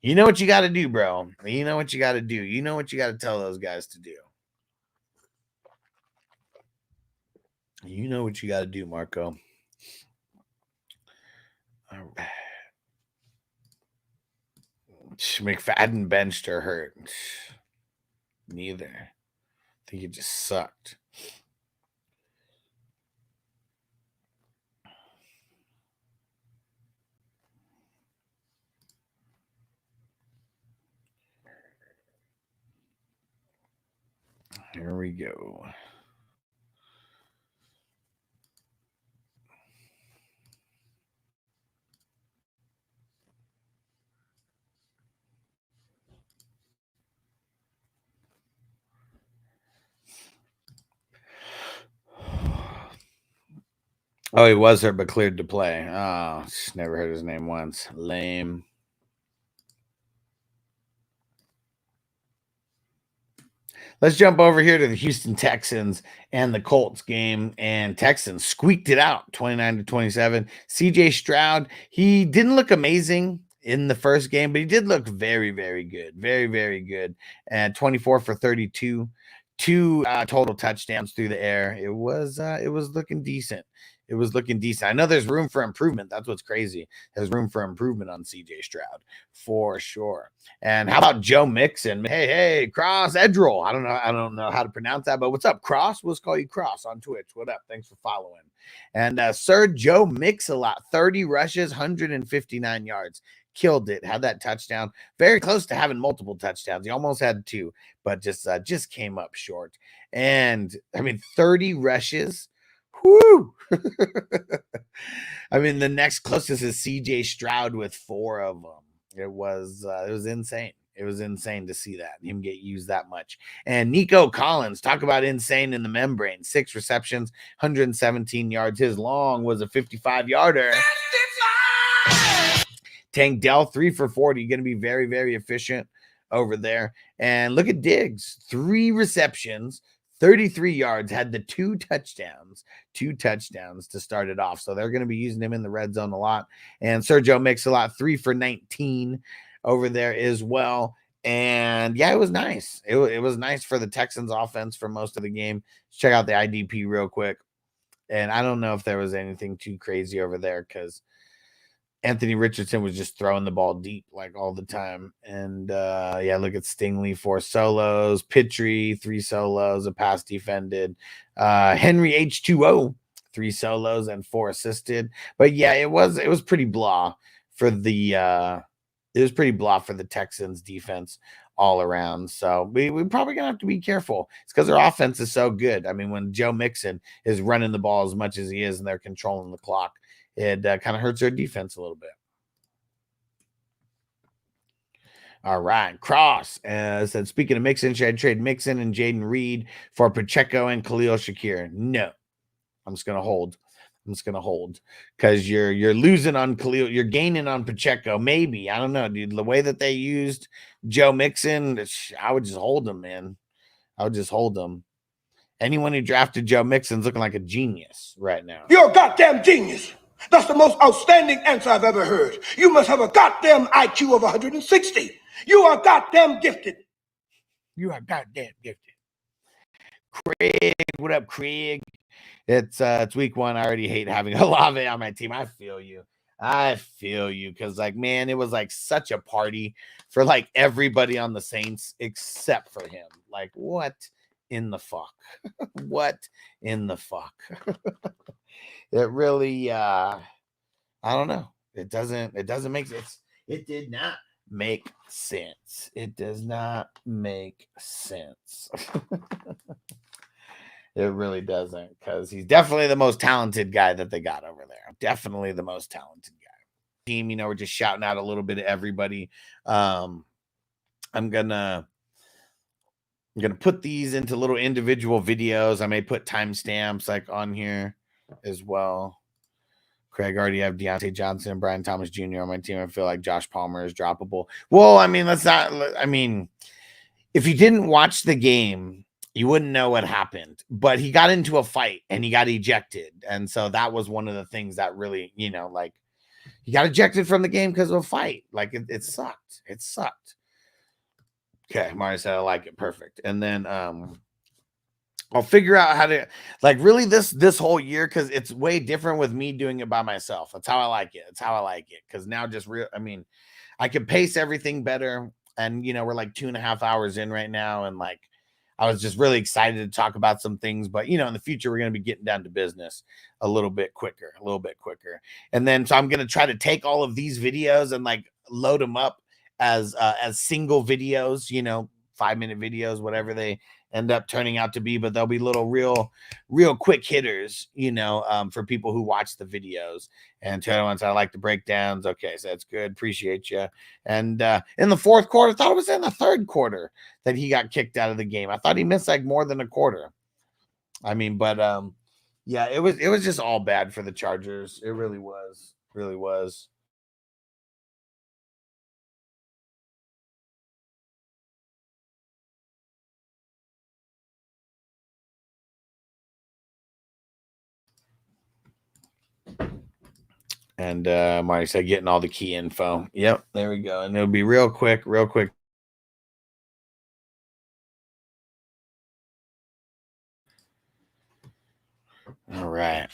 you know what you got to do, bro. You know what you got to do. You know what you got to tell those guys to do. You know what you got to do, Marco. All right. McFadden benched or hurt? Neither. I think he just sucked. Here we go. Oh, he was hurt but cleared to play. Oh, never heard his name once. Lame. Let's jump over here to the Houston Texans and the Colts game. And Texans squeaked it out 29-27. CJ Stroud, he didn't look amazing in the first game, but he did look very, very good. Very, very good. And 24 for 32. 2 total touchdowns through the air. It was looking decent. It was looking decent. I know there's room for improvement. That's what's crazy. There's room for improvement on CJ Stroud for sure. And how about Joe Mixon? Hey, Cross Edrol. I don't know how to pronounce that, but what's up, Cross? We'll call you Cross on Twitch. What up? Thanks for following. And Sir Joe Mix-a-Lot, 30 rushes, 159 yards. Killed it. Had that touchdown. Very close to having multiple touchdowns. He almost had 2, but just came up short. And I mean, 30 rushes. Whoo! I mean, the next closest is CJ Stroud with 4 of them. It was insane. It was insane to see that him get used that much. And Nico Collins, talk about insane in the membrane. 6 receptions, 117 yards. His long was a 55-yarder. Tank Dell 3 for 40. Going to be very, very efficient over there. And look at Diggs, 3 receptions, 33 yards, had the 2 touchdowns to start it off. So they're going to be using him in the red zone a lot. And Sergio Mix-a-Lot, 3 for 19 over there as well. And yeah, it was nice. It was nice for the Texans offense for most of the game. Let's check out the IDP real quick. And I don't know if there was anything too crazy over there because Anthony Richardson was just throwing the ball deep like all the time. And yeah, look at Stingley, 4 solos, Pittry, 3 solos, a pass defended, Henry H2O, 3 solos and 4 assisted. But yeah, it was pretty blah for the Texans defense all around. So we're probably gonna have to be careful. It's because their offense is so good. I mean, when Joe Mixon is running the ball as much as he is and they're controlling the clock, it kind of hurts their defense a little bit. All right. Cross said, speaking of Mixon, should I trade Mixon and Jaden Reed for Pacheco and Khalil Shakir? No. I'm just going to hold because you're losing on Khalil. You're gaining on Pacheco. Maybe. I don't know, dude. The way that they used Joe Mixon, I would just hold him, man. I would just hold him. Anyone who drafted Joe Mixon's looking like a genius right now. You're a goddamn genius. That's the most outstanding answer I've ever heard. You must have a goddamn IQ of 160. You are goddamn gifted. You are goddamn gifted. Craig, what up, Craig? It's week 1. I already hate having Olave on my team. I feel you because like, man, it was like such a party for like everybody on the Saints except for him. Like, what in the fuck? What in the fuck? It really I don't know. It doesn't make sense. It did not make sense. It does not make sense. It really doesn't, because he's definitely the most talented guy that they got over there. Definitely the most talented guy. Team, we're just shouting out a little bit of everybody. I'm gonna put these into little individual videos. I may put timestamps like on here as well. Craig, already have Deontay Johnson and Brian Thomas Jr. on my team. I feel like Josh Palmer is droppable. Well, I mean, if you didn't watch the game, you wouldn't know what happened. But he got into a fight and he got ejected. And so that was one of the things that really, like he got ejected from the game because of a fight. Like it sucked. It sucked. Okay, Mario said I like it. Perfect. And then I'll figure out how to really this whole year, because it's way different with me doing it by myself. That's how I like it. Because now I can pace everything better. And we're like 2.5 hours in right now, and like I was just really excited to talk about some things. But in the future we're going to be getting down to business a little bit quicker. And then so I'm going to try to take all of these videos and like load them up as single videos, 5-minute videos, whatever they end up turning out to be, but they'll be little real quick hitters, for people who watch the videos. And to ones I like the breakdowns. Okay, so that's good. Appreciate you. And in the fourth quarter, I thought it was in the third quarter that he got kicked out of the game. I thought he missed like more than a quarter. I mean, but yeah, it was just all bad for the Chargers. It really was. And Marty said getting all the key info. Yep, there we go. And it'll be real quick. All right.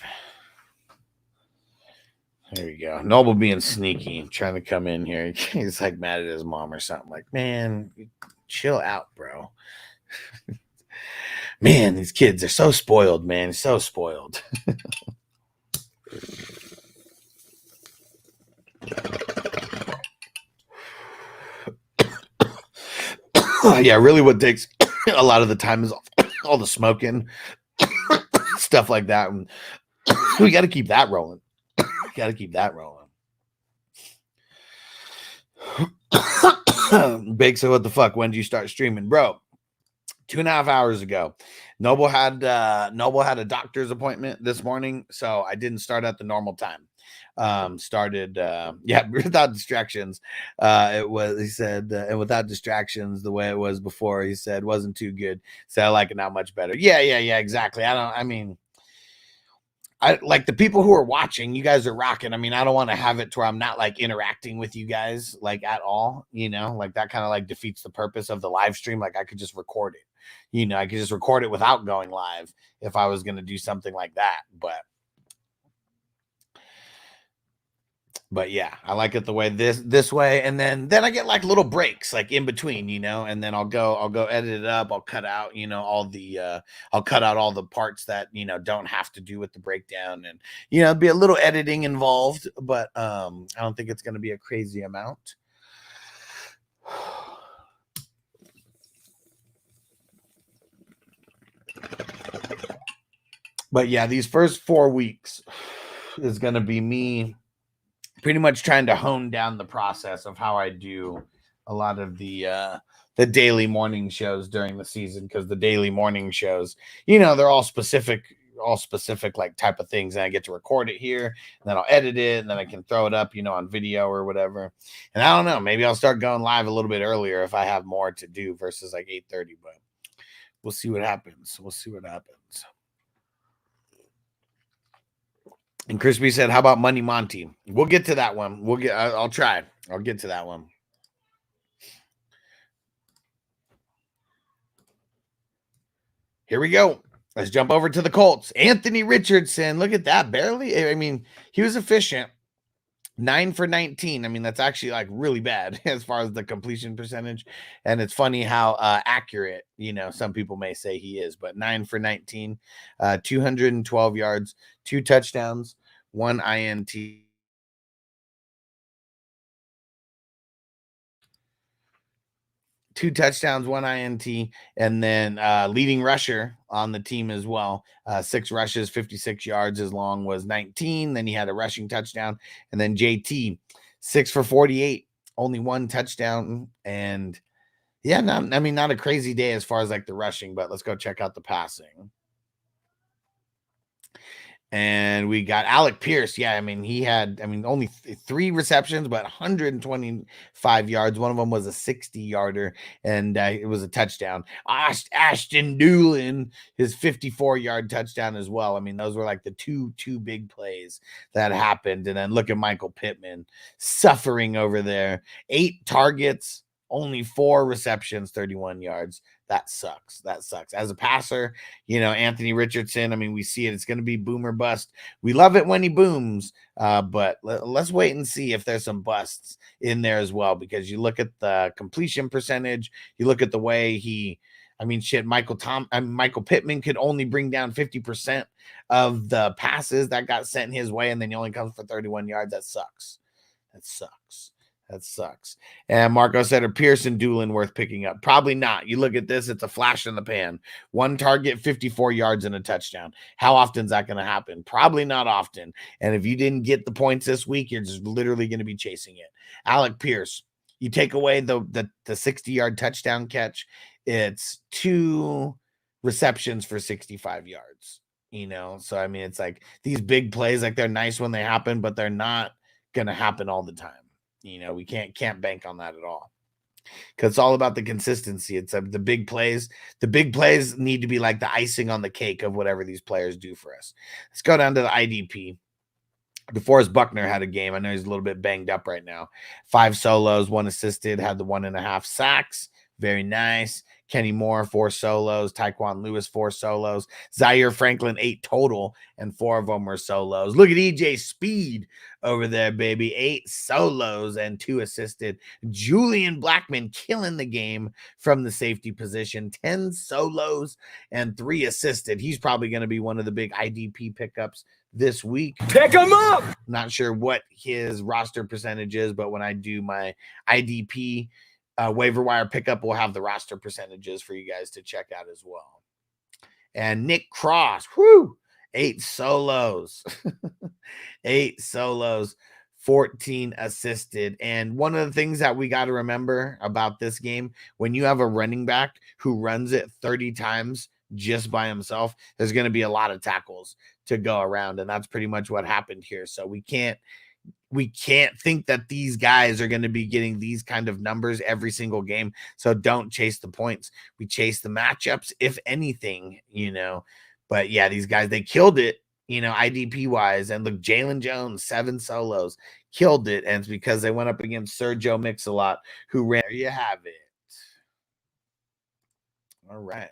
There you go. Noble being sneaky, trying to come in here. He's like mad at his mom or something. Like, man, chill out, bro. Man, these kids are so spoiled, man. So spoiled. Yeah, really what takes a lot of the time is all the smoking, stuff like that. And we got to keep that rolling. Got to keep that rolling. Big, so what the fuck? When did you start streaming? Bro, 2.5 hours ago. Noble had a doctor's appointment this morning, so I didn't start at the normal time. Started without distractions. It was, he said, and without distractions, the way it was before, he said wasn't too good. So I like it now much better. Yeah, exactly. I like the people who are watching, you guys are rocking. I mean, I don't want to have it to where I'm not like interacting with you guys like at all, you know, like that kind of like defeats the purpose of the live stream. Like I could just record it, you know, I could just record it without going live if I was going to do something like that. But yeah, I like it the way this way, and then I get like little breaks like in between, you know, and then I'll go edit it up. I'll cut out, you know, I'll cut out all the parts that, you know, don't have to do with the breakdown, and you know, be a little editing involved, but I don't think it's going to be a crazy amount. But yeah, these first 4 weeks is going to be me pretty much trying to hone down the process of how I do a lot of the daily morning shows during the season, because the daily morning shows, you know, they're all specific like type of things, and I get to record it here, and then I'll edit it, and then I can throw it up, you know, on video or whatever. And I don't know, maybe I'll start going live a little bit earlier if I have more to do versus like 8:30, but we'll see what happens. And Crispy said, how about Money Monty? We'll get to that one. I'll try. I'll get to that one. Here we go. Let's jump over to the Colts. Anthony Richardson. Look at that. Barely. I mean, he was efficient. 9 for 19. I mean, that's actually like really bad as far as the completion percentage. And it's funny how accurate, you know, some people may say he is, but 9 for 19, 212 yards, 2 touchdowns, 1 INT. 2 touchdowns, 1 INT, and then leading rusher on the team as well. 6 rushes, 56 yards. His long was 19. Then he had a rushing touchdown. And then JT, 6 for 48, only 1 touchdown. And yeah, not a crazy day as far as like the rushing, but let's go check out the passing. And we got Alec Pierce. Yeah, I mean, he had, only 3 receptions, but 125 yards. One of them was a 60-yarder, and it was a touchdown. Ashton Doolin, his 54-yard touchdown as well. I mean, those were like the two big plays that happened. And then look at Michael Pittman suffering over there. 8 targets, only 4 receptions, 31 yards. That sucks. As a passer, you know, Anthony Richardson, I mean, we see it. It's going to be boom or bust. We love it when he booms, but let's wait and see if there's some busts in there as well, because you look at the completion percentage, you look at the way Michael Pittman could only bring down 50% of the passes that got sent his way, and then he only comes for 31 yards. That sucks. And Marco said, are Pierce and Doolin worth picking up? Probably not. You look at this, it's a flash in the pan. 1 target, 54 yards and a touchdown. How often is that going to happen? Probably not often. And if you didn't get the points this week, you're just literally going to be chasing it. Alec Pierce, you take away the 60-yard touchdown catch, it's 2 receptions for 65 yards. You know, so I mean, it's like these big plays, like they're nice when they happen, but they're not going to happen all the time. You know, we can't bank on that at all, because it's all about the consistency. It's the big plays. The big plays need to be like the icing on the cake of whatever these players do for us. Let's go down to the IDP. DeForest Buckner had a game. I know he's a little bit banged up right now. 5 solos, 1 assisted, had the 1.5 sacks. Very nice. Kenny Moore, 4 solos. Taekwon Lewis, 4 solos. Zaire Franklin, 8 total, and 4 of them were solos. Look at EJ Speed over there, baby. 8 solos and 2 assisted. Julian Blackman killing the game from the safety position. 10 solos and 3 assisted. He's probably going to be one of the big IDP pickups this week. Pick him up! Not sure what his roster percentage is, but when I do my IDP waiver wire pickup, we'll have the roster percentages for you guys to check out as well. And Nick Cross, 8 solos. 8 solos, 14 assisted. And one of the things that we got to remember about this game, when you have a running back who runs it 30 times just by himself, there's going to be a lot of tackles to go around, and that's pretty much what happened here. So we can't think that these guys are going to be getting these kind of numbers every single game. So don't chase the points. We chase the matchups, if anything, But yeah, these guys, they killed it, IDP wise. And look, Jalen Jones, 7 solos, killed it. And it's because they went up against Sergio Mix-a-Lot, who ran. There you have it. All right.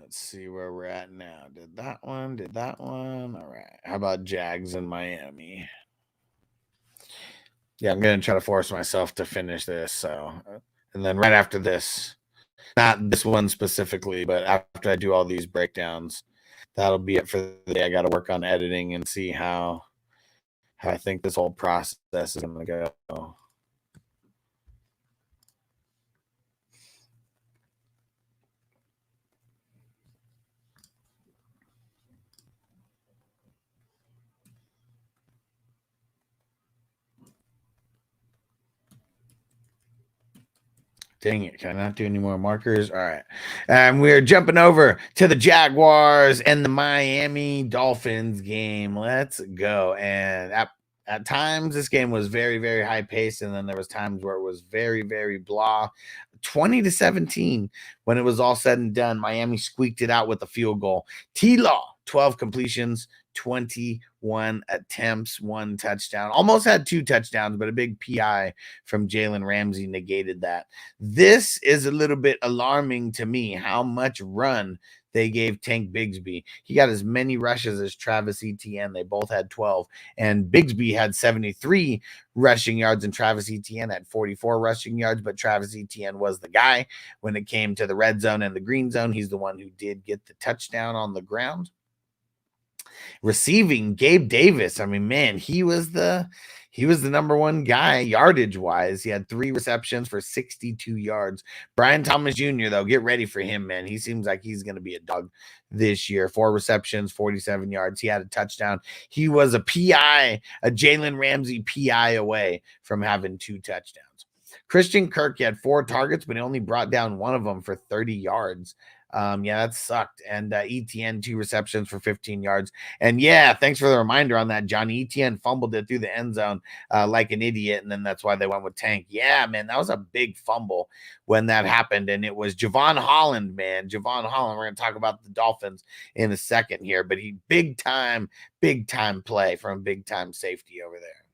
Let's see where we're at now. Did that one. All right. How about Jags in Miami? Yeah, I'm going to try to force myself to finish this. So, and then right after this, not this one specifically, but after I do all these breakdowns, that'll be it for the day. I got to work on editing and see how I think this whole process is going to go. Dang it. Can I not do any more markers? All right. And we're jumping over to the Jaguars and the Miami Dolphins game. Let's go. And at times, this game was very, very high paced. And then there was times where it was very, very blah. 20-17 when it was all said and done. Miami squeaked it out with a field goal. T-Law, 12 completions, 21 attempts, 1 touchdown. Almost had 2 touchdowns, but a big PI from Jalen Ramsey negated that. This is a little bit alarming to me, how much run they gave Tank Bigsby. He got as many rushes as Travis Etienne. They both had 12. And Bigsby had 73 rushing yards, and Travis Etienne had 44 rushing yards. But Travis Etienne was the guy when it came to the red zone and the green zone. He's the one who did get the touchdown on the ground. Receiving, Gabe Davis. I mean, man, he was the number one guy yardage wise. He had 3 receptions for 62 yards. Brian Thomas Jr., though, get ready for him, man. He seems like he's going to be a dog this year. 4 receptions, 47 yards. He had a touchdown. He was a PI, a Jalen Ramsey PI away from having 2 touchdowns. Christian Kirk, he had 4 targets, but he only brought down 1 of them for 30 yards. Yeah, that sucked. And Etienne, 2 receptions for 15 yards. And yeah, thanks for the reminder on that, Johnny. Etienne fumbled it through the end zone like an idiot, and then that's why they went with Tank. Yeah, man, that was a big fumble when that happened, and it was Javon Holland, man. Javon Holland. We're going to talk about the Dolphins in a second here, but he big time play from big time safety over there.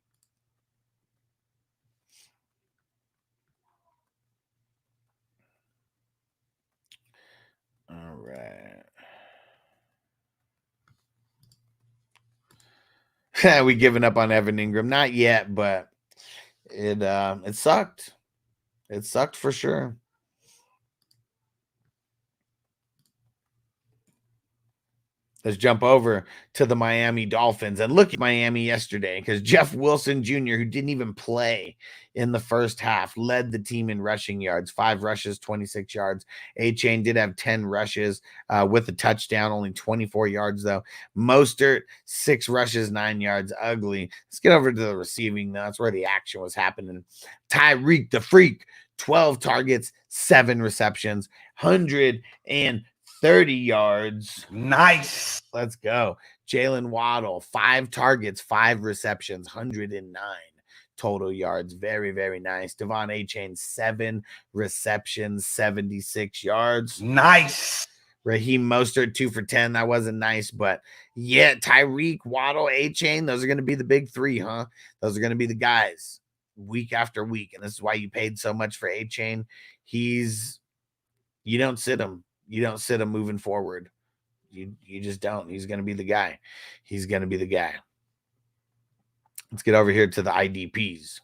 All right. We giving up on Evan Ingram? Not yet, but it sucked. It sucked for sure. Let's jump over to the Miami Dolphins and look at Miami yesterday, because Jeff Wilson Jr., who didn't even play in the first half, led the team in rushing yards. 5 rushes, 26 yards. A-Chain did have 10 rushes with a touchdown, only 24 yards, though. Mostert, 6 rushes, 9 yards. Ugly. Let's get over to the receiving, though. That's where the action was happening. Tyreek the Freak, 12 targets, 7 receptions, 130 yards. Nice. Let's go. Jalen Waddle, 5 targets, 5 receptions, 109 total yards. Very, very nice. Devon A-Chain, 7 receptions, 76 yards. Nice. Raheem Mostert, 2 for 10. That wasn't nice, but yeah, Tyreek, Waddle, A-Chain, those are going to be the big 3, huh? Those are going to be the guys week after week, and this is why you paid so much for A-Chain. you don't sit him. You don't sit him moving forward. You just don't. He's going to be the guy. He's going to be the guy. Let's get over here to the IDPs.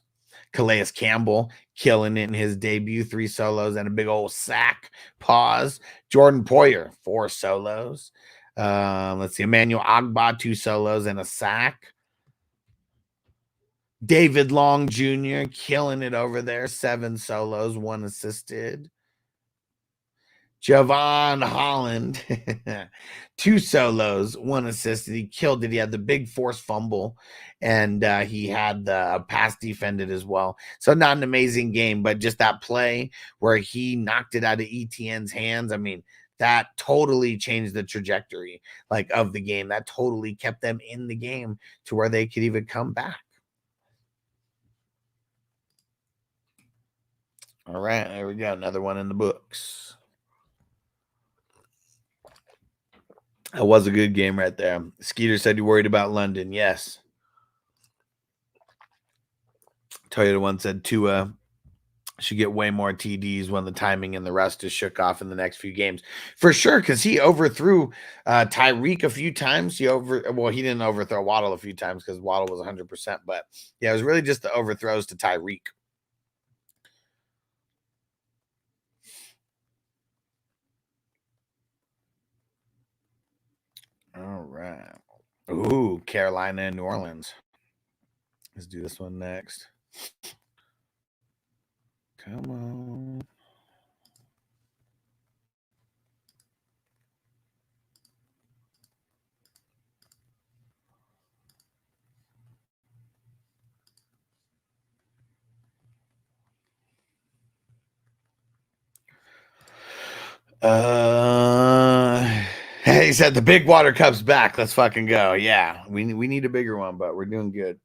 Calais Campbell killing it in his debut, 3 solos and a big old sack. Pause. Jordan Poyer, 4 solos. Let's see. Emmanuel Agba, 2 solos and a sack. David Long Jr. killing it over there, 7 solos, 1 assisted. Javon Holland, 2 solos, 1 assisted. He killed it. He had the big forced fumble, and he had the pass defended as well. So not an amazing game, but just that play where he knocked it out of ETN's hands. I mean, that totally changed the trajectory of the game. That totally kept them in the game to where they could even come back. All right, there we go. Another one in the books. That was a good game right there. Skeeter said you worried about London. Yes. Toyota one said Tua should get way more TDs when the timing and the rest is shook off in the next few games. For sure, because he overthrew Tyreek a few times. He didn't overthrow Waddle a few times because Waddle was 100%. But, yeah, it was really just the overthrows to Tyreek. All right. Ooh, Carolina and New Orleans. Let's do this one next. Come on. He said the big water cup's back. Let's fucking go. Yeah, we need a bigger one, but we're doing good.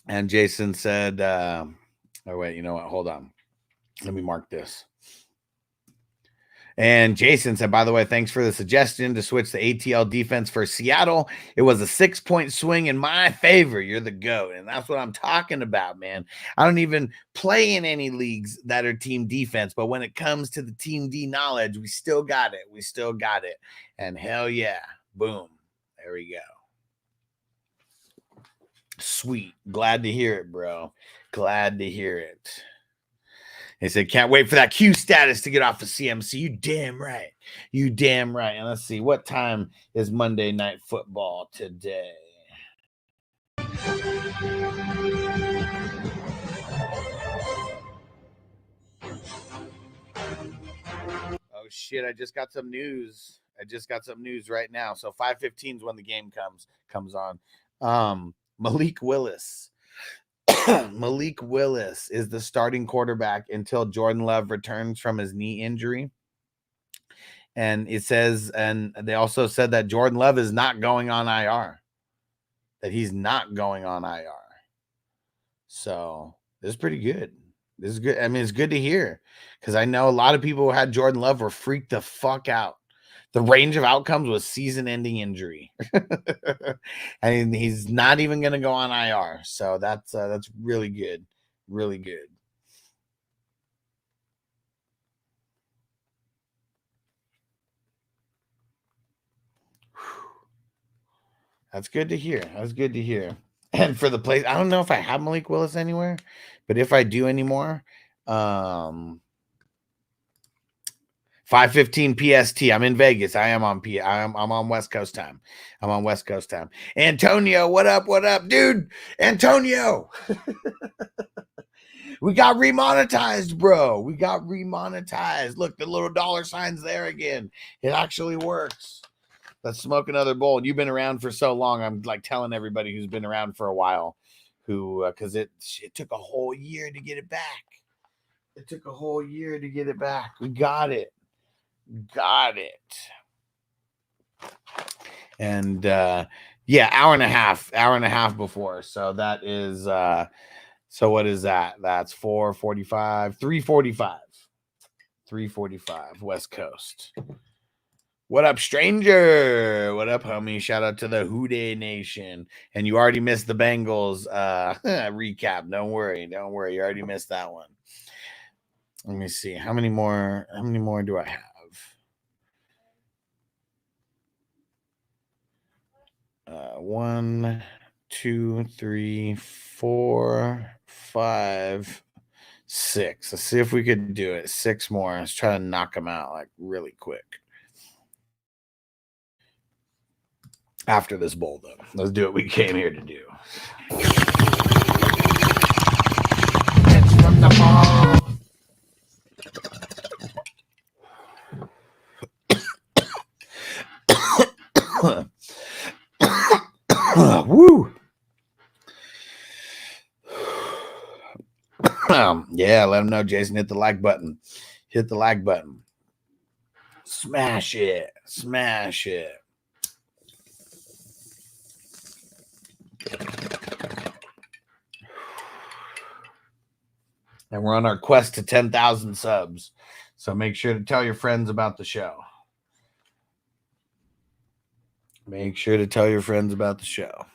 And Jason said, oh wait, you know what? Hold on. Let me mark this. And Jason said, by the way, thanks for the suggestion to switch the ATL defense for Seattle. It was a 6-point swing in my favor. You're the GOAT. And that's what I'm talking about, man. I don't even play in any leagues that are team defense. But when it comes to the team D knowledge, we still got it. We still got it. And hell yeah. Boom. There we go. Sweet. Glad to hear it, bro. Glad to hear it. They said, can't wait for that Q status to get off of CMC. You damn right. You damn right. And let's see, what time is Monday Night Football today? Oh, shit, I just got some news. Right now. So 5:15 is when the game comes on. Malik Willis. Malik Willis is the starting quarterback until Jordan Love returns from his knee injury. And it says, and they also said that Jordan Love is not going on IR. That he's not going on IR. So this is pretty good. This is good. I mean, it's good to hear because I know a lot of people who had Jordan Love were freaked the fuck out. The range of outcomes was season-ending injury. And he's not even going to go on IR. So that's really good. Really good. That's good to hear. That's good to hear. And for the place, I don't know if I have Malik Willis anywhere, but if I do anymore, 5:15 PST. I'm in Vegas. I'm on West Coast time. Antonio, what up? What up, dude? Antonio. We got remonetized, bro. We got remonetized. Look, the little dollar sign's there again. It actually works. Let's smoke another bowl. You've been around for so long. I'm like telling everybody who's been around for a while because it took a whole year to get it back. We got it. And hour and a half before. So that is so what is that? That's 4:45, 3:45 West Coast. What up, stranger? What up, homie? Shout out to the Houday Nation. And you already missed the Bengals recap. Don't worry. You already missed that one. Let me see. How many more do I have? 1, 2, 3, 4, 5, 6. Let's see if we could do it. 6 more. Let's try to knock them out like really quick. After this bowl, though, let's do what we came here to do. From the ball. Woo. Yeah, let them know, Jason. Hit the like button. Hit the like button. Smash it. Smash it. And we're on our quest to 10,000 subs. So make sure to tell your friends about the show. Make sure to tell your friends about the show.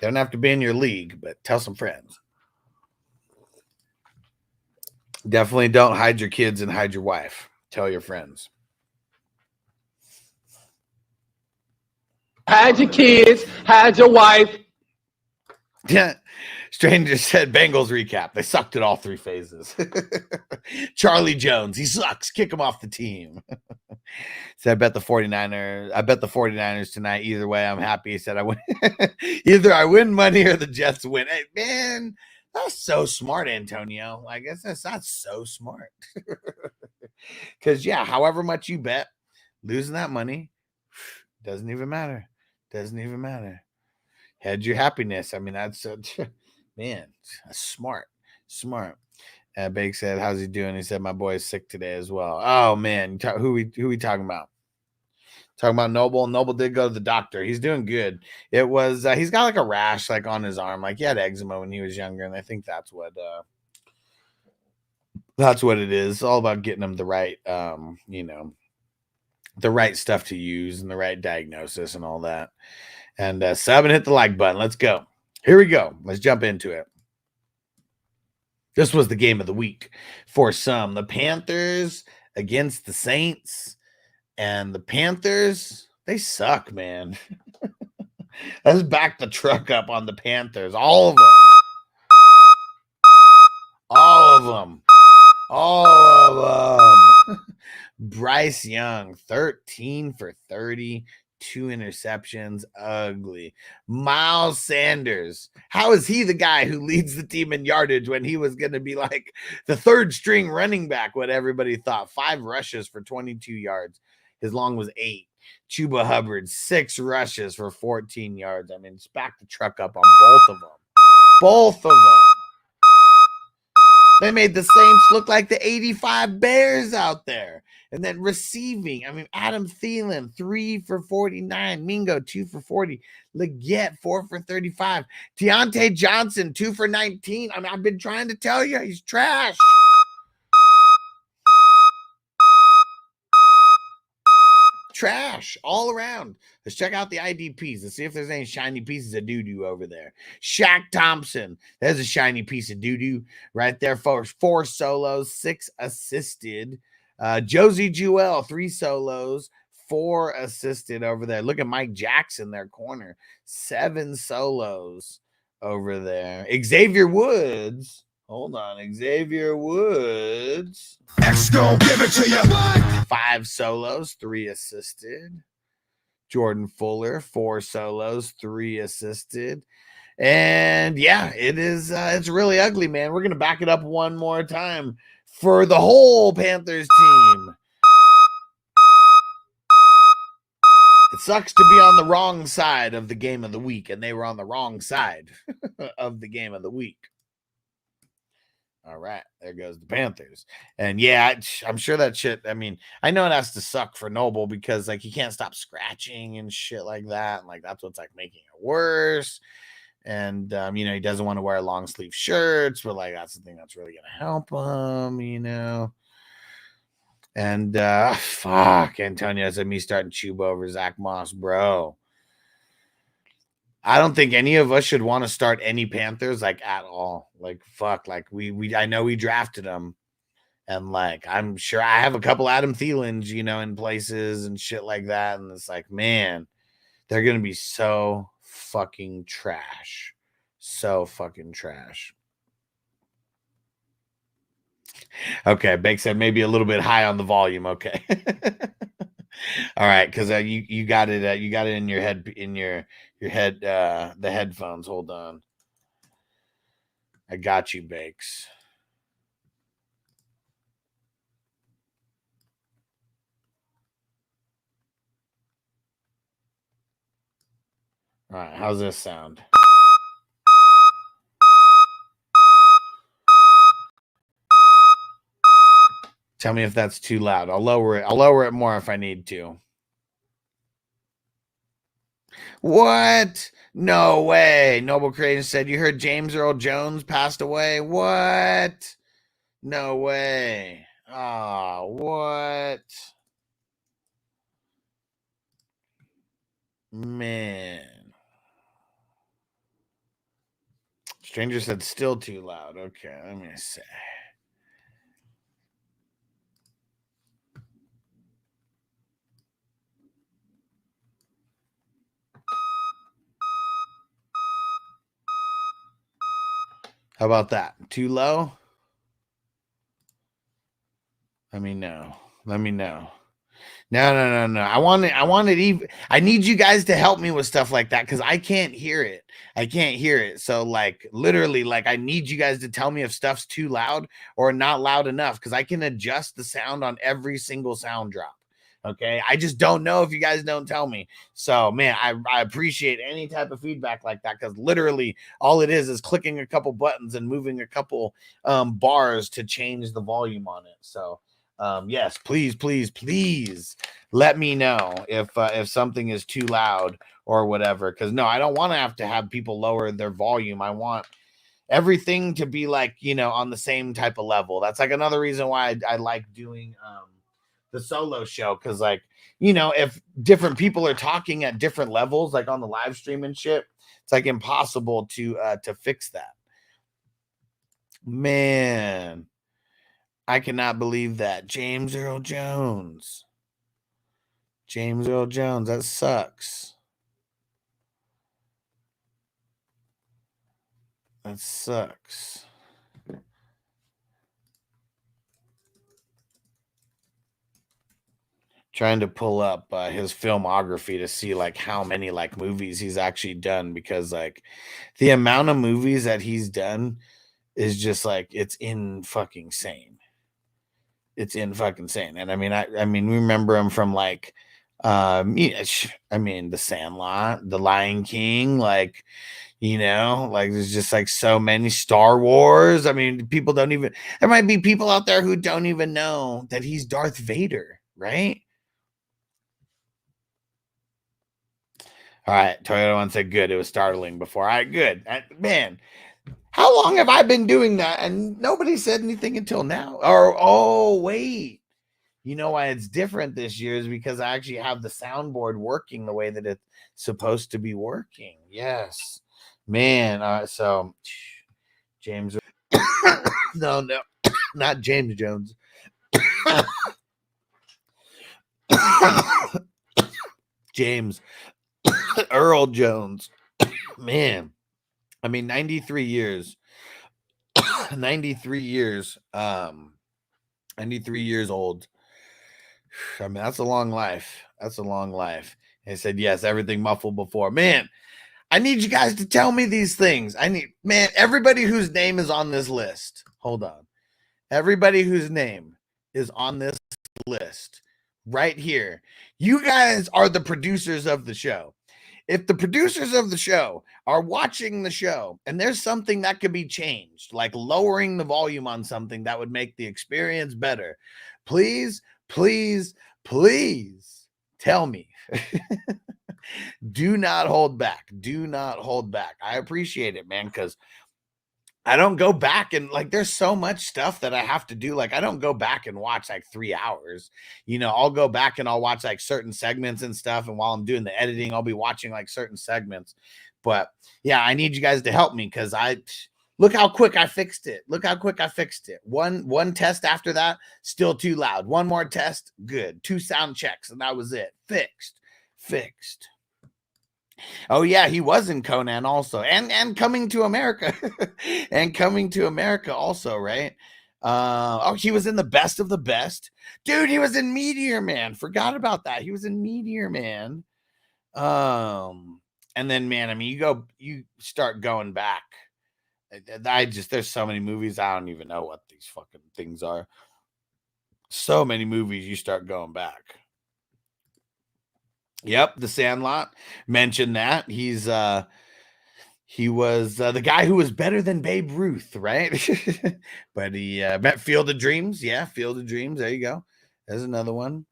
They don't have to be in your league, but tell some friends. Definitely don't hide your kids and hide your wife. Tell your friends. Hide your kids, hide your wife. Yeah. Stranger said Bengals recap. They sucked at all 3 phases. Charlie Jones, he sucks. Kick him off the team. Said I bet the 49ers tonight. Either way, I'm happy. He said I win. Either I win money or the Jets win. Hey, man, that's so smart, Antonio. I guess that's not so smart. Because, yeah, however much you bet, losing that money doesn't even matter. Doesn't even matter. Hedge your happiness. I mean, that's man, that's smart. Smart. Bake said, how's he doing? He said, my boy is sick today as well. Oh, man. Who we talking about? Talking about Noble. Noble did go to the doctor. He's doing good. It was, he's got like a rash like on his arm. Like he had eczema when he was younger. And I think that's what it is. It's all about getting him the right, the right stuff to use and the right diagnosis and all that. And sub and hit the like button. Let's go. Here we go. Let's jump into it. This was the game of the week for some. The Panthers against the Saints. And the Panthers, they suck, man. Let's back the truck up on the Panthers. All of them. All of them. All of them. Bryce Young, 13 for 30. 2 interceptions. Ugly. Miles Sanders. How is he the guy who leads the team in yardage when he was going to be like the 3rd string running back, what everybody thought? 5 rushes for 22 yards. His long was 8. Chuba Hubbard, 6 rushes for 14 yards. I mean, just back the truck up on both of them. Both of them. They made the Saints look like the 85 Bears out there. And then receiving, I mean, Adam Thielen, 3 for 49. Mingo, 2 for 40. Leggett, 4 for 35. Deontay Johnson, 2 for 19. I mean, I've been trying to tell you, he's trash. Trash all around. Let's check out the IDPs. Let's see if there's any shiny pieces of doo-doo over there. Shaq Thompson. There's a shiny piece of doo-doo right there. 4 solos, 6 assisted. Josie Jewell, 3 solos, 4 assisted over there. Look at Mike Jackson, their corner. 7 solos over there. Xavier Woods. Hold on. Xavier Woods. X gon' give it to you. 5 solos, 3 assisted. Jordan Fuller, 4 solos, 3 assisted. And yeah, it's really ugly, man. We're going to back it up one more time for the whole Panthers team. It sucks to be on the wrong side of the game of the week, and they were on the wrong side of the game of the week. All right, there goes the Panthers. And yeah, I'm sure that shit, I mean, I know it has to suck for Noble because like he can't stop scratching and shit like that. And like that's what's like making it worse. And he doesn't want to wear long sleeve shirts, but like that's the thing that's really gonna help him, And fuck, Antonio said me starting Chuba over Zach Moss, bro. I don't think any of us should want to start any Panthers like at all. Like fuck, like we I know we drafted them, and like I'm sure I have a couple Adam Thielens, you know, in places and shit like that, and it's like, man, they're gonna be so fucking trash, so fucking trash. Okay, Bake said maybe a little bit high on the volume. Okay. All right, because you got it in your head the headphones. Hold on, I got you, Bakes. All right, how's this sound? Tell me if that's too loud. I'll lower it. I'll lower it more if I need to. What? No way. Noble Creation said, you heard James Earl Jones passed away? What? No way. Oh, what? Man. Stranger said still too loud. Okay, let me see. How about that? Too low? Let me know. Let me know. No. I want it even. I need you guys to help me with stuff like that because I can't hear it. I can't hear it. So like literally, like I need you guys to tell me if stuff's too loud or not loud enough because I can adjust the sound on every single sound drop. Okay. I just don't know if you guys don't tell me. So man, I appreciate any type of feedback like that because literally all it is clicking a couple buttons and moving a couple bars to change the volume on it. So yes, please let me know if something is too loud or whatever. Because no, I don't want to have people lower their volume. I want everything to be like, you know, on the same type of level. That's like another reason why I like doing the solo show. Because like, you know, if different people are talking at different levels, like on the live stream and shit, it's like impossible to fix that. Man. I cannot believe that. James Earl Jones. James Earl Jones. That sucks. That sucks. Trying to pull up his filmography to see like how many like movies he's actually done because like the amount of movies that he's done is just like it's in fucking insane. It's in fucking insane. And I mean, we remember him from like, I mean, The Sandlot, The Lion King, like, you know, like there's just like so many Star Wars. I mean, there might be people out there who don't even know that he's Darth Vader, right? All right. Toyota one said, good. It was startling before. All right, good. Man, how long have I been doing that? And nobody said anything until now. Or, oh, wait. You know why it's different this year is because I actually have the soundboard working the way that it's supposed to be working. Yes. Man. So, James. No, not James Jones. James Earl Jones. Man. I mean, 93 years. 93 years. 93 years old. I mean, that's a long life. That's a long life. And he said, yes, everything muffled before. Man, I need you guys to tell me these things. Everybody whose name is on this list. Hold on. Everybody whose name is on this list right here. You guys are the producers of the show. If the producers of the show are watching the show and there's something that could be changed, like lowering the volume on something that would make the experience better, please tell me. Do not hold back. Do not hold back. I appreciate it, man, because I don't go back and like there's so much stuff that I have to do. Like I don't go back and watch like 3 hours. I'll go back and I'll watch like certain segments and stuff. And while I'm doing the editing, I'll be watching like certain segments. But yeah, I need you guys to help me because look how quick I fixed it. Look how quick I fixed it. One test after that, still too loud. One more test, good. 2 sound checks, and that was it. Fixed. Oh yeah, he was in Conan also, and Coming to America, and Coming to America also, right? He was in The Best of the Best, dude. He was in Meteor Man. Forgot about that. He was in Meteor Man. And then man, I mean, you start going back. There's so many movies. I don't even know what these fucking things are. So many movies. You start going back. Yep, The Sandlot. Mentioned that he was the guy who was better than Babe Ruth, right? But he met Field of Dreams. Yeah, Field of Dreams. There you go. There's another one.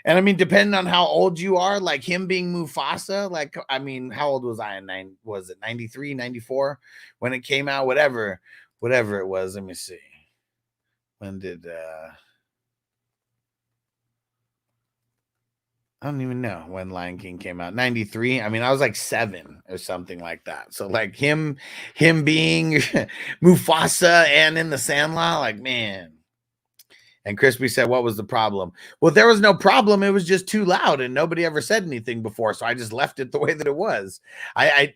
And I mean, depending on how old you are, like him being Mufasa, like, I mean, how old was I was it 93, 94 when it came out? Whatever it was. Let me see. When did I don't even know when Lion King came out. 93. I mean, I was like 7 or something like that. So like him being Mufasa and in The Sandlot, like, man. And Crispy said, what was the problem? Well, there was no problem. It was just too loud and nobody ever said anything before. So I just left it the way that it was. That's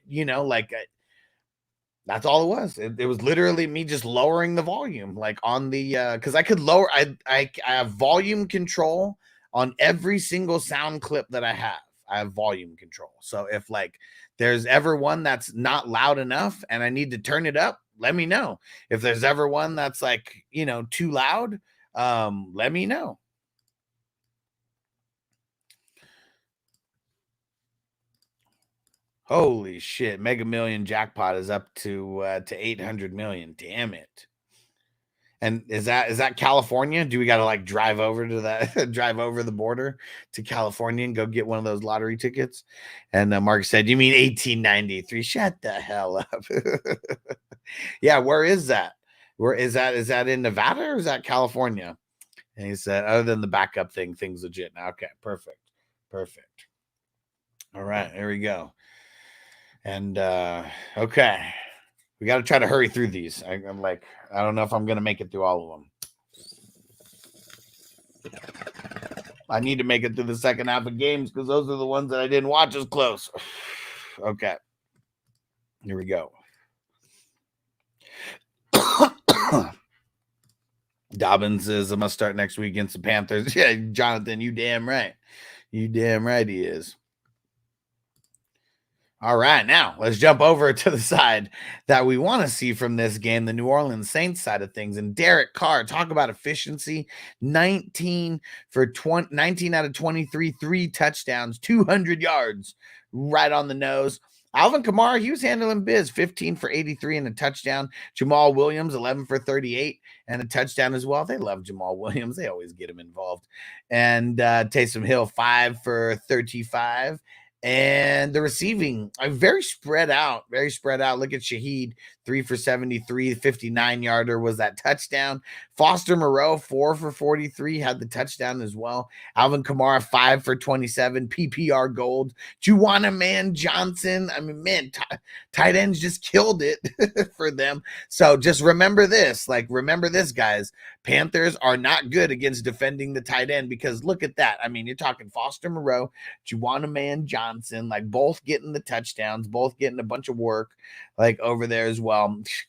all it was. It was literally me just lowering the volume, like on the, cause I could lower, I have volume control on every single sound clip that I have. I have volume control. So if like there's ever one that's not loud enough and I need to turn it up, let me know. If there's ever one that's like, too loud, let me know. Holy shit, Mega Million jackpot is up to 800 million. Damn it. And is that California? Do we got to like drive over to that drive over the border to California and go get one of those lottery tickets? And Mark said, "You mean 1893? Shut the hell up." Yeah, where is that? Where is that? Is that in Nevada or is that California? And he said, other than the backup thing, things legit now. Okay, perfect. All right, there we go. And okay, we got to try to hurry through these. I'm like, I don't know if I'm going to make it through all of them. I need to make it through the second half of games because those are the ones that I didn't watch as close. Okay, here we go. Dobbins says I must start next week against the Panthers. Yeah, Jonathan, you damn right. You damn right he is. All right, now let's jump over to the side that we want to see from this game, the New Orleans Saints side of things. And Derek Carr, talk about efficiency, 19 out of 23, 3 touchdowns, 200 yards, right on the nose. Alvin Kamara, he was handling biz, 15 for 83 and a touchdown. Jamal Williams, 11 for 38 and a touchdown as well. They love Jamal Williams. They always get him involved. And Taysom Hill, 5 for 35. And the receiving, very spread out. Look at Shaheed, 3 for 73, 59-yarder was that touchdown. Foster Moreau, 4 for 43, had the touchdown as well. Alvin Kamara, 5 for 27, PPR gold. Juwanna Man Johnson, I mean, man, tight ends just killed it for them. So just remember this, guys. Panthers are not good against defending the tight end because look at that. I mean, you're talking Foster Moreau, Juwanna Man Johnson, like both getting the touchdowns, both getting a bunch of work like over there as well.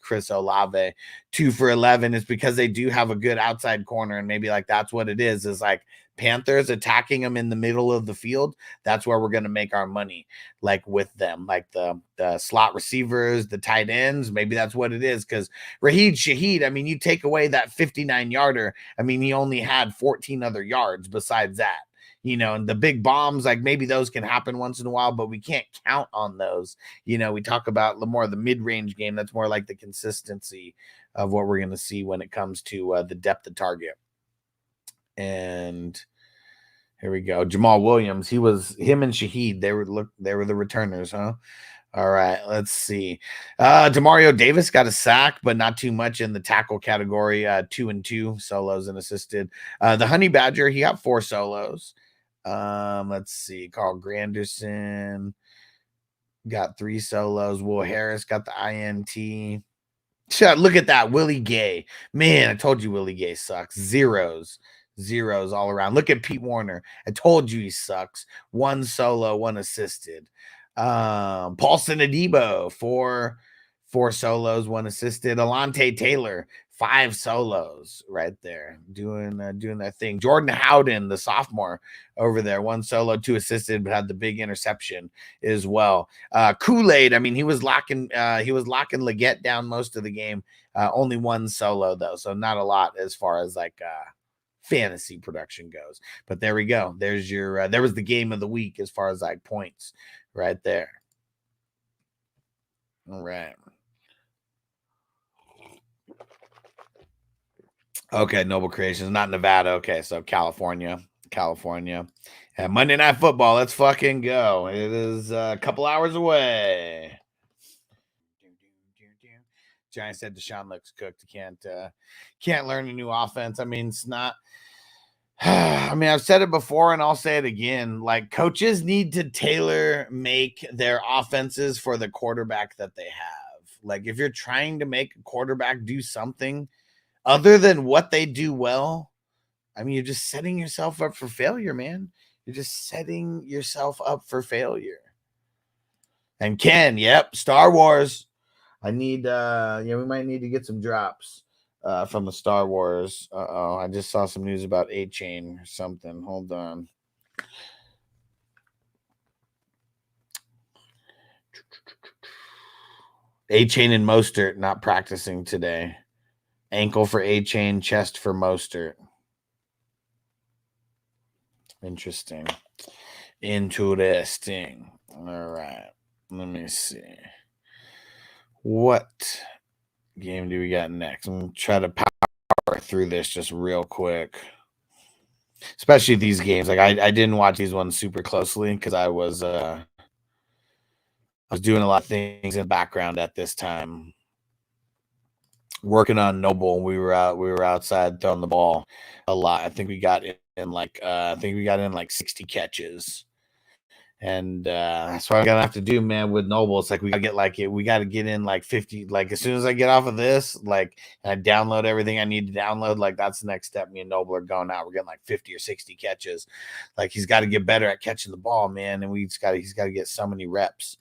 Chris Olave, 2 for 11 is because they do have a good outside corner. And maybe like that's what it is like Panthers attacking them in the middle of the field. That's where we're going to make our money, like with them, like the slot receivers, the tight ends. Maybe that's what it is. Because Raheed Shaheed, I mean, you take away that 59-yarder. I mean, he only had 14 other yards besides that. And the big bombs, like maybe those can happen once in a while, but we can't count on those. We talk about more of the mid-range game. That's more like the consistency of what we're going to see when it comes to the depth of target. And here we go. Jamal Williams, him and Shaheed, they were the returners, huh? All right, let's see. Demario Davis got a sack, but not too much in the tackle category. 2 and 2 solos and assisted. The Honey Badger, he got 4 solos. Let's see. Carl Granderson got 3 solos. Will Harris got the INT. Look at that. Willie Gay. Man, I told you Willie Gay sucks. Zeros all around. Look at Pete Warner. I told you he sucks. 1 solo, 1 assisted. Paulson Adebo, 4 solos, 1 assisted. Alante Taylor, 5 solos right there, doing that thing. Jordan Howden, the sophomore over there, 1 solo, 2 assisted, but had the big interception as well. Kool-Aid, I mean, he was locking Leggett down most of the game. Only 1 solo though, so not a lot as far as like fantasy production goes. But there we go. There's your there was the game of the week as far as like points right there. All right. Okay, Noble Creations, not Nevada. Okay, so California. And Monday Night Football, let's fucking go. It is a couple hours away. Giants said Deshaun looks cooked. Can't learn a new offense. I mean, it's not. I mean, I've said it before and I'll say it again. Like, coaches need to tailor make their offenses for the quarterback that they have. Like, if you're trying to make a quarterback do something other than what they do well, I mean, you're just setting yourself up for failure, man. You're just setting yourself up for failure. And Ken, yep, Star Wars. I need, we might need to get some drops from the Star Wars. I just saw some news about A-Chain or something. Hold on. A-Chain and Mostert not practicing today. Ankle for A-Chain, chest for Mostert. Interesting. All right. Let me see. What game do we got next? I'm going to try to power through this just real quick. Especially these games. Like, I didn't watch these ones super closely because I was doing a lot of things in the background at this time. Working on Noble. We were outside throwing the ball a lot. I think we got in like 60 catches. And that's what I'm gonna have to do, man, with Noble. It's like we gotta get in like 50. Like, as soon as I get off of this, like, and I download everything I need to download, like, that's the next step. Me and Noble are going out. We're getting like 50 or 60 catches. Like, he's got to get better at catching the ball, man. And he's got to get so many reps.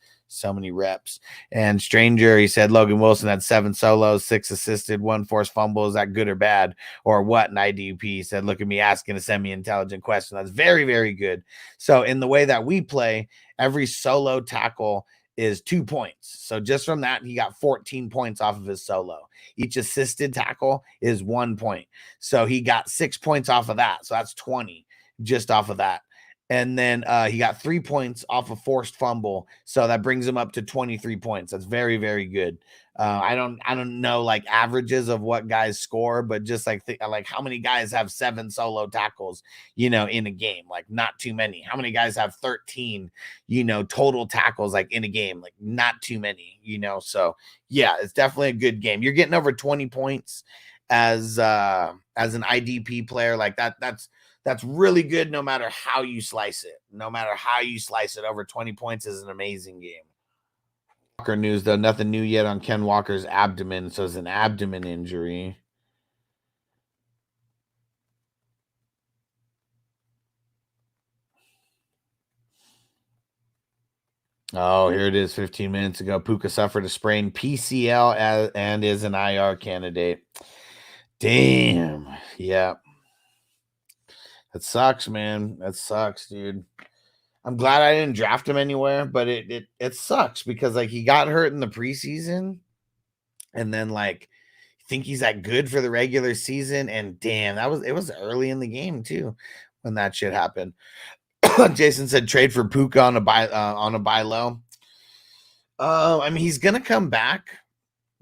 And Stranger, he said Logan Wilson had 7 solos, 6 assisted, 1 forced fumble. Is that good or bad or what? And IDP, he said, look at me asking a semi-intelligent question. That's very, very good. So in the way that we play, every solo tackle is 2 points. So just from that, he got 14 points off of his solo. Each assisted tackle is 1 point. So he got 6 points off of that. So that's 20 just off of that. And then he got 3 points off a forced fumble, so that brings him up to 23 points. That's very, very good. I don't know like averages of what guys score, but just like how many guys have 7 solo tackles, in a game? Like, not too many. How many guys have 13, total tackles like in a game? Like, not too many. So yeah, it's definitely a good game. You're getting over 20 points as an IDP player like that. That's really good no matter how you slice it. Over 20 points is an amazing game. Walker news, though, nothing new yet on Ken Walker's abdomen. So it's an abdomen injury. Oh, here it is 15 minutes ago. Puka suffered a sprained PCL and is an IR candidate. Damn. Yeah. That sucks, man. That sucks, dude. I'm glad I didn't draft him anywhere, but it sucks because like he got hurt in the preseason, and then like think he's that good for the regular season, and damn, it was early in the game too when that shit happened. Jason said trade for Puka on a buy low. I mean, he's gonna come back.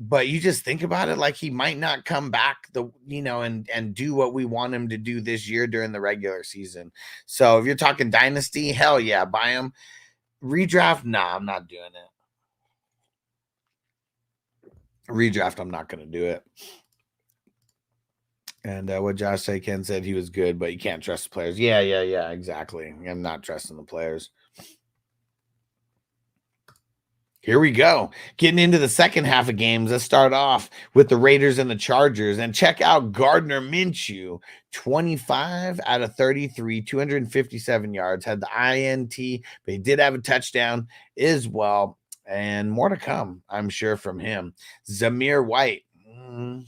But you just think about it, like he might not come back and do what we want him to do this year during the regular season. So if you're talking dynasty, hell yeah, buy him. Redraft, nah, I'm not doing it. Redraft, I'm not going to do it. And what Josh say, Ken said he was good, but you can't trust the players. Yeah, exactly. I'm not trusting the players. Here we go. Getting into the second half of games. Let's start off with the Raiders and the Chargers. And check out Gardner Minshew, 25 out of 33, 257 yards. Had the INT, but he did have a touchdown as well. And more to come, I'm sure, from him. Zamir White. A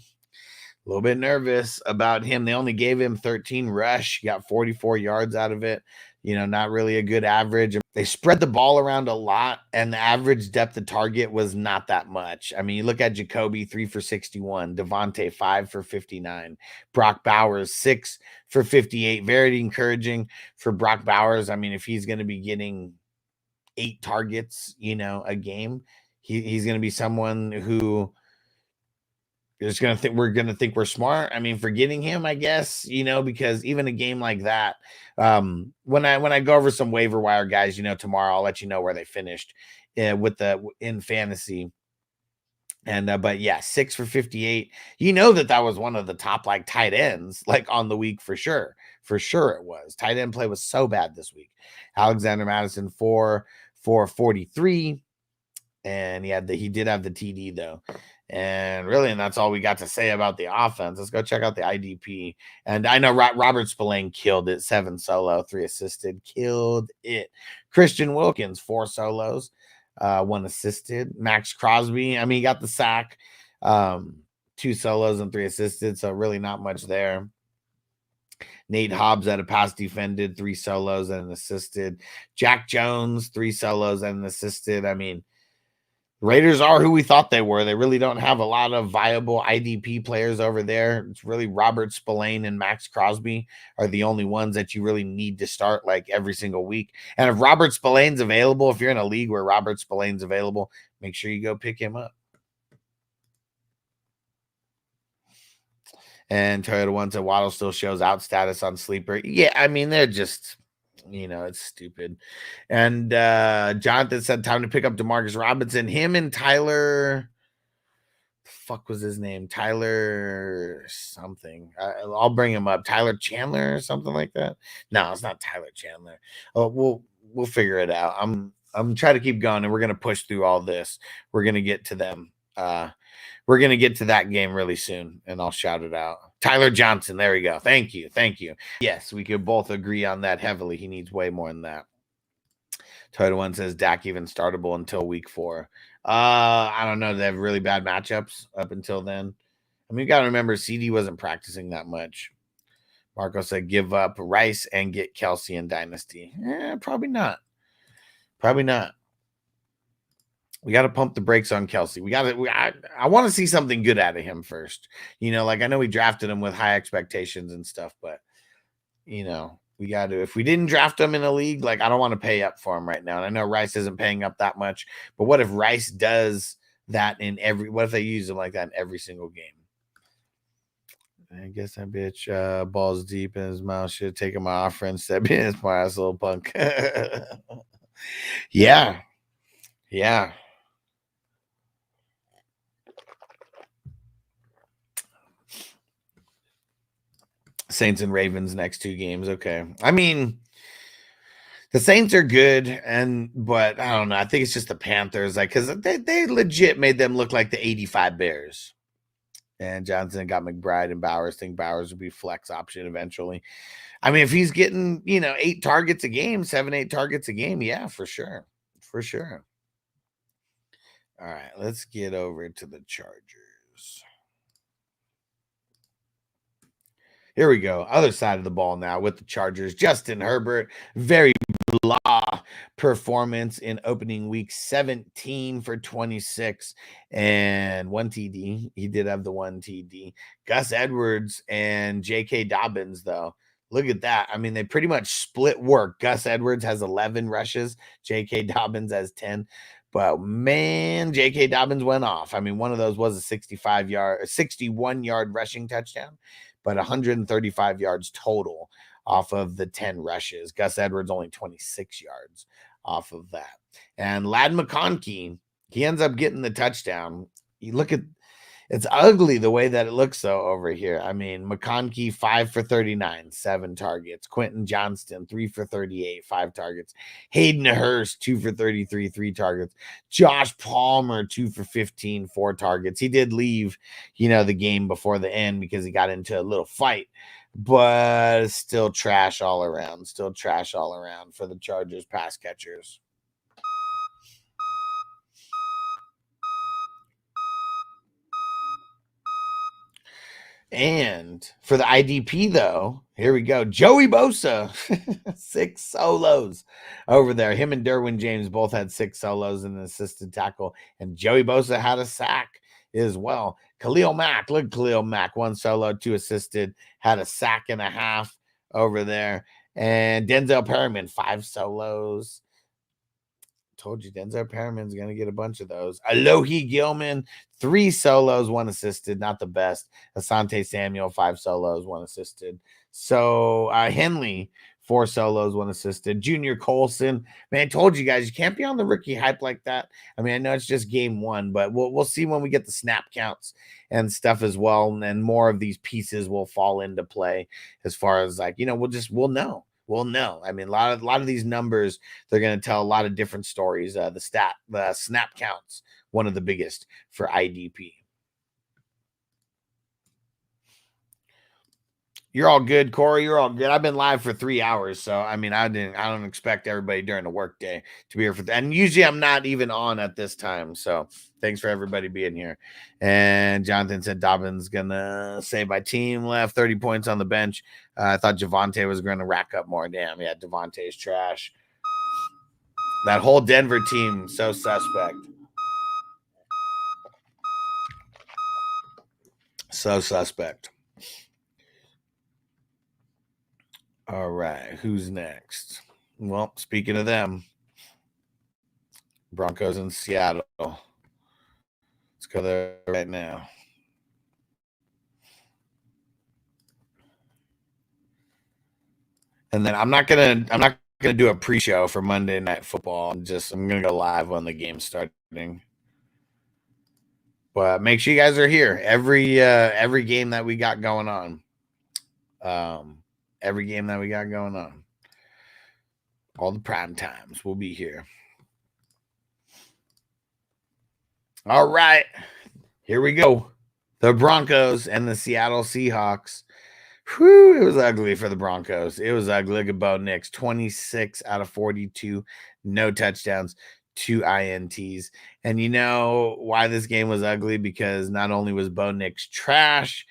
little bit nervous about him. They only gave him 13 rush. He got 44 yards out of it. Not really a good average. They spread the ball around a lot, and the average depth of target was not that much. I mean, you look at Jacoby, 3 for 61. Devontae, 5 for 59. Brock Bowers, 6 for 58. Very encouraging for Brock Bowers. I mean, if he's going to be getting 8 targets, a game, he's going to be someone who is going to think we're smart. I mean, for getting him, I guess, because even a game like that, when I go over some waiver wire guys, tomorrow, I'll let you know where they finished in fantasy. And but yeah, 6 for 58. That was one of the top tight ends on the week for sure. For sure it was. Tight end play was so bad this week. Alexander Madison 4 for 43. And he did have the TD though. And that's all we got to say about the offense. Let's go check out the IDP. And I know Robert Spillane killed it. 7 solo, 3 assisted. Killed it. Christian Wilkins, 4 solos, 1 assisted. Max Crosby, I mean, he got the sack. 2 solos and 3 assisted. So really not much there. Nate Hobbs had a pass defended, 3 solos and an assisted. Jack Jones, 3 solos and an assisted. I mean, Raiders are who we thought they were. They really don't have a lot of viable IDP players over there. It's really Robert Spillane and Max Crosby are the only ones that you really need to start every single week. And if Robert Spillane's available, if you're in a league where Robert Spillane's available, make sure you go pick him up. And Toyota One said Waddle still shows out status on sleeper. Yeah, I mean, they're just... it's stupid. And Jonathan said time to pick up DeMarcus Robinson. Him and Tyler, the fuck was his name? Tyler something. I'll bring him up. Tyler Chandler or something like that. No, it's not Tyler Chandler. Oh, we'll figure it out. I'm trying to keep going, and we're gonna push through all this. We're gonna get to them. We're gonna get to that game really soon, and I'll shout it out. Tyler Johnson, there we go. Thank you. Yes, we could both agree on that heavily. He needs way more than that. Toyota One says Dak even startable until week 4. I don't know. They have really bad matchups up until then. I mean, you got to remember, CD wasn't practicing that much. Marco said give up Rice and get Kelsey in Dynasty. Probably not. We got to pump the brakes on Kelsey. I want to see something good out of him first. I know we drafted him with high expectations and stuff, but we got to, if we didn't draft him in a league, I don't want to pay up for him right now. And I know Rice isn't paying up that much, but what if Rice does that what if they use him like that in every single game? I guess that bitch balls deep in his mouth. Should have taken my offer and step in his ass, little punk. Yeah. Saints and Ravens next 2 games. Okay. I mean, the Saints are good, but I don't know. I think it's just the Panthers, because they legit made them look like the 85 Bears. And Johnson got McBride and Bowers. Think Bowers would be flex option eventually. I mean, if he's getting 8 targets a game, 7-8 targets a game, yeah, for sure. All right, let's get over to the Chargers. Here we go. Other side of the ball now with the Chargers. Justin Herbert, very blah performance in opening week, 17 for 26 and 1 TD. He did have the 1 TD. Gus Edwards and J.K. Dobbins, though. Look at that. I mean, they pretty much split work. Gus Edwards has 11 rushes. J.K. Dobbins has 10. But, man, J.K. Dobbins went off. I mean, one of those was a 61-yard rushing touchdown, but 135 yards total off of the 10 rushes. Gus Edwards only 26 yards off of that. And Ladd McConkey, he ends up getting the touchdown. You look at It's ugly the way that it looks though over here. I mean, McConkey 5 for 39, 7 targets. Quentin Johnston 3 for 38, 5 targets. Hayden Hurst 2 for 33, 3 targets. Josh Palmer 2 for 15, 4 targets. He did leave, the game before the end because he got into a little fight, but still trash all around. Still trash all around for the Chargers pass catchers. And for the IDP, though, here we go. Joey Bosa, 6 solos over there. Him and Derwin James both had 6 solos and an assisted tackle. And Joey Bosa had a sack as well. Khalil Mack, look, Khalil Mack, 1 solo, 2 assisted, had a sack and a half over there. And Denzel Perryman, 5 solos. Told you Denzel Perryman's going to get a bunch of those. Alohi Gilman, 3 solos, 1 assisted. Not the best. Asante Samuel, 5 solos, 1 assisted. So Henley, 4 solos, 1 assisted. Junior Colson, man, I told you guys, you can't be on the rookie hype like that. I mean, I know it's just game 1, but we'll see when we get the snap counts and stuff as well. And more of these pieces will fall into play as far as we'll know. We'll know. I mean, a lot of these numbers, they're going to tell a lot of different stories. The snap counts, one of the biggest for IDP. You're all good, Corey. You're all good. I've been live for 3 hours, so I mean, I don't expect everybody during the workday to be here for that. And usually, I'm not even on at this time. So thanks for everybody being here. And Jonathan said Dobbins gonna say my team left 30 points on the bench. I thought Javonte was going to rack up more. Damn, yeah, Javonte's trash. That whole Denver team, so suspect. So suspect. All right, who's next? Well, speaking of them, Broncos in Seattle. Let's go there right now. And then I'm not gonna do a pre-show for Monday Night Football. I'm gonna go live when the game's starting. But make sure you guys are here every game that we got going on. Every game that we got going on. All the prime times we'll be here. All right. Here we go. The Broncos and the Seattle Seahawks. Whew, it was ugly for the Broncos. It was ugly. Look at Bo Nix. 26 out of 42. No touchdowns. 2 INTs. And you know why this game was ugly? Because not only was Bo Nix trash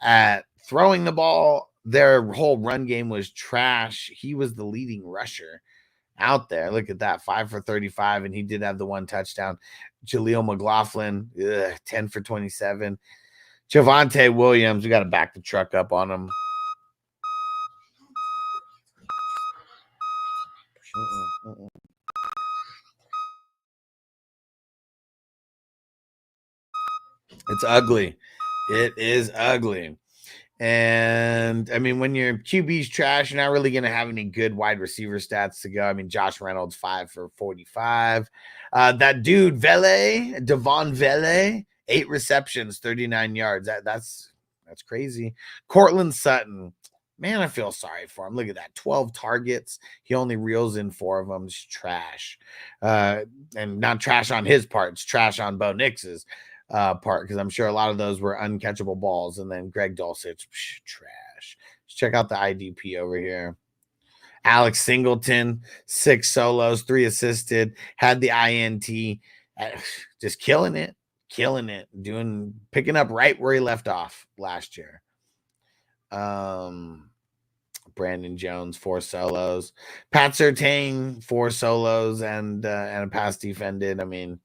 at throwing the ball, their whole run game was trash. He was the leading rusher out there. Look at that, 5 for 35, and he did have the 1 touchdown. Jaleel McLaughlin, 10 for 27. Javonte Williams, we got to back the truck up on him. It's ugly. It is ugly. And I mean, when your QB's trash, you're not really going to have any good wide receiver stats to go. I mean, Josh Reynolds, 5 for 45. That dude, Devon Vele, 8 receptions, 39 yards. That's crazy. Cortland Sutton, man, I feel sorry for him. Look at that, 12 targets. He only reels in 4 of them. It's trash. And not trash on his part. It's trash on Bo Nix's part, because I'm sure a lot of those were uncatchable balls. And then Greg Dulcich, trash. Let's check out the IDP over here. Alex Singleton, 6 solos, 3 assisted, had the INT, just killing it, picking up right where he left off last year. Brandon Jones, 4 solos. Pat Surtain, 4 solos and a pass defended. I mean,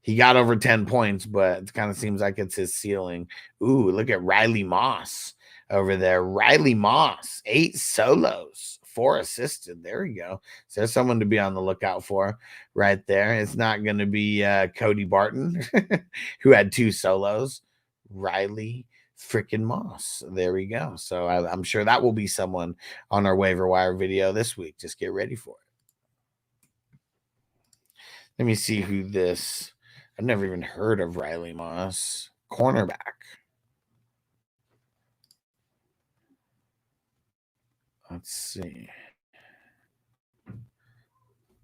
he got over 10 points, but it kind of seems like it's his ceiling. Ooh, look at Riley Moss over there. Riley Moss, 8 solos, 4 assisted. There we go. So there's someone to be on the lookout for right there. It's not going to be Cody Barton, who had 2 solos. Riley freaking Moss. There we go. So I'm sure that will be someone on our waiver wire video this week. Just get ready for it. Let me see who this I've never even heard of Riley Moss. Cornerback. Let's see.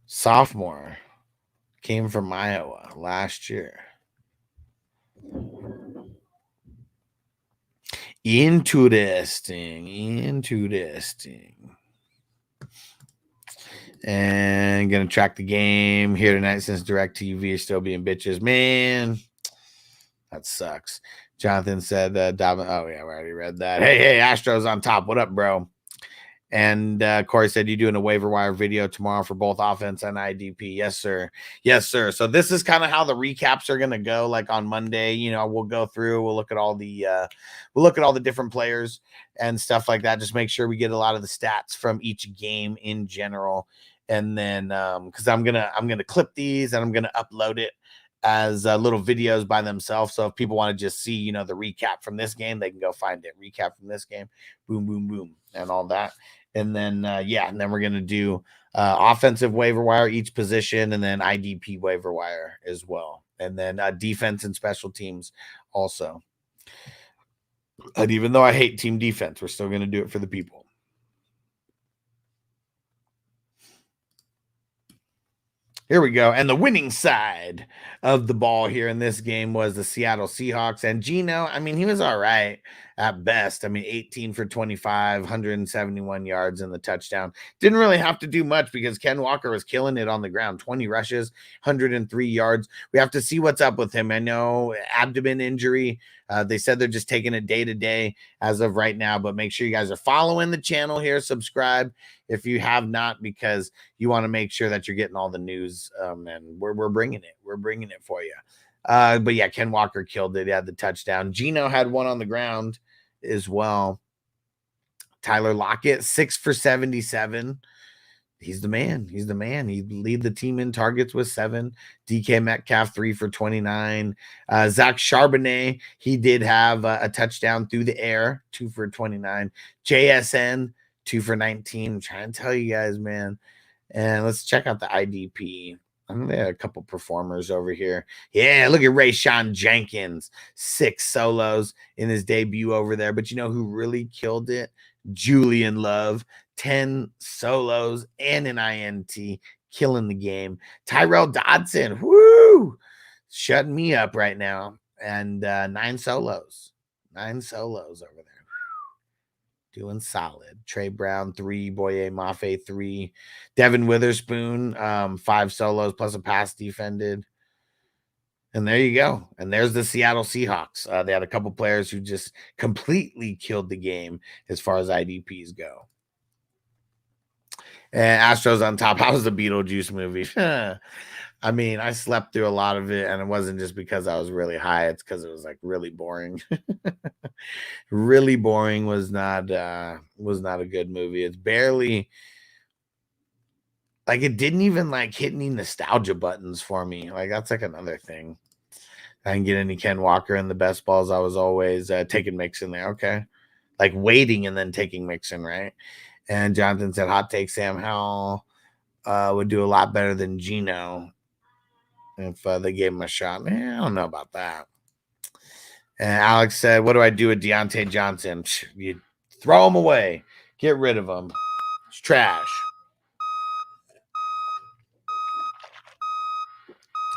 Sophomore. Came from Iowa last year. Interesting. And gonna track the game here tonight since DirecTV is still being bitches. Man, that sucks. Jonathan said Dobbin. Oh yeah, we already read that. Hey, Astros on top. What up, bro? And Corey said, you doing a waiver wire video tomorrow for both offense and IDP? Yes, sir. So this is kind of how the recaps are going to go. Like on Monday, we'll go through, we'll look at all the different players and stuff like that. Just make sure we get a lot of the stats from each game in general. And then because I'm gonna clip these and I'm gonna upload it as little videos by themselves. So if people want to just see, the recap from this game, they can go find it. Recap from this game, boom, boom, boom, and all that. And then, and then we're going to do offensive waiver wire, each position, and then IDP waiver wire as well. And then defense and special teams also. And even though I hate team defense, we're still going to do it for the people. Here we go. And the winning side of the ball here in this game was the Seattle Seahawks. And Geno, he was all right at best. 18 for 25, 171 yards in the touchdown. Didn't really have to do much because Ken Walker was killing it on the ground. 20 rushes, 103 yards. We have to see what's up with him. I know abdomen injury. They said they're just taking it day to day as of right now, but make sure you guys are following the channel here. Subscribe if you have not, because you want to make sure that you're getting all the news. And we're bringing it. We're bringing it for you. But yeah, Ken Walker killed it. He had the touchdown. Geno had one on the ground as well. Tyler Lockett, 6 for 77. He's the man. He'd lead the team in targets with 7. DK Metcalf, 3 for 29. Zach Charbonnet, he did have a touchdown through the air, 2 for 29. JSN, 2 for 19. I'm trying to tell you guys, man. And let's check out the IDP. They had a couple performers over here. Yeah, look at Rayshawn Jenkins. 6 solos in his debut over there. But you know who really killed it? Julian Love. 10 solos and an INT. Killing the game. Tyrell Dodson. Woo! Shutting me up right now. And 9 solos. 9 solos over there. Doing solid. Trey Brown, 3. Boye Mafe, 3. Devin Witherspoon, 5 solos plus a pass defended. And there you go. And there's the Seattle Seahawks. They had a couple players who just completely killed the game as far as IDPs go. And Astros on top. How was the Beetlejuice movie? I slept through a lot of it, and it wasn't just because I was really high. It's because it was like really boring. Really boring. Was not a good movie. It's barely like, it didn't even like hit any nostalgia buttons for me. Like, that's like another thing. I didn't get any Ken Walker in the best balls. I was always taking Mixon there. Okay. Like waiting and then taking Mixon, right? And Jonathan said, hot take, Sam Howell would do a lot better than Geno if they gave him a shot. I don't know about that. And Alex said, what do I do with Deontay Johnson? You throw him away. Get rid of him. It's trash.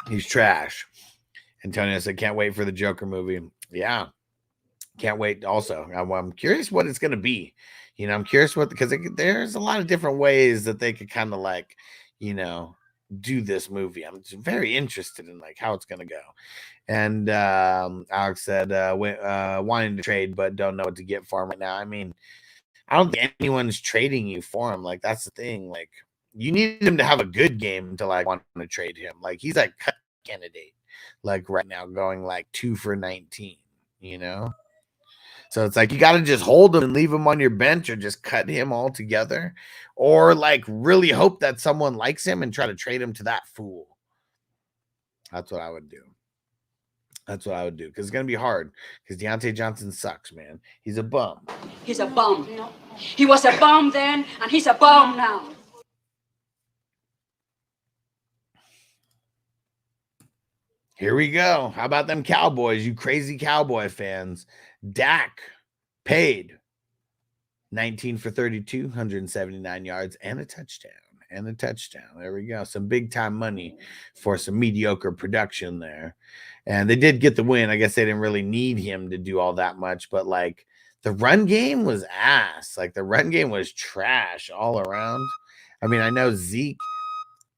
He's trash. Antonio said, can't wait for the Joker movie. Yeah. Can't wait also. I'm curious what it's going to be. I'm curious because there's a lot of different ways that they could kind of like, do this movie. I'm just very interested in like how it's going to go. And Alex said, wanting to trade, but don't know what to get for him right now. I don't think anyone's trading you for him. Like, that's the thing. Like, you need him to have a good game to like want to trade him. Like, he's like cut candidate, like right now going like 2 for 19, So it's like you got to just hold him and leave him on your bench, or just cut him altogether, or like really hope that someone likes him and try to trade him to that fool. That's what I would do. Because it's going to be hard because Deontay Johnson sucks, man. He's a bum. He's a bum. He was a bum then, and he's a bum now. Here we go. How about them Cowboys, you crazy Cowboy fans? Dak paid 19 for 32, 179 yards, and a touchdown. And a touchdown. There we go. Some big time money for some mediocre production there. And they did get the win. I guess they didn't really need him to do all that much, but like the run game was ass. Like the run game was trash all around. I mean, I know Zeke,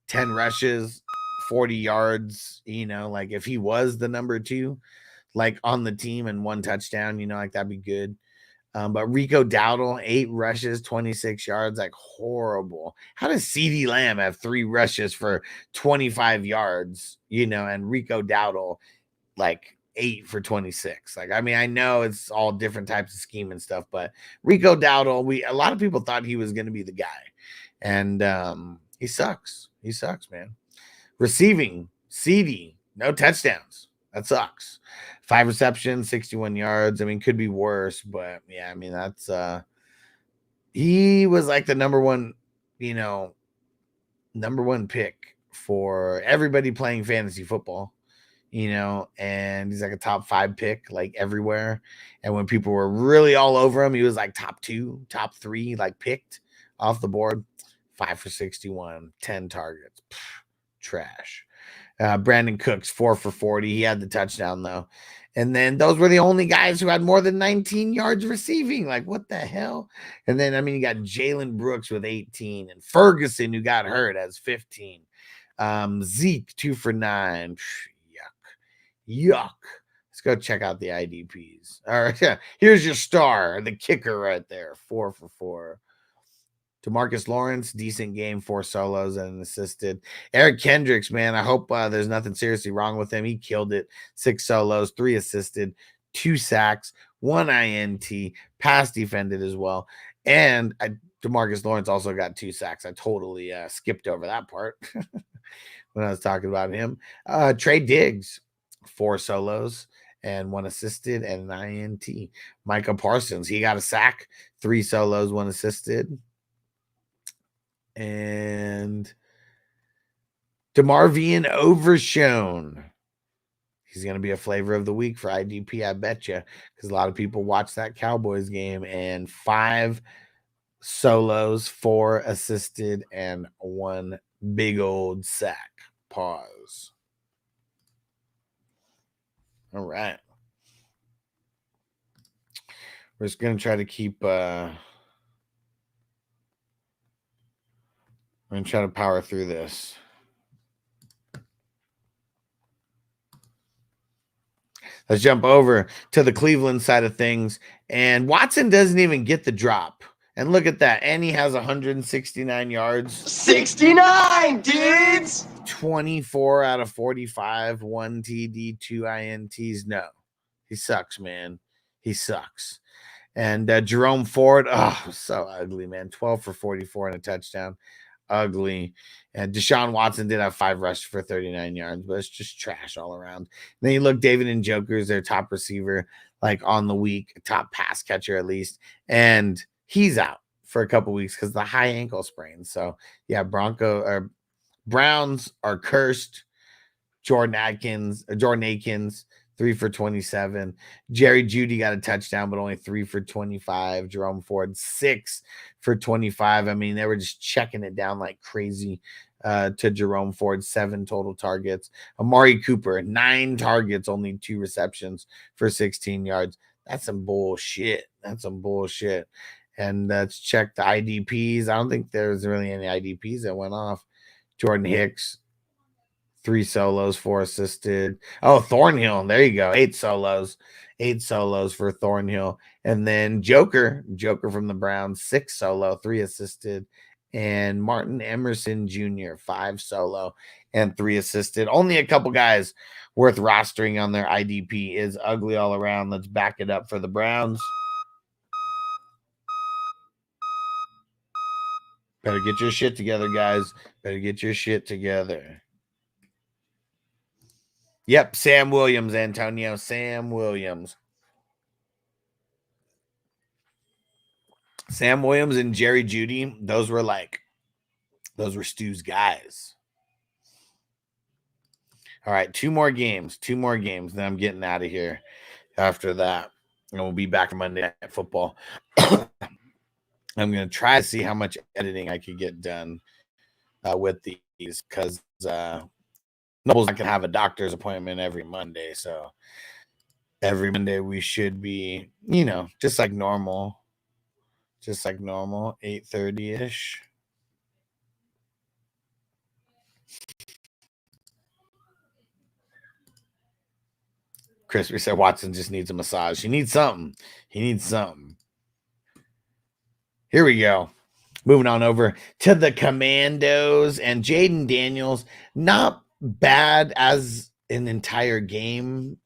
10 rushes, 40 yards, you know, like if he was the number 2, like on the team and 1 touchdown, you know, like that'd be good. But Rico Dowdle, 8 rushes, 26 yards, like horrible. How does CeeDee Lamb have 3 rushes for 25 yards, you know, and Rico Dowdle like 8 for 26? Like, I mean, I know it's all different types of scheme and stuff, but Rico Dowdle, a lot of people thought he was going to be the guy. And he sucks. He sucks, man. Receiving, CD, no touchdowns. That sucks. 5 receptions, 61 yards. I mean, could be worse, but yeah, I mean, that's he was like the number 1, you know, number 1 pick for everybody playing fantasy football, you know, and he's like a top 5 pick, like everywhere. And when people were really all over him, he was like top 2, top 3, like picked off the board. 5 for 61, 10 targets. Pfft, trash. Brandon Cooks, 4 for 40. He had the touchdown, though. And then those were the only guys who had more than 19 yards receiving. Like, what the hell? And then, I mean, you got Jalen Brooks with 18 and Ferguson, who got hurt, has 15. Zeke, 2 for 9. Yuck. Let's go check out the IDPs. All right. Here's your star, the kicker right there, 4 for 4. DeMarcus Lawrence, decent game, 4 solos and an assisted. Eric Kendricks, man, I hope there's nothing seriously wrong with him. He killed it. 6 solos, 3 assisted, 2 sacks, 1 INT, pass defended as well. And DeMarcus Lawrence also got 2 sacks. I totally skipped over that part when I was talking about him. Trey Diggs, 4 solos and 1 assisted and an INT. Micah Parsons, he got a sack, 3 solos, 1 assisted. And DeMarvion Overshone. He's going to be a flavor of the week for IDP, I bet you, because a lot of people watch that Cowboys game. And 5 solos, 4 assisted, and 1 big old sack. Pause. All right. We're just going to try to keep... I'm going to try to power through this. Let's jump over to the Cleveland side of things. And Watson doesn't even get the drop. And look at that. And he has 169 yards. 69, dudes! 24 out of 45. 1 TD, 2 INTs. No. He sucks, man. He sucks. And Jerome Ford, oh, so ugly, man. 12 for 44 and a touchdown. Ugly. And Deshaun Watson did have 5 rushes for 39 yards, but it's just trash all around. And then you look, David Njoku is their top receiver, like on the week, top pass catcher at least, and he's out for a couple weeks because of the high ankle sprain. So yeah, Browns are cursed. Jordan Akins, 3 for 27. Jerry Jeudy got a touchdown, but only 3 for 25. Jerome Ford, 6 for 25. I mean, they were just checking it down like crazy to Jerome Ford, 7 total targets. Amari Cooper, 9 targets, only 2 receptions for 16 yards. That's some bullshit. That's some bullshit. And let's check the IDPs. I don't think there's really any IDPs that went off. Jordan Hicks, 3 solos, 4 assisted. Oh, Thornhill. There you go. 8 solos. 8 solos for Thornhill. And then Joker from the Browns, 6 solo, 3 assisted. And Martin Emerson Jr., 5 solo and 3 assisted. Only a couple guys worth rostering on their IDP. Is ugly all around. Let's back it up for the Browns. Better get your shit together, guys. Better get your shit together. Yep, Sam Williams, Antonio. Sam Williams. Sam Williams and Jerry Jeudy, those were Stu's guys. All right, two more games. Then I'm getting out of here after that. And we'll be back on Monday Night Football. I'm going to try to see how much editing I could get done with these because Noble's not going to have a doctor's appointment every Monday. So every Monday we should be, just like normal, 8:30-ish. Crispy said Watson just needs a massage. He needs something. Here we go. Moving on over to the Commandos and Jaden Daniels. Not bad as an entire game.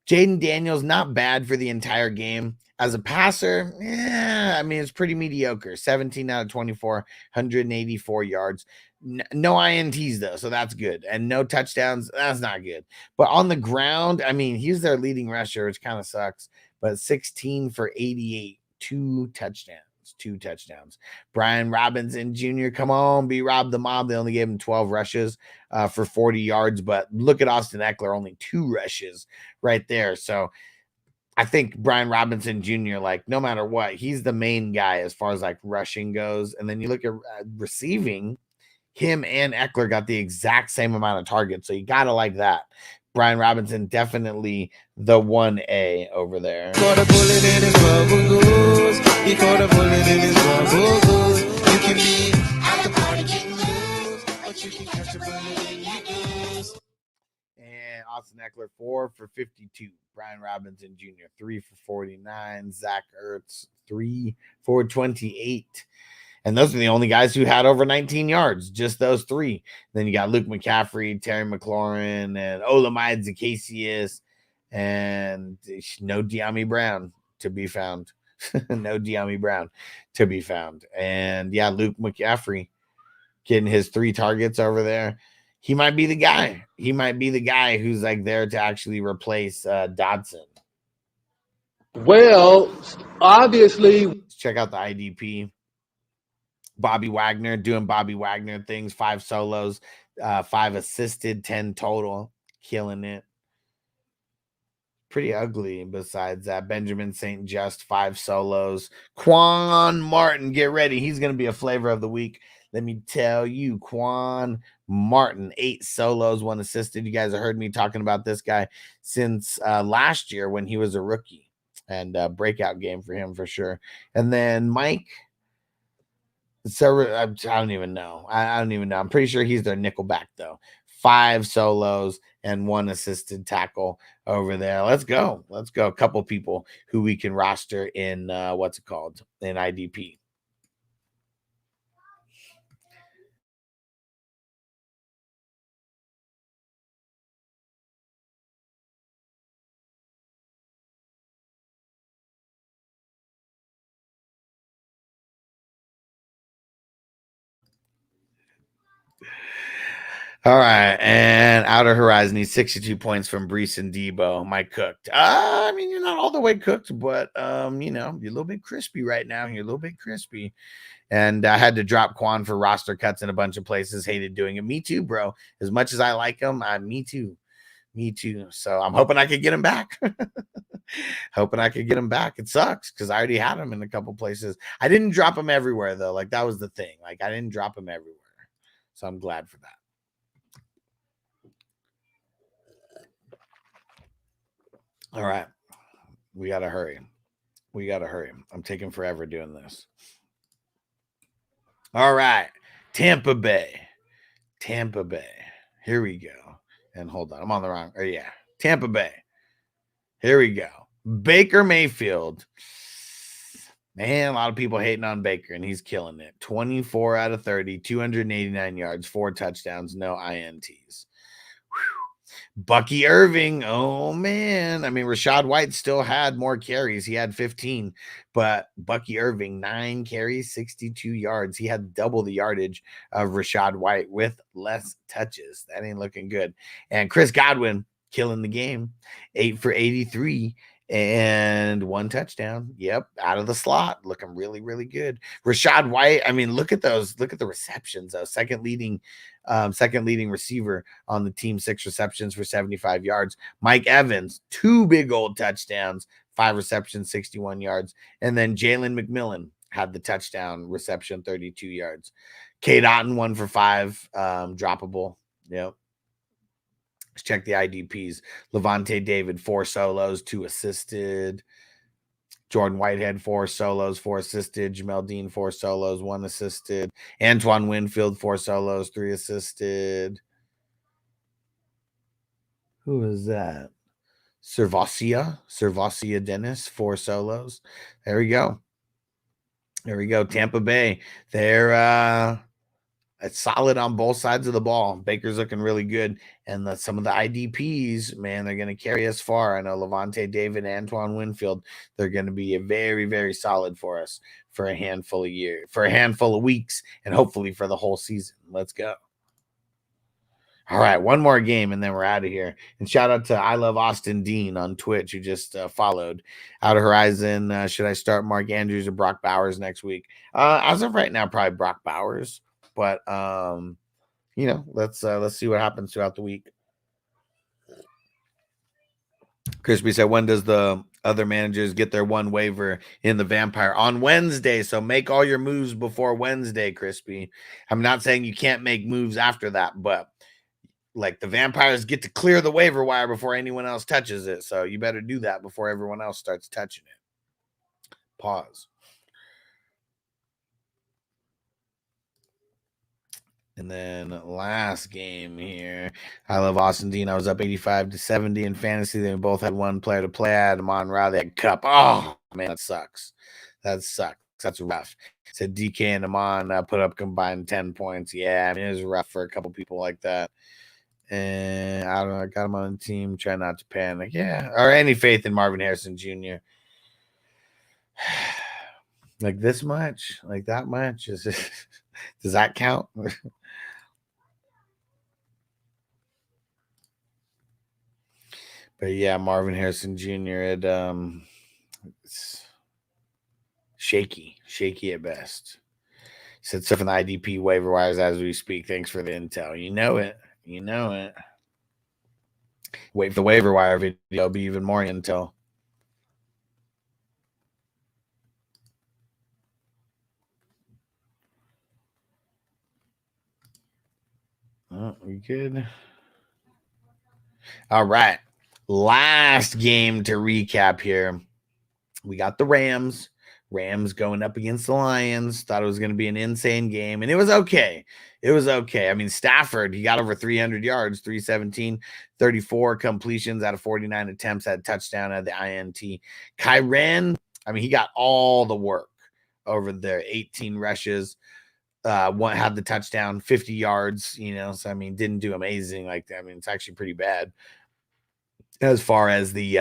Jaden Daniels, not bad for the entire game. As a passer, it's pretty mediocre. 17 out of 24, 184 yards. No INTs, though, so that's good. And no touchdowns, that's not good. But on the ground, he's their leading rusher, which kind of sucks. But 16 for 88, 2 touchdowns. Brian Robinson Jr., come on, be Rob the Mob. They only gave him 12 rushes for 40 yards. But look at Austin Eckler, only 2 rushes right there. So I think Brian Robinson Jr., no matter what, he's the main guy as far as rushing goes. And then you look at receiving, him and Eckler got the exact same amount of targets. So you got to like that. Brian Robinson, definitely the 1A over there. Caught a bullet in his rubber goose. He caught a bullet in his rubber goose. You can be at the party getting loose, but you can catch a bullet in your goose. And Austin Eckler, 4 for 52. Brian Robinson Jr., 3 for 49. Zach Ertz, 3 for 28. And those are the only guys who had over 19 yards, just those 3. Then you got Luke McCaffrey, Terry McLaurin, and Olamide Zacchaeus, and no De'Ami Brown to be found. And yeah, Luke McCaffrey getting his 3 targets over there. He might be the guy. Who's there to actually replace Dodson. Well, obviously. Let's check out the IDP. Bobby Wagner doing Bobby Wagner things, 5 solos, 5 assisted, 10 total, killing it. Pretty ugly besides that. Benjamin St. Just, 5 solos. Quan Martin, get ready. He's going to be a flavor of the week. Let me tell you, Quan Martin, 8 solos, 1 assisted. You guys have heard me talking about this guy since last year when he was a rookie, and breakout game for him for sure. And then Mike, so I don't even know. I'm pretty sure he's their nickelback though. 5 solos and 1 assisted tackle over there. Let's go. A couple people who we can roster in in IDP. All right, and Outer Horizon needs 62 points from Brees and Debo. Mike cooked. You're not all the way cooked, but you're a little bit crispy right now. And I had to drop Quan for roster cuts in a bunch of places. Hated doing it. Me too, bro. As much as I like him, me too. So I'm hoping I could get him back. It sucks because I already had him in a couple places. I didn't drop him everywhere though. That was the thing. I didn't drop him everywhere. So I'm glad for that. All right. We got to hurry. I'm taking forever doing this. All right. Tampa Bay. Here we go. And hold on. I'm on the wrong. Tampa Bay. Here we go. Baker Mayfield. Man, a lot of people hating on Baker, and he's killing it. 24 out of 30, 289 yards, 4 touchdowns, no INTs. Bucky Irving, oh man. Rashad White still had more carries. He had 15, but Bucky Irving, 9 carries, 62 yards. He had double the yardage of Rashad White with less touches. That ain't looking good. And Chris Godwin killing the game, 8 for 83 and 1 touchdown. Yep, out of the slot, looking really, really good. Rashad White, I mean, look at those. Look at the receptions. Second leading receiver on the team, 6 receptions for 75 yards. Mike Evans, 2 big old touchdowns, 5 receptions, 61 yards. And then Jalen McMillan had the touchdown reception, 32 yards. Cade Otton, 1 for 5, droppable. Yep. Let's check the IDPs. Levante David, 4 solos, 2 assisted. Jordan Whitehead, 4 solos, 4 assisted. Jamel Dean, 4 solos, 1 assisted. Antoine Winfield, 4 solos, 3 assisted. Who is that? Servasia Dennis, 4 solos. There we go. Tampa Bay. They're it's solid on both sides of the ball. Baker's looking really good. And some of the IDPs, man, they're going to carry us far. I know Levante David, Antoine Winfield, they're going to be a very, very solid for us for a handful of weeks, and hopefully for the whole season. Let's go. All right, one more game, and then we're out of here. And shout out to I Love Austin Dean on Twitch, who just followed. Outer Horizon, should I start Mark Andrews or Brock Bowers next week? As of right now, probably Brock Bowers. But let's see what happens throughout the week. Crispy said, when does the other managers get their 1 waiver in the Vampire? On Wednesday. So make all your moves before Wednesday, Crispy. I'm not saying you can't make moves after that, but like the Vampires get to clear the waiver wire before anyone else touches it. So you better do that before everyone else starts touching it. Pause. And then last game here, I Love Austin Dean. I was up 85-70 in fantasy. They both had 1 player to play. I had Amon Ra. They had Cup. Oh, man, that sucks. That's rough. Said DK and Amon put up combined 10 points. Yeah, I mean, it was rough for a couple people like that. And I don't know. I got him on the team. Try not to panic. Yeah. Or any faith in Marvin Harrison Jr. Like this much? Like that much? Does that count? But yeah, Marvin Harrison Jr. It's shaky at best. Said stuff in the IDP waiver wires as we speak. Thanks for the intel. You know it. Wait for the waiver wire video. It'll be even more intel. Oh, we good. All right. Last game to recap here. We got the Rams. Rams going up against the Lions. Thought it was going to be an insane game, and it was okay. I mean, Stafford, he got over 300 yards, 317, 34 completions out of 49 attempts, had a touchdown at the INT. Kyren, I mean, he got all the work over there, 18 rushes. One had the touchdown, 50 yards, so I mean, didn't do amazing like that. I mean, it's actually pretty bad as far as the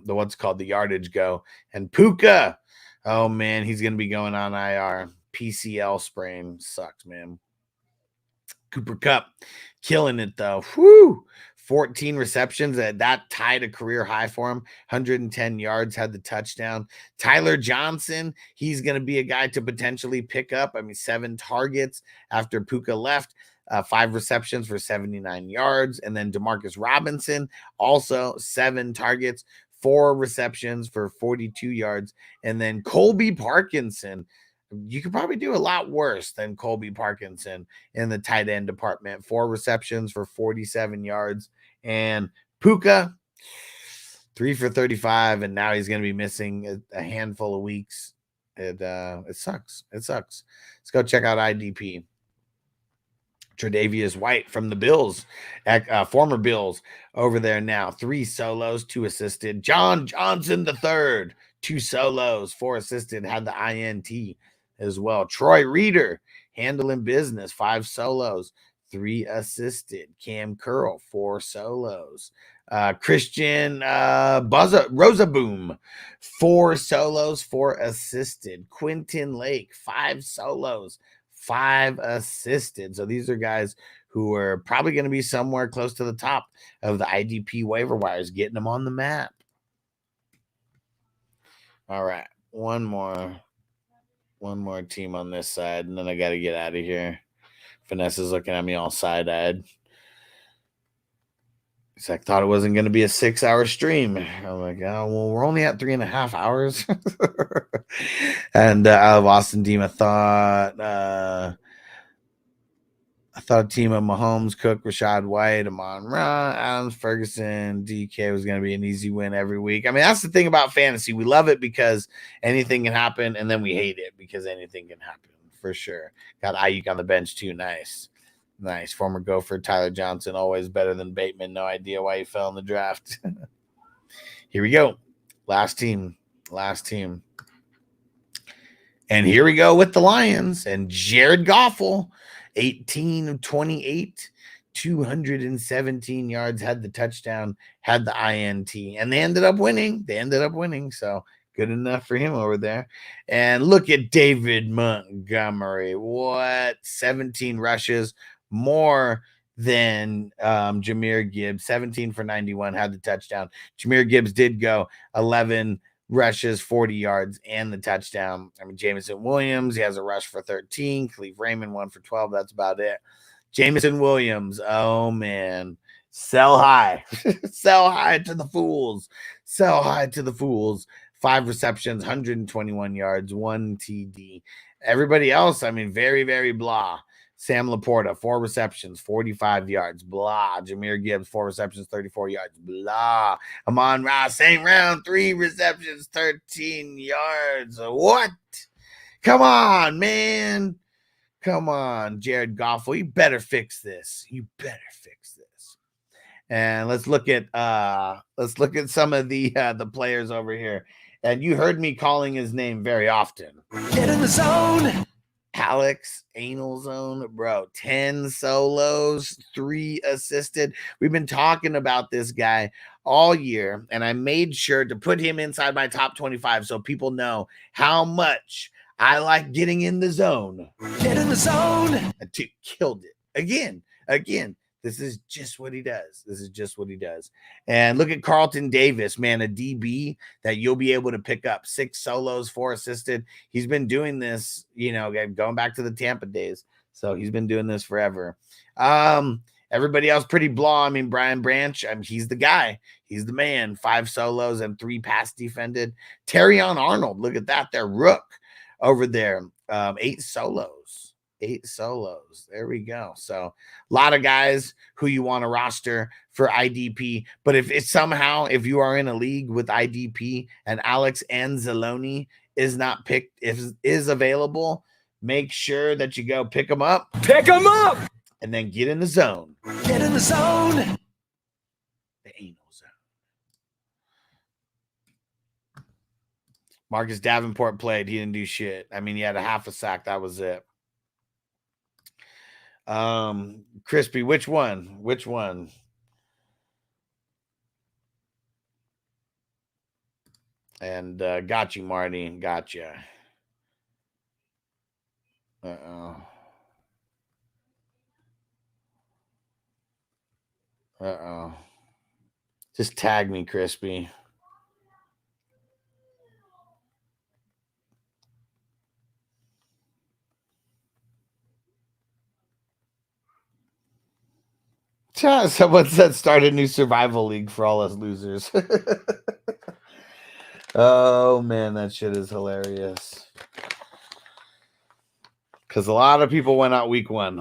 what's called the yardage go. And Puka, oh man, he's gonna be going on IR. PCL sprain sucks, man. Cooper Kupp killing it though. Whoo! 14 receptions. That tied a career high for him. 110 yards, had the touchdown. Tyler Johnson, he's going to be a guy to potentially pick up. I mean, 7 targets after Puka left. 5 receptions for 79 yards. And then Demarcus Robinson, also 7 targets, 4 receptions for 42 yards. And then Colby Parkinson, you could probably do a lot worse than Colby Parkinson in the tight end department. 4 receptions for 47 yards. And Puka, 3 for 35, and now he's going to be missing a handful of weeks. It sucks. Let's go check out IDP. Tre'Davious White from the Bills, former Bills, over there now. 3 solos, 2 assisted. John Johnson III, 2 solos, 4 assisted, had the INT as well. Troy Reader, handling business, 5 solos, 3 assisted. Cam Curl, 4 solos. Christian Rosaboom, 4 solos, 4 assisted. Quentin Lake, 5 solos, 5 assisted. So these are guys who are probably going to be somewhere close to the top of the IDP waiver wires, getting them on the map. All right. One more team on this side, and then I got to get out of here. Vanessa's looking at me all side-eyed. He's like, thought it wasn't going to be a 6-hour stream. I'm like, oh, well, we're only at 3.5 hours. And out of Austin Dima I thought a team of Mahomes, Cook, Rashad White, Amon-Ra, Adams, Ferguson, DK was going to be an easy win every week. I mean, that's the thing about fantasy. We love it because anything can happen, and then we hate it because anything can happen, for sure. Got Ayuk on the bench, too. Nice. Former Gopher, Tyler Johnson, always better than Bateman. No idea why he fell in the draft. Here we go. Last team. And here we go with the Lions and Jared Goffel. 18 of 28, 217 yards, had the touchdown, had the INT, and they ended up winning. So good enough for him over there. And look at David Montgomery. What? 17 rushes, more than Jahmyr Gibbs. 17 for 91, had the touchdown. Jahmyr Gibbs did go 11 rushes, 40 yards, and the touchdown. I mean, Jameson Williams, he has a rush for 13. Khalif Raymond, 1 for 12. That's about it. Jameson Williams, oh, man. Sell high. Sell high to the fools. 5 receptions, 121 yards, 1 TD. Everybody else, I mean, very, very blah. Sam Laporta, 4 receptions, 45 yards, blah. Jahmyr Gibbs, 4 receptions, 34 yards, blah. Amon-Ra, same round, 3 receptions, 13 yards. What? Come on, man. Come on, Jared Goffel. You better fix this. And let's look at some of the players over here. And you heard me calling his name very often. Get in the zone. Alex Anal Zone, bro. 10 solos, 3 assisted. We've been talking about this guy all year, and I made sure to put him inside my top 25 so people know how much I like getting in the zone. Get in the zone. And killed it. Again. This is just what he does. And look at Carlton Davis, man, a DB that you'll be able to pick up. 6 solos, 4 assisted. He's been doing this, going back to the Tampa days. So he's been doing this forever. Everybody else pretty blah. I mean, Brian Branch, he's the guy. He's the man. 5 solos and 3 pass defended. Terrion Arnold, look at that. They're Rook over there. 8 solos. 8 solos. There we go. So a lot of guys who you want to roster for IDP. But if you are in a league with IDP and Alex Anzalone is not picked, is available, make sure that you go pick him up. And then get in the zone. Get in the zone. The anal zone. Marcus Davenport played. He didn't do shit. I mean, he had a half a sack. That was it. Crispy, which one? And got you, Marty. Gotcha. Just tag me, Crispy. Someone said start a new survival league for all us losers. Oh, man, that shit is hilarious. Because a lot of people went out week 1.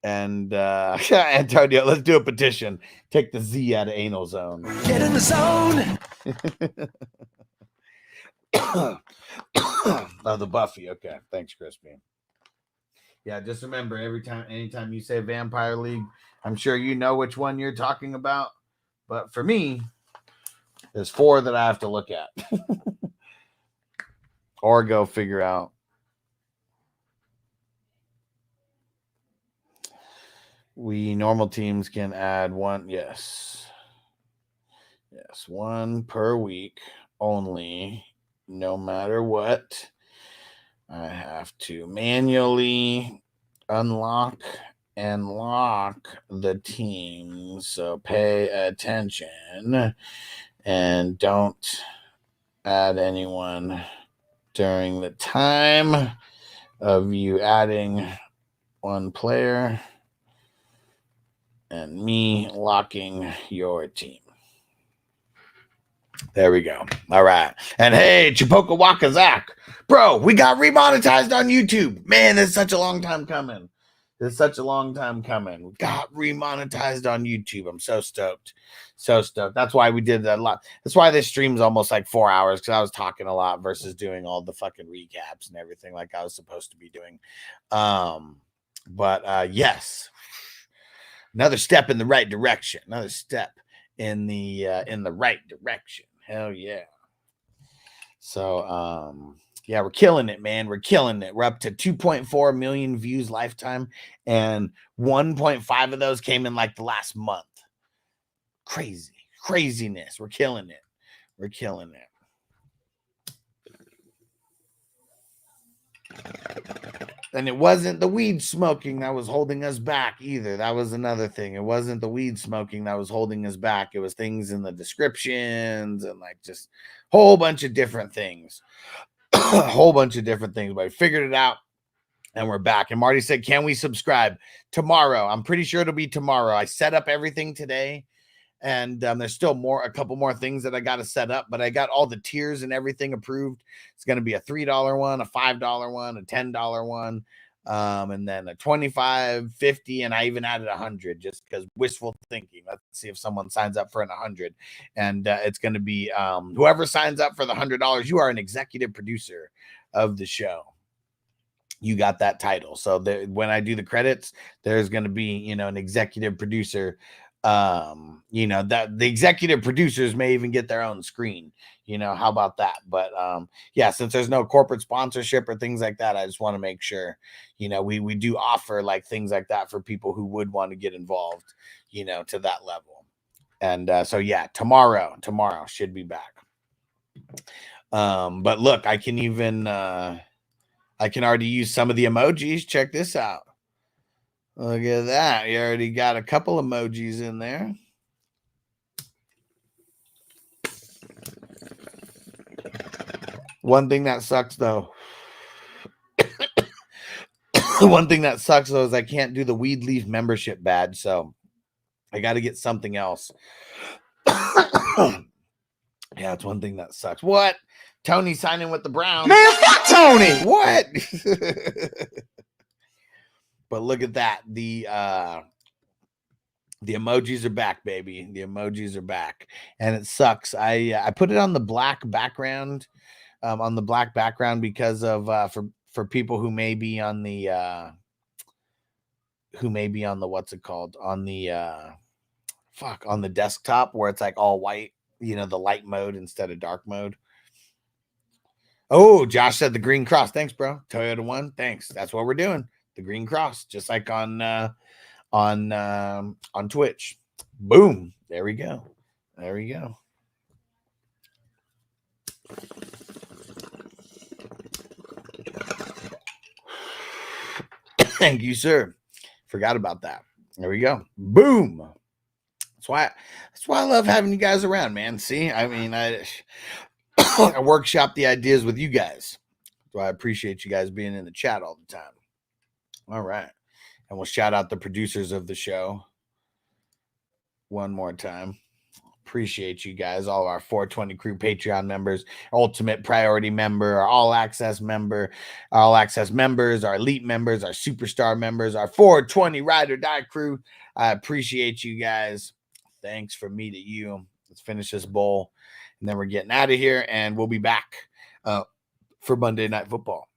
And Antonio, let's do a petition. Take the Z out of anal zone. Get in the zone. Oh, the Buffy. Okay. Thanks, Crispy. Yeah, just remember anytime you say Vampire League, I'm sure you know which one you're talking about. But for me, there's 4 that I have to look at. Or go figure out. We normal teams can add 1. Yes, 1 per week only, no matter what. I have to manually unlock and lock the team. So pay attention. And don't add anyone during the time of you adding one player and me locking your team. There we go. All right. And hey, Chipoka Waka Zach. Bro, we got remonetized on YouTube. Man, it's such a long time coming. It's such a long time coming. We got remonetized on YouTube. I'm so stoked. So stoked. That's why we did that a lot. That's why this stream's almost like 4 hours, because I was talking a lot versus doing all the fucking recaps and everything like I was supposed to be doing. But yes. Another step in the right direction. Another step in the right direction. Hell yeah. So yeah, we're killing it, man. We're killing it. We're up to 2.4 million views lifetime, and 1.5 of those came in like the last month. Craziness. We're killing it. We're killing it. And it wasn't the weed smoking that was holding us back either. That was another thing. It wasn't the weed smoking that was holding us back. It was things in the descriptions and like just a whole bunch of different things. A whole bunch of different things. But I figured it out and we're back. And Marty said, can we subscribe tomorrow? I'm pretty sure it'll be tomorrow. I set up everything today. And there's still a couple more things that I got to set up, but I got all the tiers and everything approved. It's going to be a $3 one, a $5 one, a $10 one, and then a $25, $50, and I even added $100 just because wishful thinking. Let's see if someone signs up for an $100, and it's going to be whoever signs up for the $100. You are an executive producer of the show. You got that title. So when I do the credits, there's going to be an executive producer. That the executive producers may even get their own screen. How about that? But yeah, since there's no corporate sponsorship or things like that, I just want to make sure we do offer like things like that for people who would want to get involved to that level. And so yeah, tomorrow should be back. But look, I can already use some of the emojis. Check this out. Look at that. You already got a couple emojis in there. One thing that sucks, though. Is I can't do the Weed Leaf membership badge, so I got to get something else. Yeah, it's one thing that sucks. What? Tony signing with the Browns. Man, fuck Tony! What? But look at that. The emojis are back, baby. The emojis are back. And it sucks. I put it on the black background, because of for people who may be on the what's it called? On the on the desktop where it's like all white, the light mode instead of dark mode. Oh, Josh said the green cross. Thanks, bro. Toyota One. Thanks. That's what we're doing. The green cross, just like on Twitch. Boom. There we go. Thank you, sir. Forgot about that. There we go. Boom. That's why I love having you guys around, man. See, I mean, I workshop the ideas with you guys. So I appreciate you guys being in the chat all the time. All right. And we'll shout out the producers of the show one more time. Appreciate you guys, all of our 420 crew Patreon members, ultimate priority member, our all access members, our elite members, our superstar members, our 420 ride or die crew. I appreciate you guys. Thanks from me to you. Let's finish this bowl and then we're getting out of here and we'll be back for Monday Night Football.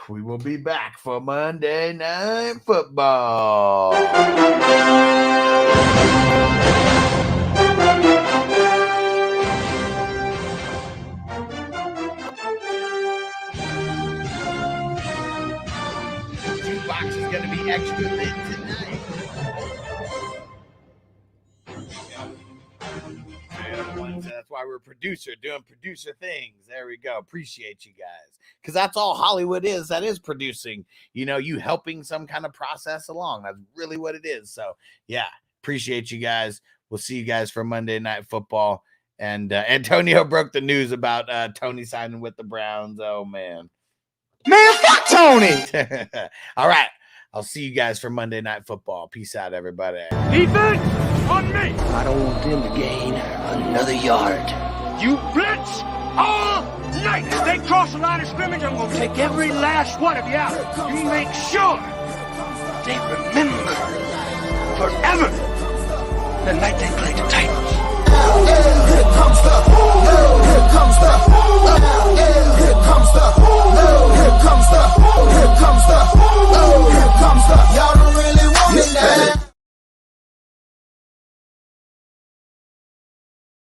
We will be back for Monday Night Football. Jukebox is going to be extra lit tonight. That's why we're doing producer things. There we go. Appreciate you guys. Because that's all Hollywood is. That is producing. You helping some kind of process along. That's really what it is. So, yeah, Appreciate you guys. We'll see you guys for Monday Night Football. And Antonio broke the news about Tony signing with the Browns. Oh, man. Man, fuck Tony! All right. I'll see you guys for Monday Night Football. Peace out, everybody. Defense on me. I don't want them to gain another yard. You blitz all night. If they cross the line of scrimmage, I'm going to take every last one of you out. You make sure they remember forever the night they played the Titans.